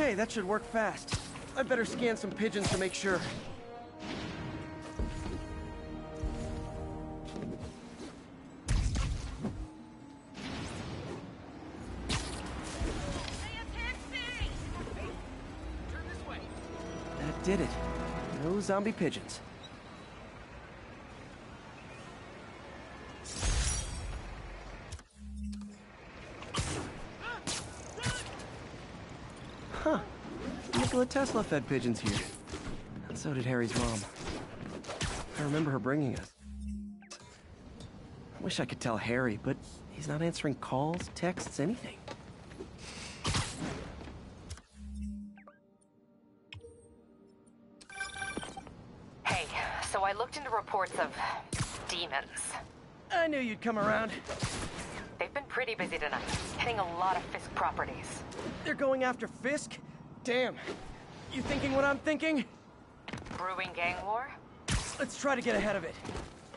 Okay, that should work fast. I better scan some pigeons to make sure. That did it. No zombie pigeons. Huh. Nikola Tesla fed pigeons here. And so did Harry's mom. I remember her bringing us. I wish I could tell Harry, but he's not answering calls, texts, anything. Hey, so I looked into reports of demons. I knew you'd come around. They've been pretty busy tonight, hitting a lot of Fisk properties. They're going after Fisk? Damn. You thinking what I'm thinking? Brewing gang war? Let's try to get ahead of it.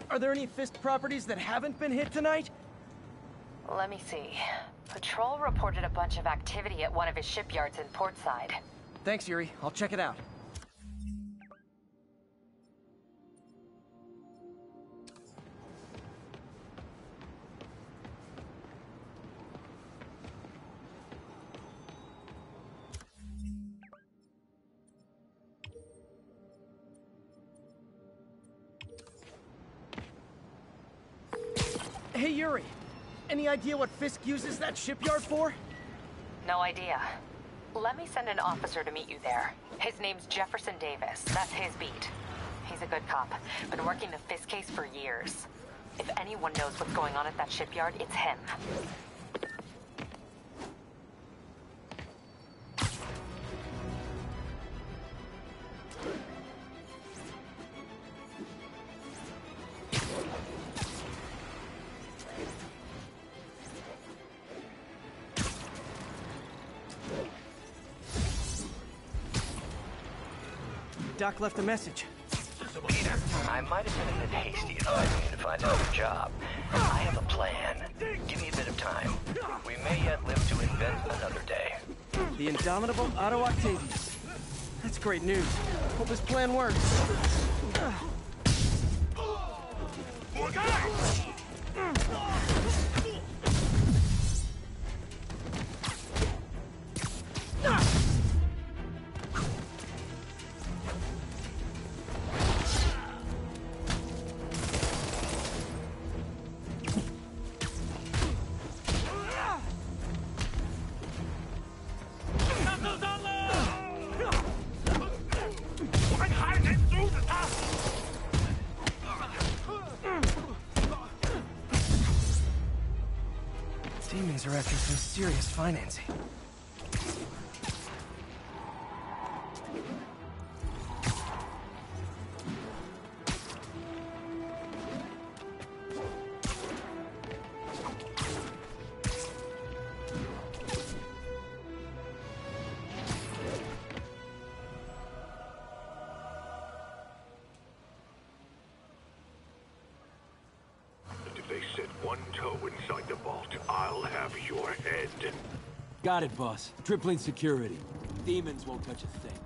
Are there any Fisk properties that haven't been hit tonight? Let me see. Patrol reported a bunch of activity at one of his shipyards in Portside. Thanks, Yuri. I'll check it out. Hey, Yuri. Any idea what Fisk uses that shipyard for? No idea. Let me send an officer to meet you there. His name's Jefferson Davis. That's his beat. He's a good cop. Been working the Fisk case for years. If anyone knows what's going on at that shipyard, it's him. Doc left a message. Peter, I might have been a bit hasty advising you to find another job. I have a plan. Give me a bit of time. We may yet live to invent another day. The indomitable Otto Octavius. That's great news. Hope his plan works. Demons are after some serious financing. If they set one toe inside the vault, I'll have your head. Got it, boss. Tripling security. Demons won't touch a thing.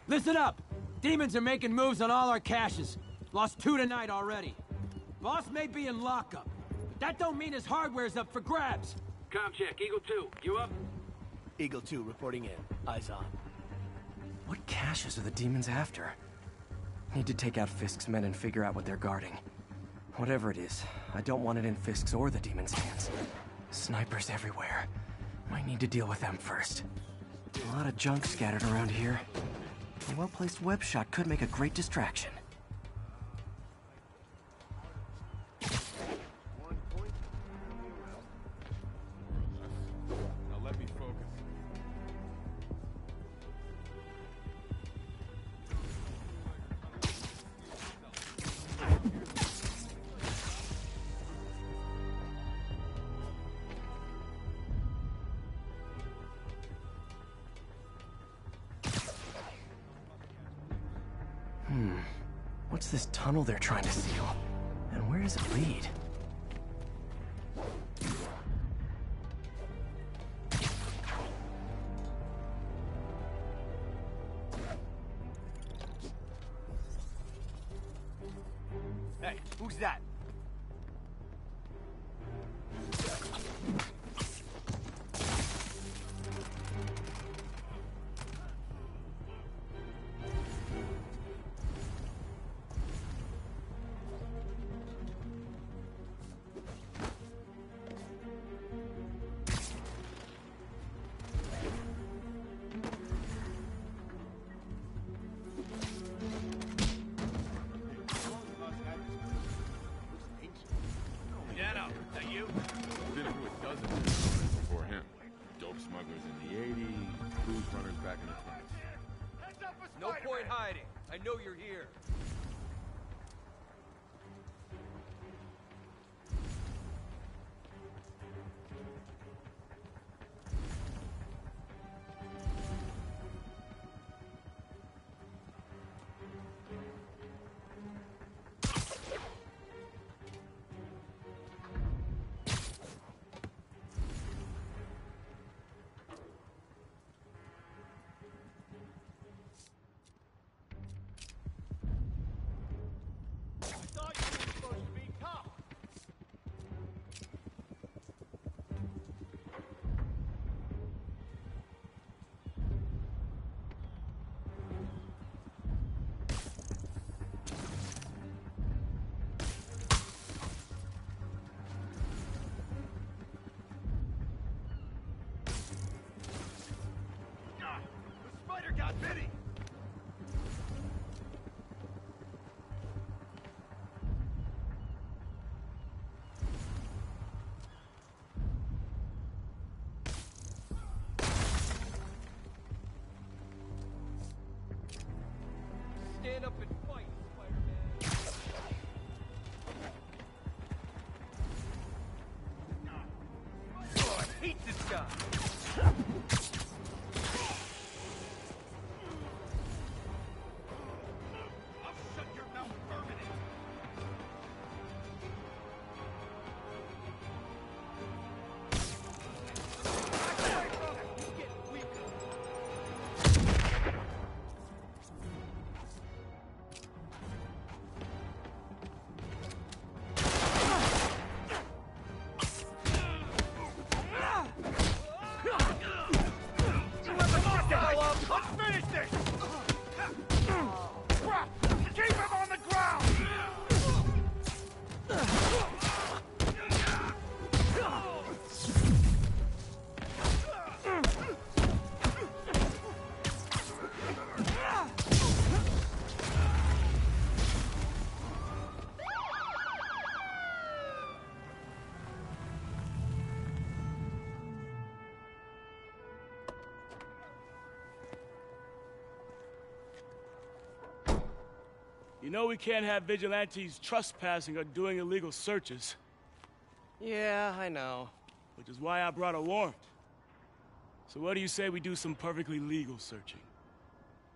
Listen up! Demons are making moves on all our caches. Lost 2 tonight already. Boss may be in lockup, but that don't mean his hardware's up for grabs. Com check, Eagle 2, you up? Eagle 2 reporting in. Eyes on. What caches are the demons after? Need to take out Fisk's men and figure out what they're guarding. Whatever it is, I don't want it in Fisk's or the demons' hands. Snipers everywhere. Might need to deal with them first. A lot of junk scattered around here. A well-placed web shot could make a great distraction. Now let me focus. What's this tunnel they're trying to seal? And where does it lead? Hey, who's that? Been through a dozen before him. Dope smugglers in the 80s, booze runners back in the 20s. No point hiding. I know you're here. Stand up and fight, Spider-Man. Oh, I hate this guy. I'll shut your mouth permanently. You know we can't have vigilantes trespassing or doing illegal searches. Yeah, I know. Which is why I brought a warrant. So what do you say we do some perfectly legal searching?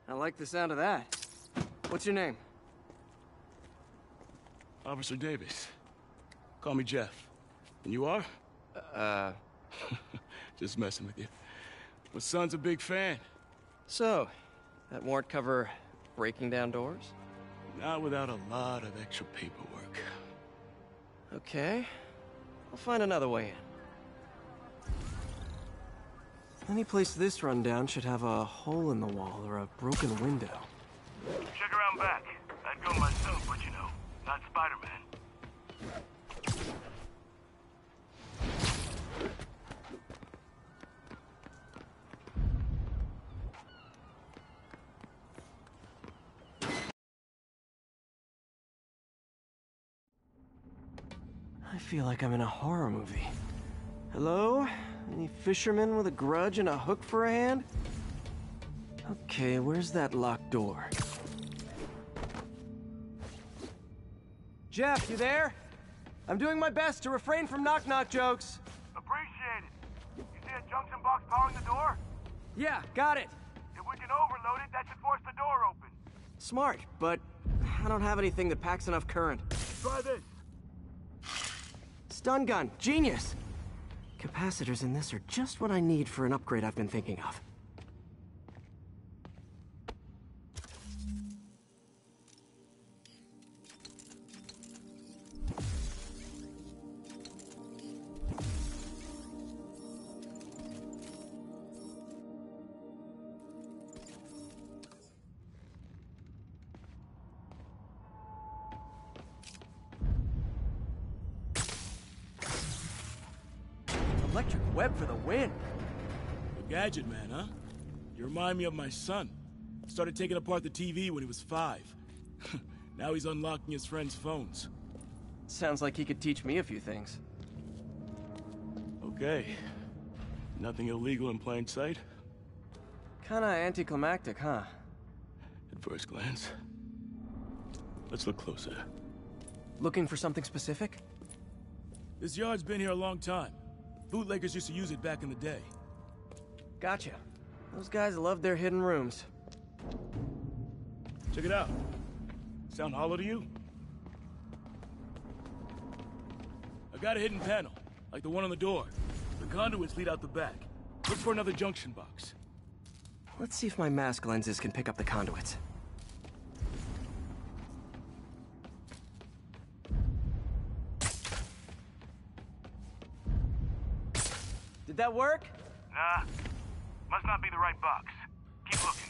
I like the sound of that. What's your name? Officer Davis. Call me Jeff. And you are? Just messing with you. My son's a big fan. So, that warrant cover breaking down doors? Not without a lot of extra paperwork. Okay. I'll find another way in. Any place this rundown should have a hole in the wall or a broken window. Check around back. I'd go myself, but you know, not Spider-Man. I feel like I'm in a horror movie. Hello? Any fisherman with a grudge and a hook for a hand? Okay, where's that locked door? Jeff, you there? I'm doing my best to refrain from knock-knock jokes. Appreciate it. You see a junction box powering the door? Yeah, got it. If we can overload it, that should force the door open. Smart, but I don't have anything that packs enough current. Try this. Stun gun, genius! Capacitors in this are just what I need for an upgrade I've been thinking of. Electric web for the win. A gadget man, huh? You remind me of my son. Started taking apart the TV when he was 5. Now he's unlocking his friends' phones. Sounds like he could teach me a few things. Okay. Nothing illegal in plain sight? Kinda anticlimactic, huh? At first glance. Let's look closer. Looking for something specific? This yard's been here a long time. Bootleggers used to use it back in the day. Gotcha. Those guys love their hidden rooms. Check it out. Sound hollow to you? I got a hidden panel, like the one on the door. The conduits lead out the back. Look for another junction box. Let's see if my mask lenses can pick up the conduits. Did that work? Nah. Must not be the right box. Keep looking.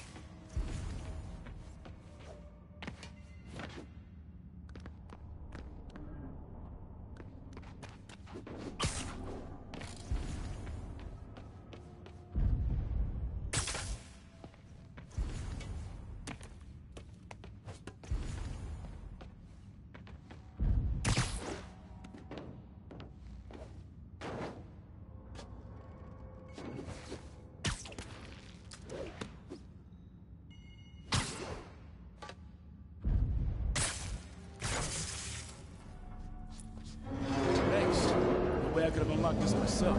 I could have unlocked this myself.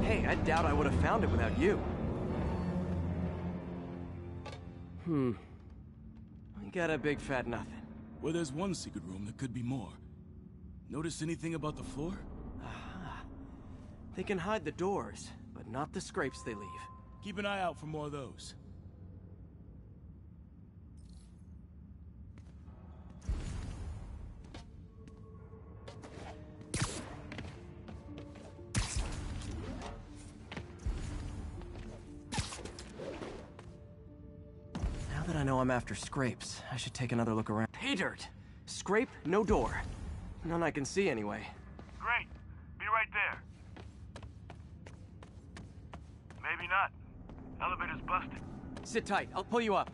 Hey, I doubt I would have found it without you. I got a big fat nothing. Well, there's one secret room that could be more. Notice anything about the floor? Aha. They can hide the doors, but not the scrapes they leave. Keep an eye out for more of those. Now that I know I'm after scrapes, I should take another look around. Pay dirt! Scrape, no door. None I can see anyway. Great. Be right there. Maybe not. Elevator's busted. Sit tight, I'll pull you up.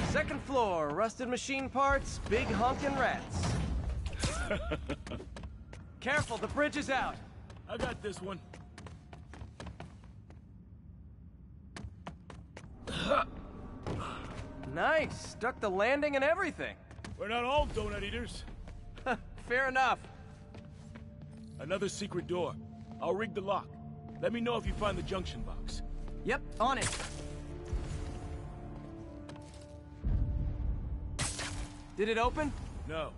Second floor, rusted machine parts, big honkin' rats. Careful, the bridge is out. I got this one. Nice, stuck the landing and everything. We're not all donut eaters. Fair enough. Another secret door. I'll rig the lock. Let me know if you find the junction box. Yep, on it. Did it open? No.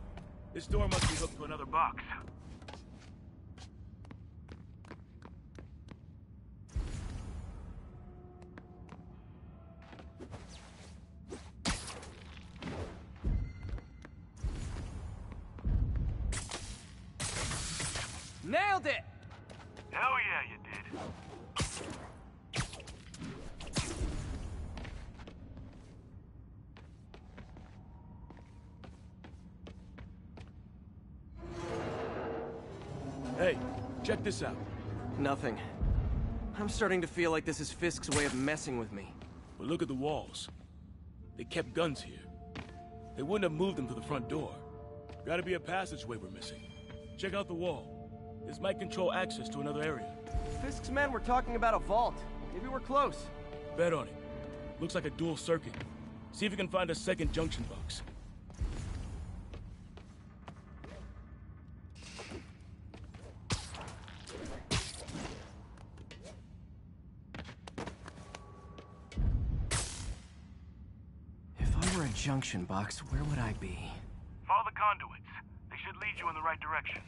This door must be hooked to another box. Nailed it! Hell yeah, you did. Hey, check this out. Nothing. I'm starting to feel like this is Fisk's way of messing with me. But look at the walls. They kept guns here. They wouldn't have moved them to the front door. Gotta be a passageway we're missing. Check out the wall. This might control access to another area. Fisk's men were talking about a vault. Maybe we're close. Bet on it. Looks like a dual circuit. See if you can find a second junction box. If I were a junction box, where would I be? Follow the conduits. They should lead you in the right direction.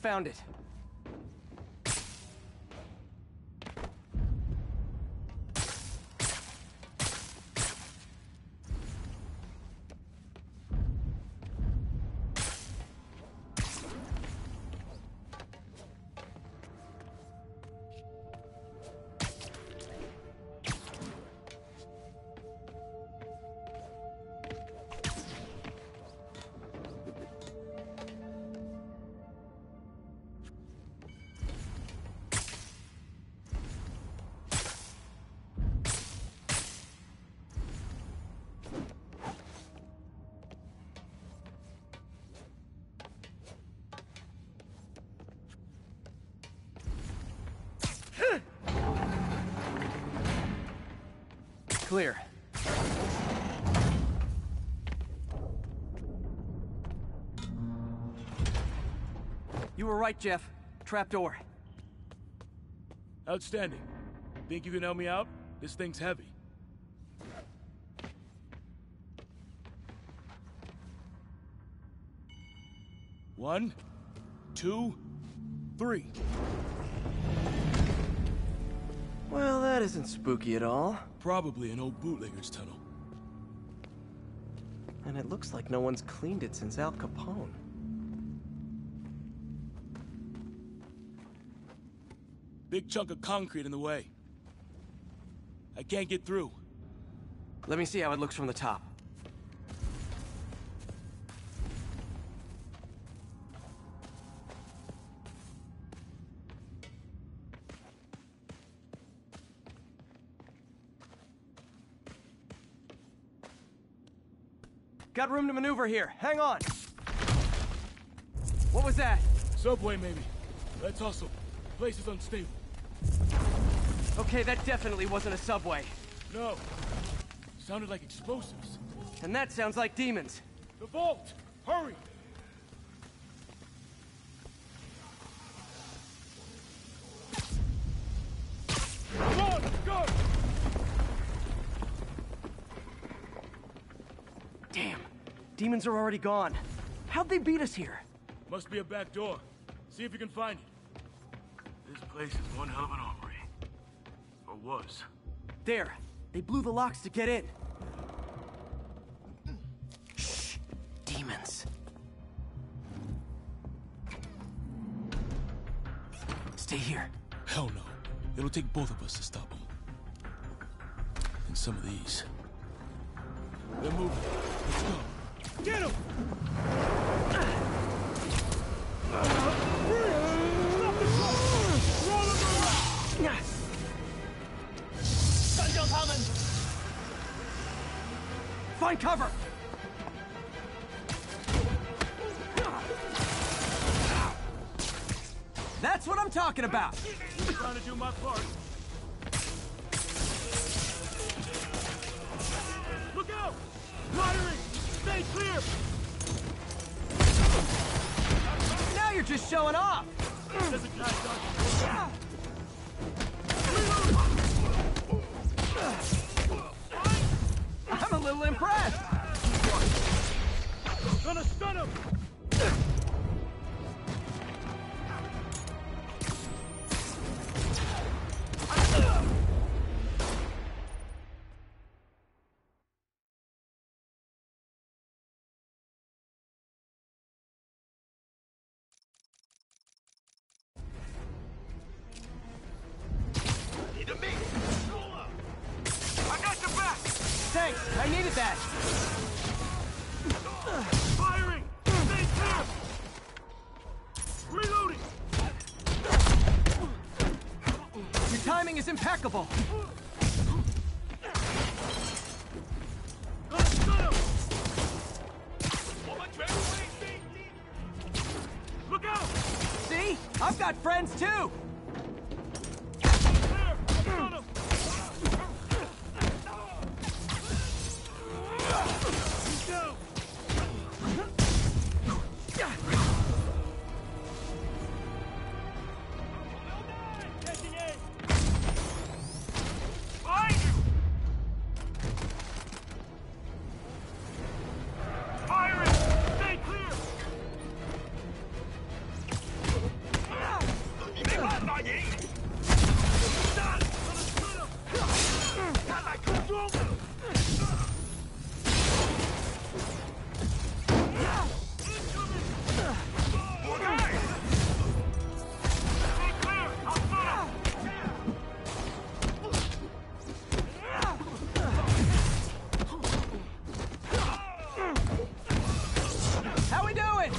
Found it. clear. You were right, Jeff. Trapdoor. Outstanding. Think you can help me out? This thing's heavy. One, two, three. Well, that isn't spooky at all. Probably an old bootlegger's tunnel. And it looks like no one's cleaned it since Al Capone. Big chunk of concrete in the way. I can't get through. Let me see how it looks from the top. Got room to maneuver here. Hang on. What was that? Subway, maybe. Let's hustle. Place is unstable. Okay, that definitely wasn't a subway. No. Sounded like explosives. And that sounds like demons. The vault! Hurry! Come on, go! Damn. Demons are already gone. How'd they beat us here? Must be a back door. See if you can find it. This place is one hell of an armory. Or was. There. They blew the locks to get in. Shh. Demons. Stay here. Hell no. It'll take both of us to stop them. And some of these. They're moving. Let's go. Get him! Find cover! That's what I'm talking about! I'm trying to do my part. Look out! Firing! Stay clear! Now you're just showing off! There's a guy dodging. I'm a little impressed! Gonna stun him! Thanks, I needed that! Firing! Stay clear! Reloading! Your timing is impeccable! Look out! See? I've got friends too! How we doing?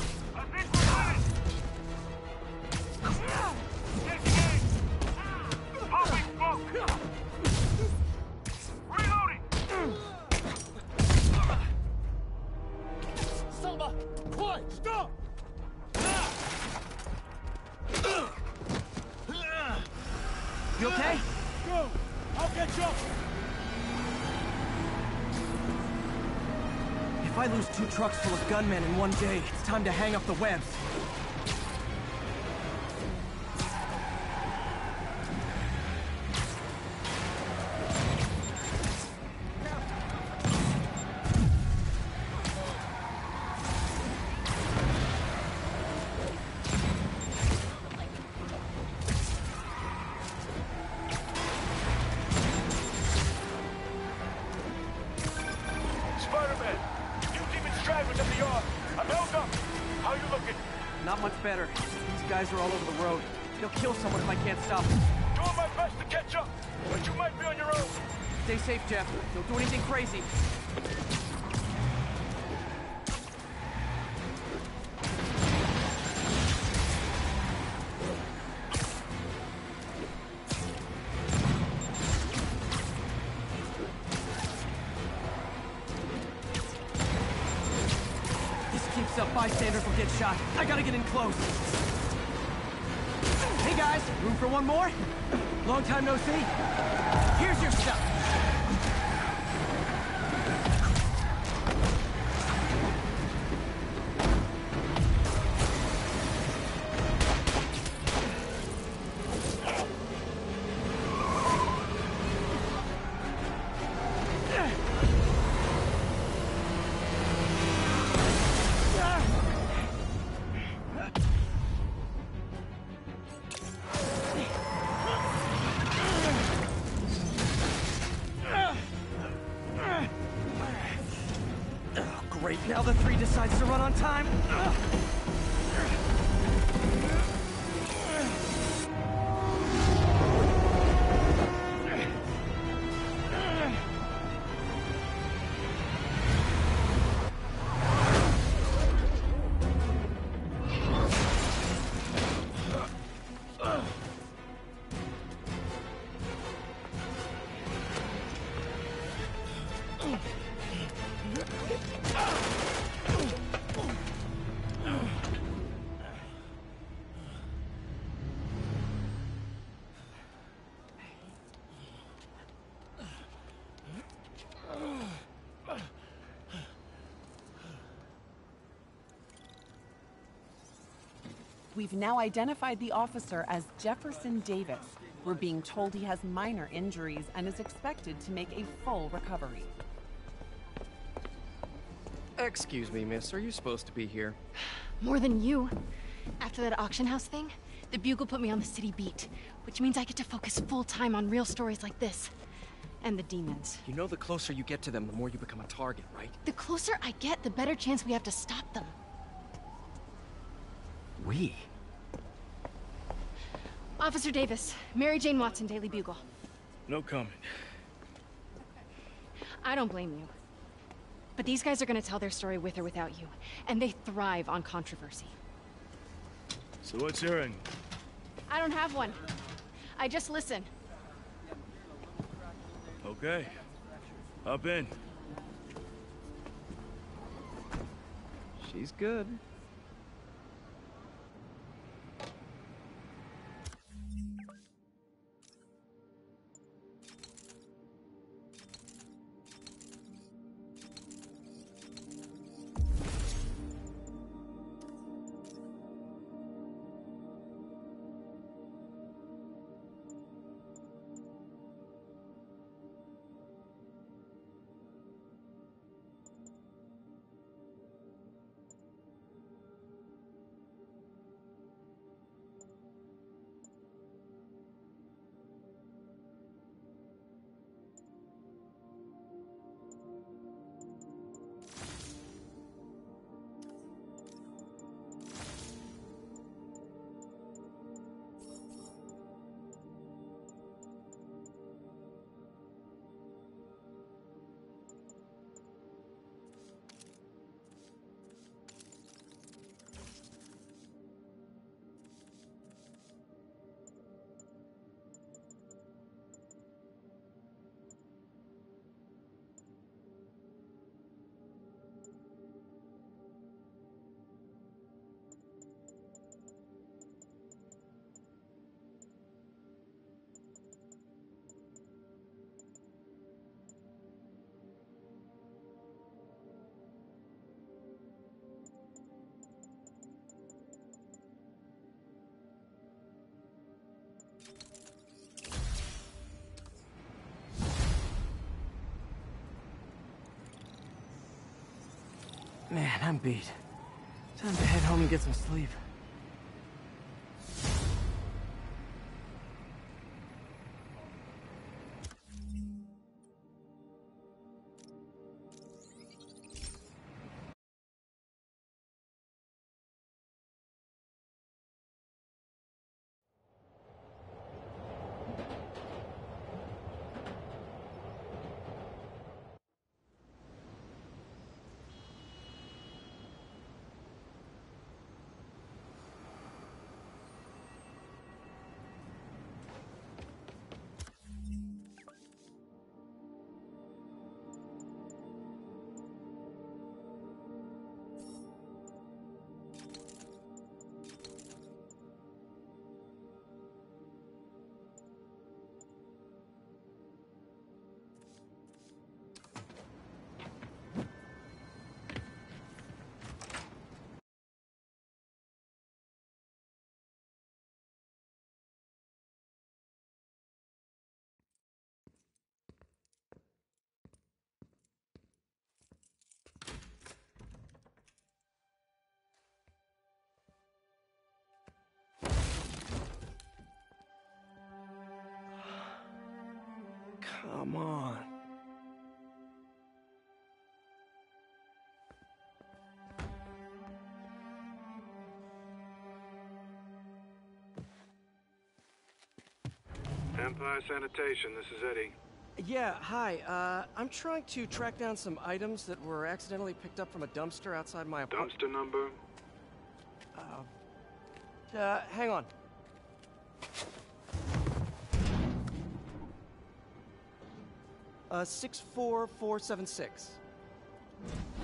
Stop! You okay? Go! I'll catch up! If I lose 2 trucks full of gunmen in one day, it's time to hang up the webs. Spider-Man! You demons drivers at the yard! I'm held up! How you looking? Not much better. These guys are all over the road. They'll kill someone if I can't stop them. Doing my best to catch up, but you might be on your own. Stay safe, Jeff. Don't do anything crazy. Keeps up, bystanders will get shot. I gotta get in close. Hey guys, room for one more? Long time no see. Here's your stuff. Great, now the 3 decides to run on time. We've now identified the officer as Jefferson Davis. We're being told he has minor injuries and is expected to make a full recovery. Excuse me, miss. Are you supposed to be here? More than you. After that auction house thing, the Bugle put me on the city beat, which means I get to focus full-time on real stories like this. And the demons. You know the closer you get to them, the more you become a target, right? The closer I get, the better chance we have to stop them. We? Officer Davis, Mary Jane Watson, Daily Bugle. No comment. I don't blame you. But these guys are gonna tell their story with or without you, and they thrive on controversy. So what's your end? I don't have one. I just listen. Okay. Hop in. She's good. Man, I'm beat. Time to head home and get some sleep. Come on. Empire Sanitation, this is Eddie. Yeah, hi. I'm trying to track down some items that were accidentally picked up from a dumpster outside my apartment. Dumpster number? Hang on. Uh, 64476.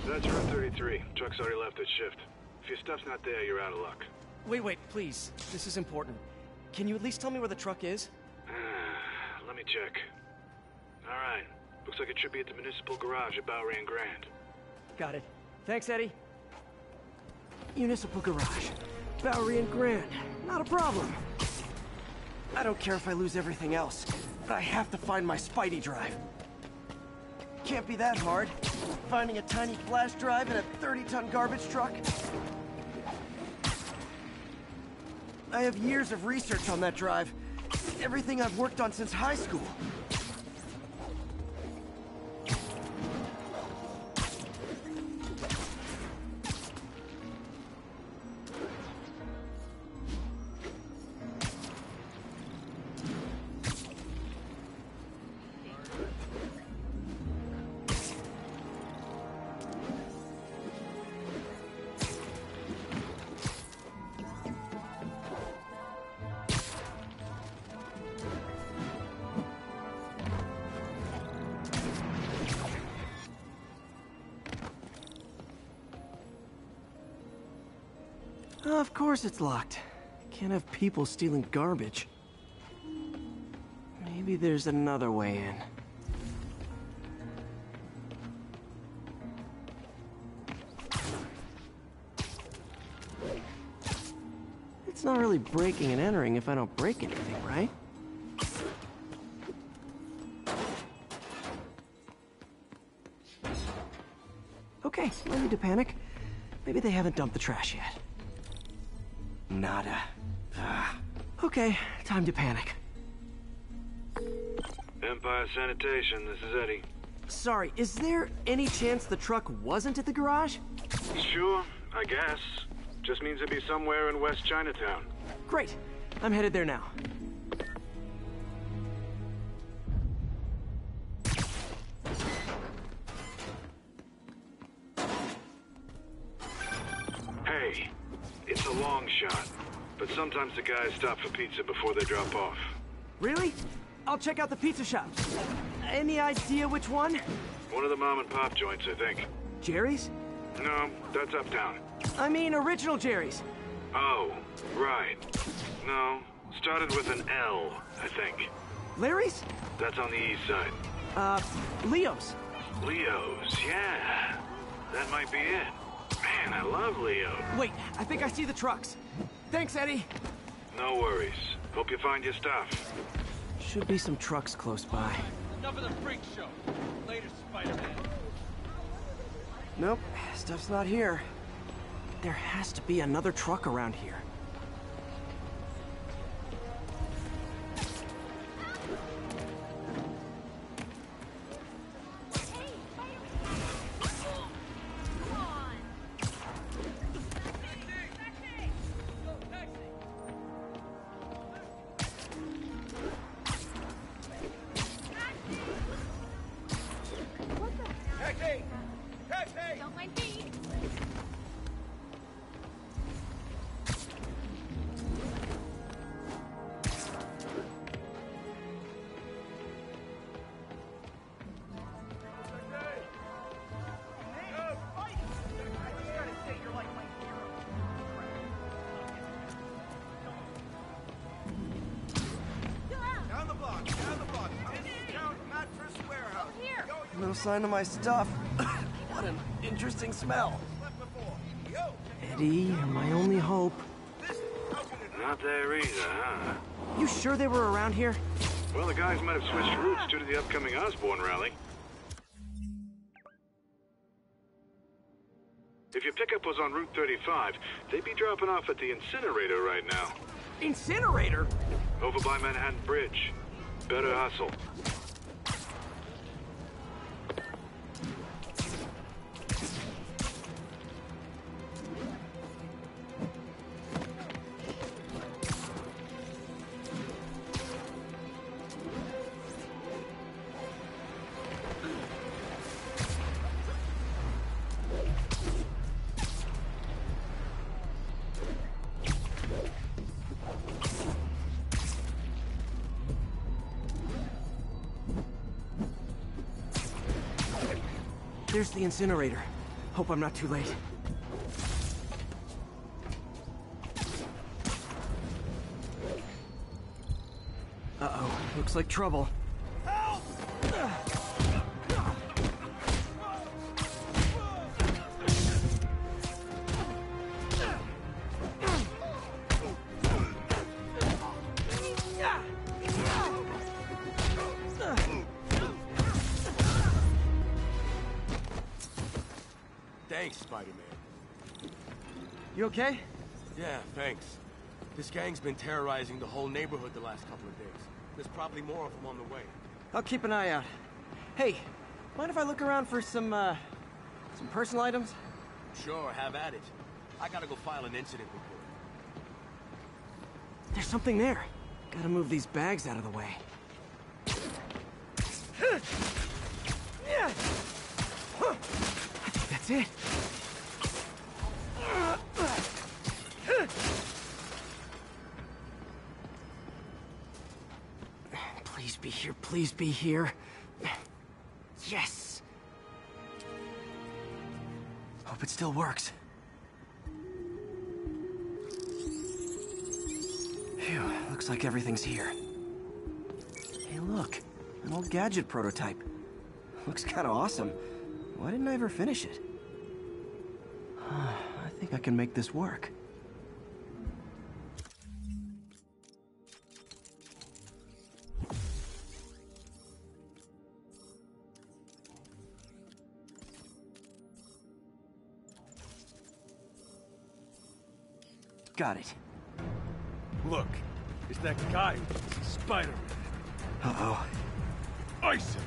That's room 33. Truck's already left its shift. If your stuff's not there, you're out of luck. Wait, please. This is important. Can you at least tell me where the truck is? Let me check. Alright. Looks like it should be at the municipal garage at Bowery and Grand. Got it. Thanks, Eddie. Municipal garage. Bowery and Grand. Not a problem. I don't care if I lose everything else, but I have to find my Spidey drive. Can't be that hard. Finding a tiny flash drive in a 30-ton garbage truck. I have years of research on that drive. Everything I've worked on since high school. Of course it's locked. Can't have people stealing garbage. Maybe there's another way in. It's not really breaking and entering if I don't break anything, right? Okay, no need to panic. Maybe they haven't dumped the trash yet. Nada. Okay, time to panic. Empire Sanitation, this is Eddie. Sorry, is there any chance the truck wasn't at the garage? Sure, I guess. Just means it'd be somewhere in West Chinatown. Great. I'm headed there now. Hey, it's a long shot, but sometimes the guys stop for pizza before they drop off. Really? I'll check out the pizza shops. Any idea which one? One of the mom and pop joints, I think. Jerry's? No, that's uptown. I mean original Jerry's. Oh, right. No, started with an L, I think. Larry's? That's on the east side. Leo's. Leo's, yeah. That might be it. Man, I love Leo. Wait, I think I see the trucks. Thanks, Eddie. No worries. Hope you find your stuff. Should be some trucks close by. Enough of the freak show. Later, Spider-Man. Nope, stuff's not here. There has to be another truck around here. Don't mind me. Down the block, discount mattress warehouse. No sign of my stuff. What an interesting smell. Eddie, you're my only hope. Not there either, huh? You sure they were around here? Well, the guys might have switched routes due to the upcoming Osborn rally. If your pickup was on Route 35, they'd be dropping off at the incinerator right now. Incinerator? Over by Manhattan Bridge. Better hustle. There's the incinerator. Hope I'm not too late. Uh-oh, looks like trouble. Thanks, Spider-Man. You okay? Yeah, thanks. This gang's been terrorizing the whole neighborhood the last couple of days. There's probably more of them on the way. I'll keep an eye out. Hey, mind if I look around for some personal items? Sure, have at it. I gotta go file an incident report. There's something there. Gotta move these bags out of the way. I think that's it. Please be here, please be here. Yes! Hope it still works. Phew, looks like everything's here. Hey look, an old gadget prototype. Looks kinda awesome. Why didn't I ever finish it? I think I can make this work. Got it. Look, it's that guy, Spider-Man. Uh-oh. Ice him!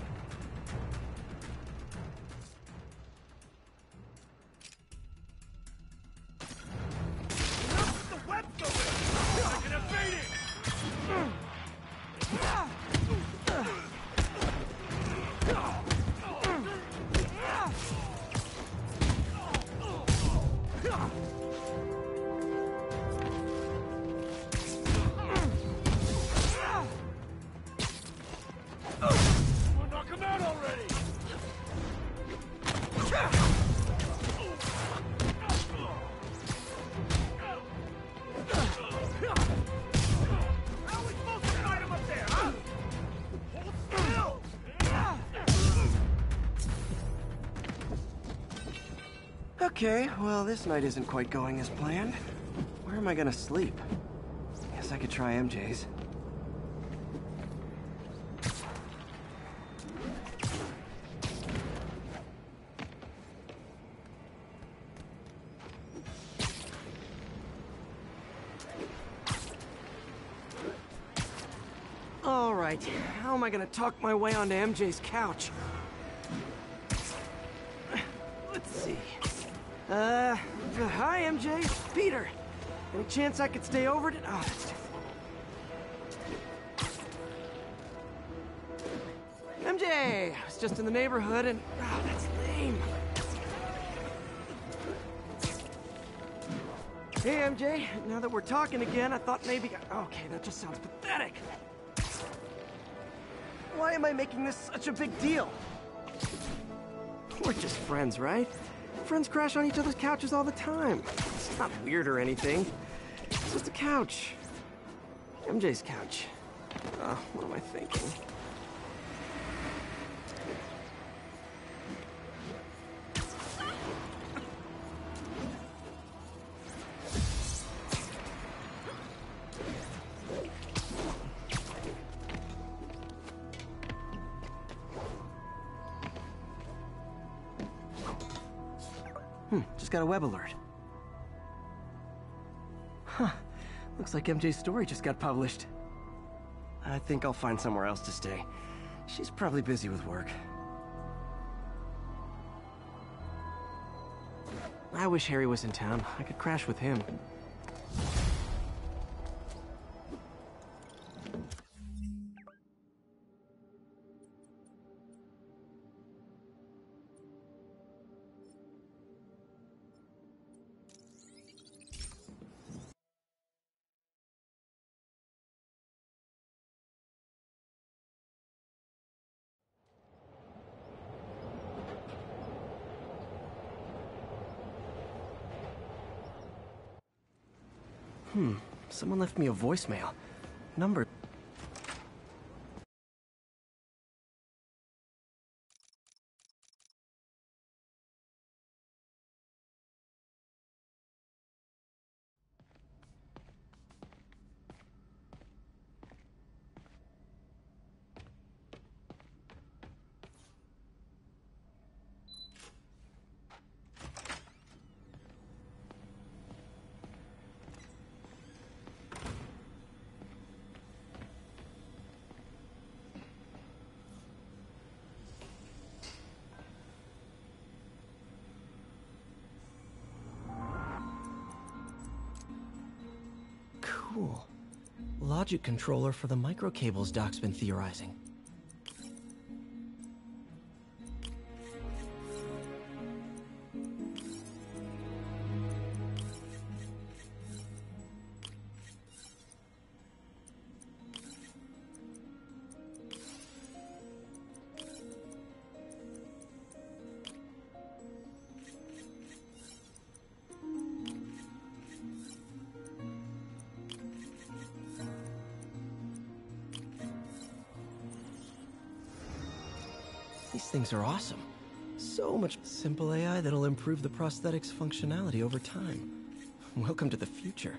Okay, well, this night isn't quite going as planned. Where am I gonna sleep? Guess I could try MJ's. Alright, how am I gonna talk my way onto MJ's couch? Let's see. Hi MJ, it's Peter. Any chance I could stay over to... Oh, that's too far. MJ! I was just in the neighborhood and... Oh, that's lame. Hey MJ, now that we're talking again, I thought maybe... Okay, that just sounds pathetic. Why am I making this such a big deal? We're just friends, right? Friends crash on each other's couches all the time. It's not weird or anything. It's just a couch. MJ's couch. What am I thinking? Just got a web alert. Huh. Looks like MJ's story just got published. I think I'll find somewhere else to stay. She's probably busy with work. I wish Harry was in town. I could crash with him. Someone left me a voicemail. Number... Cool. Logic controller for the microcables Doc's been theorizing. These things are awesome. So much simple AI that'll improve the prosthetics functionality over time. Welcome to the future.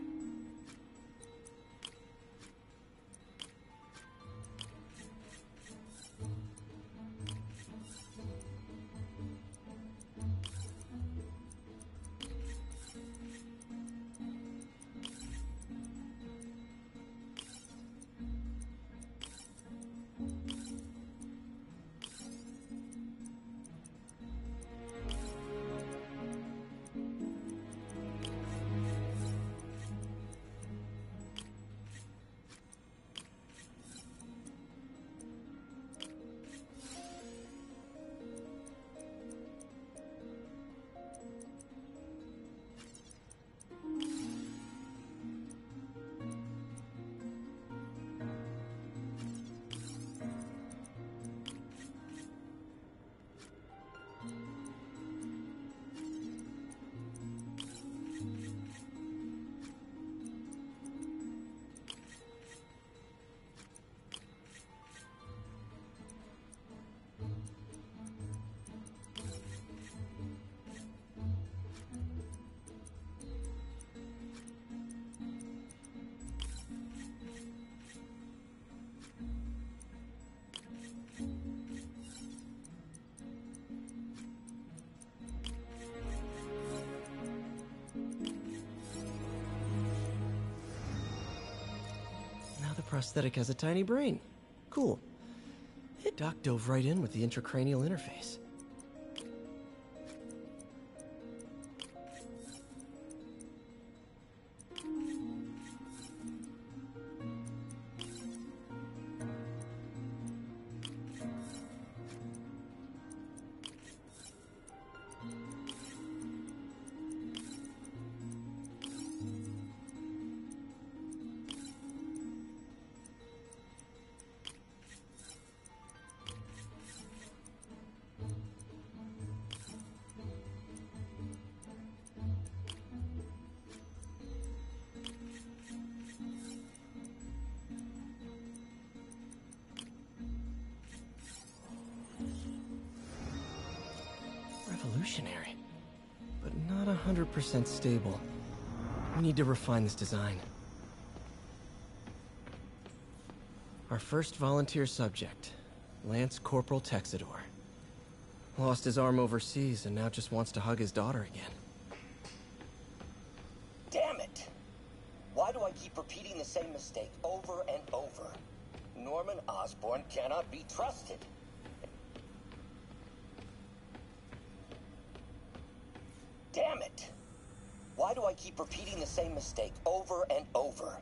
Prosthetic has a tiny brain. Cool. Doc dove right in with the intracranial interface. Revolutionary, but not 100% stable. We need to refine this design. Our first volunteer subject, Lance Corporal Texador. Lost his arm overseas and now just wants to hug his daughter again. Damn it! Why do I keep repeating the same mistake over and over? Norman Osborn cannot be trusted. Damn it! Why do I keep repeating the same mistake over and over?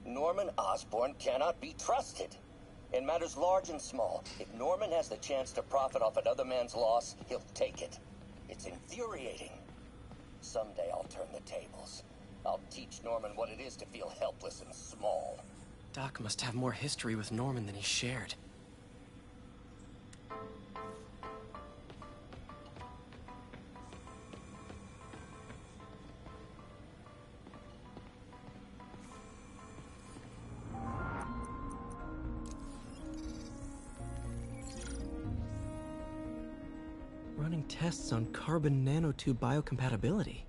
Norman Osborn cannot be trusted. In matters large and small, if Norman has the chance to profit off another man's loss, he'll take it. It's infuriating. Someday I'll turn the tables. I'll teach Norman what it is to feel helpless and small. Doc must have more history with Norman than he shared. Running tests on carbon nanotube biocompatibility.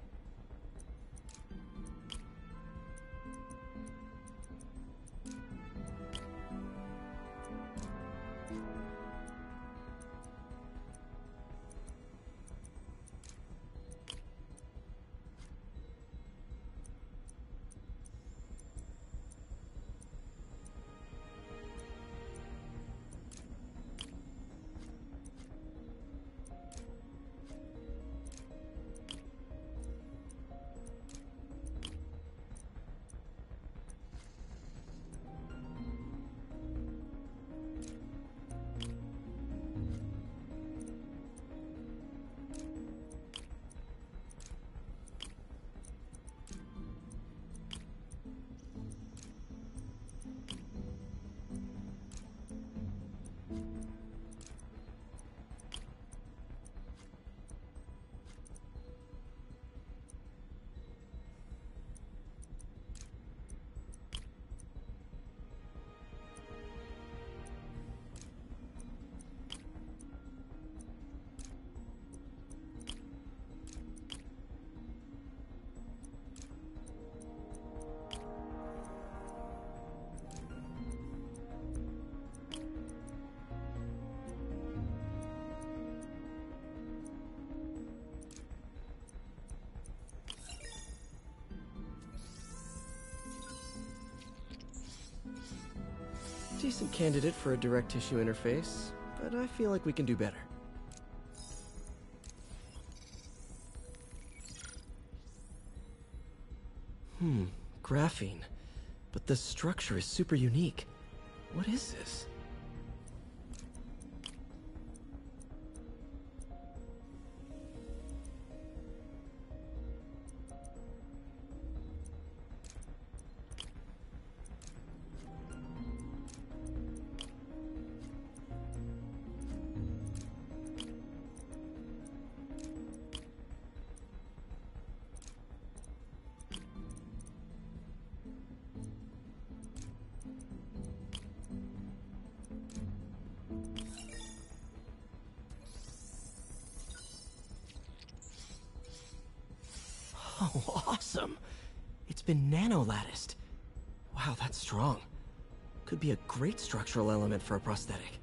Decent candidate for a direct tissue interface, but I feel like we can do better. Graphene. But the structure is super unique. What is this? Oh, awesome! It's been nano-latticed. Wow, that's strong. Could be a great structural element for a prosthetic.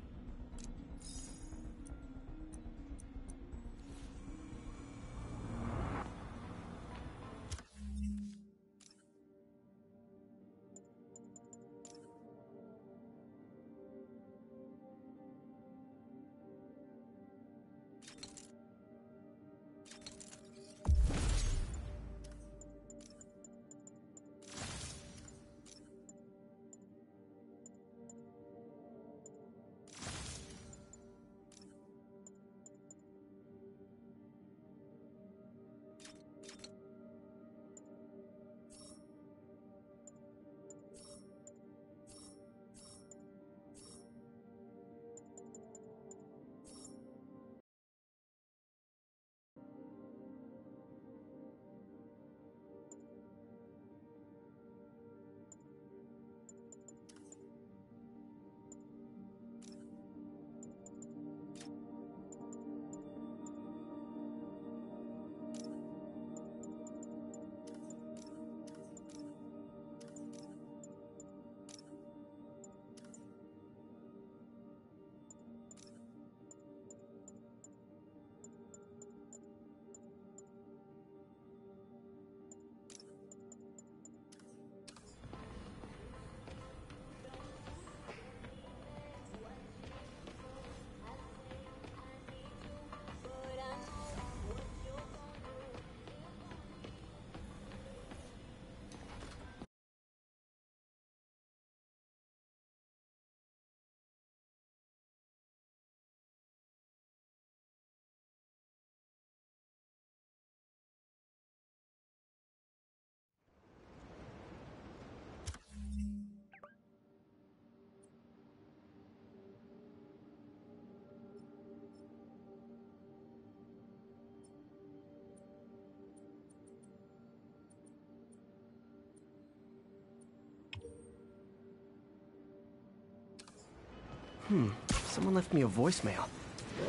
Someone left me a voicemail.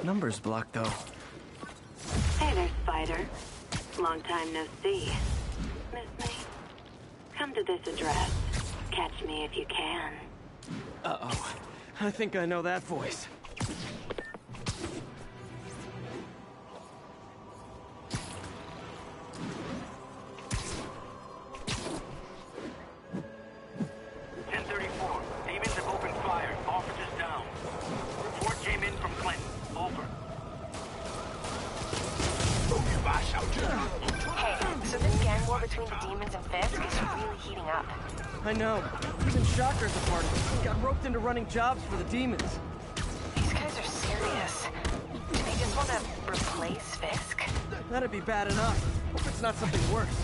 Number's blocked, though. Hey there, Spider. Long time no see. Miss me? Come to this address. Catch me if you can. Uh-oh. I think I know that voice. Between the demons and Fisk is really heating up. I know. Even Shocker's a part of it. Got roped into running jobs for the demons. These guys are serious. Do they just want to replace Fisk? That'd be bad enough. Hope it's not something worse.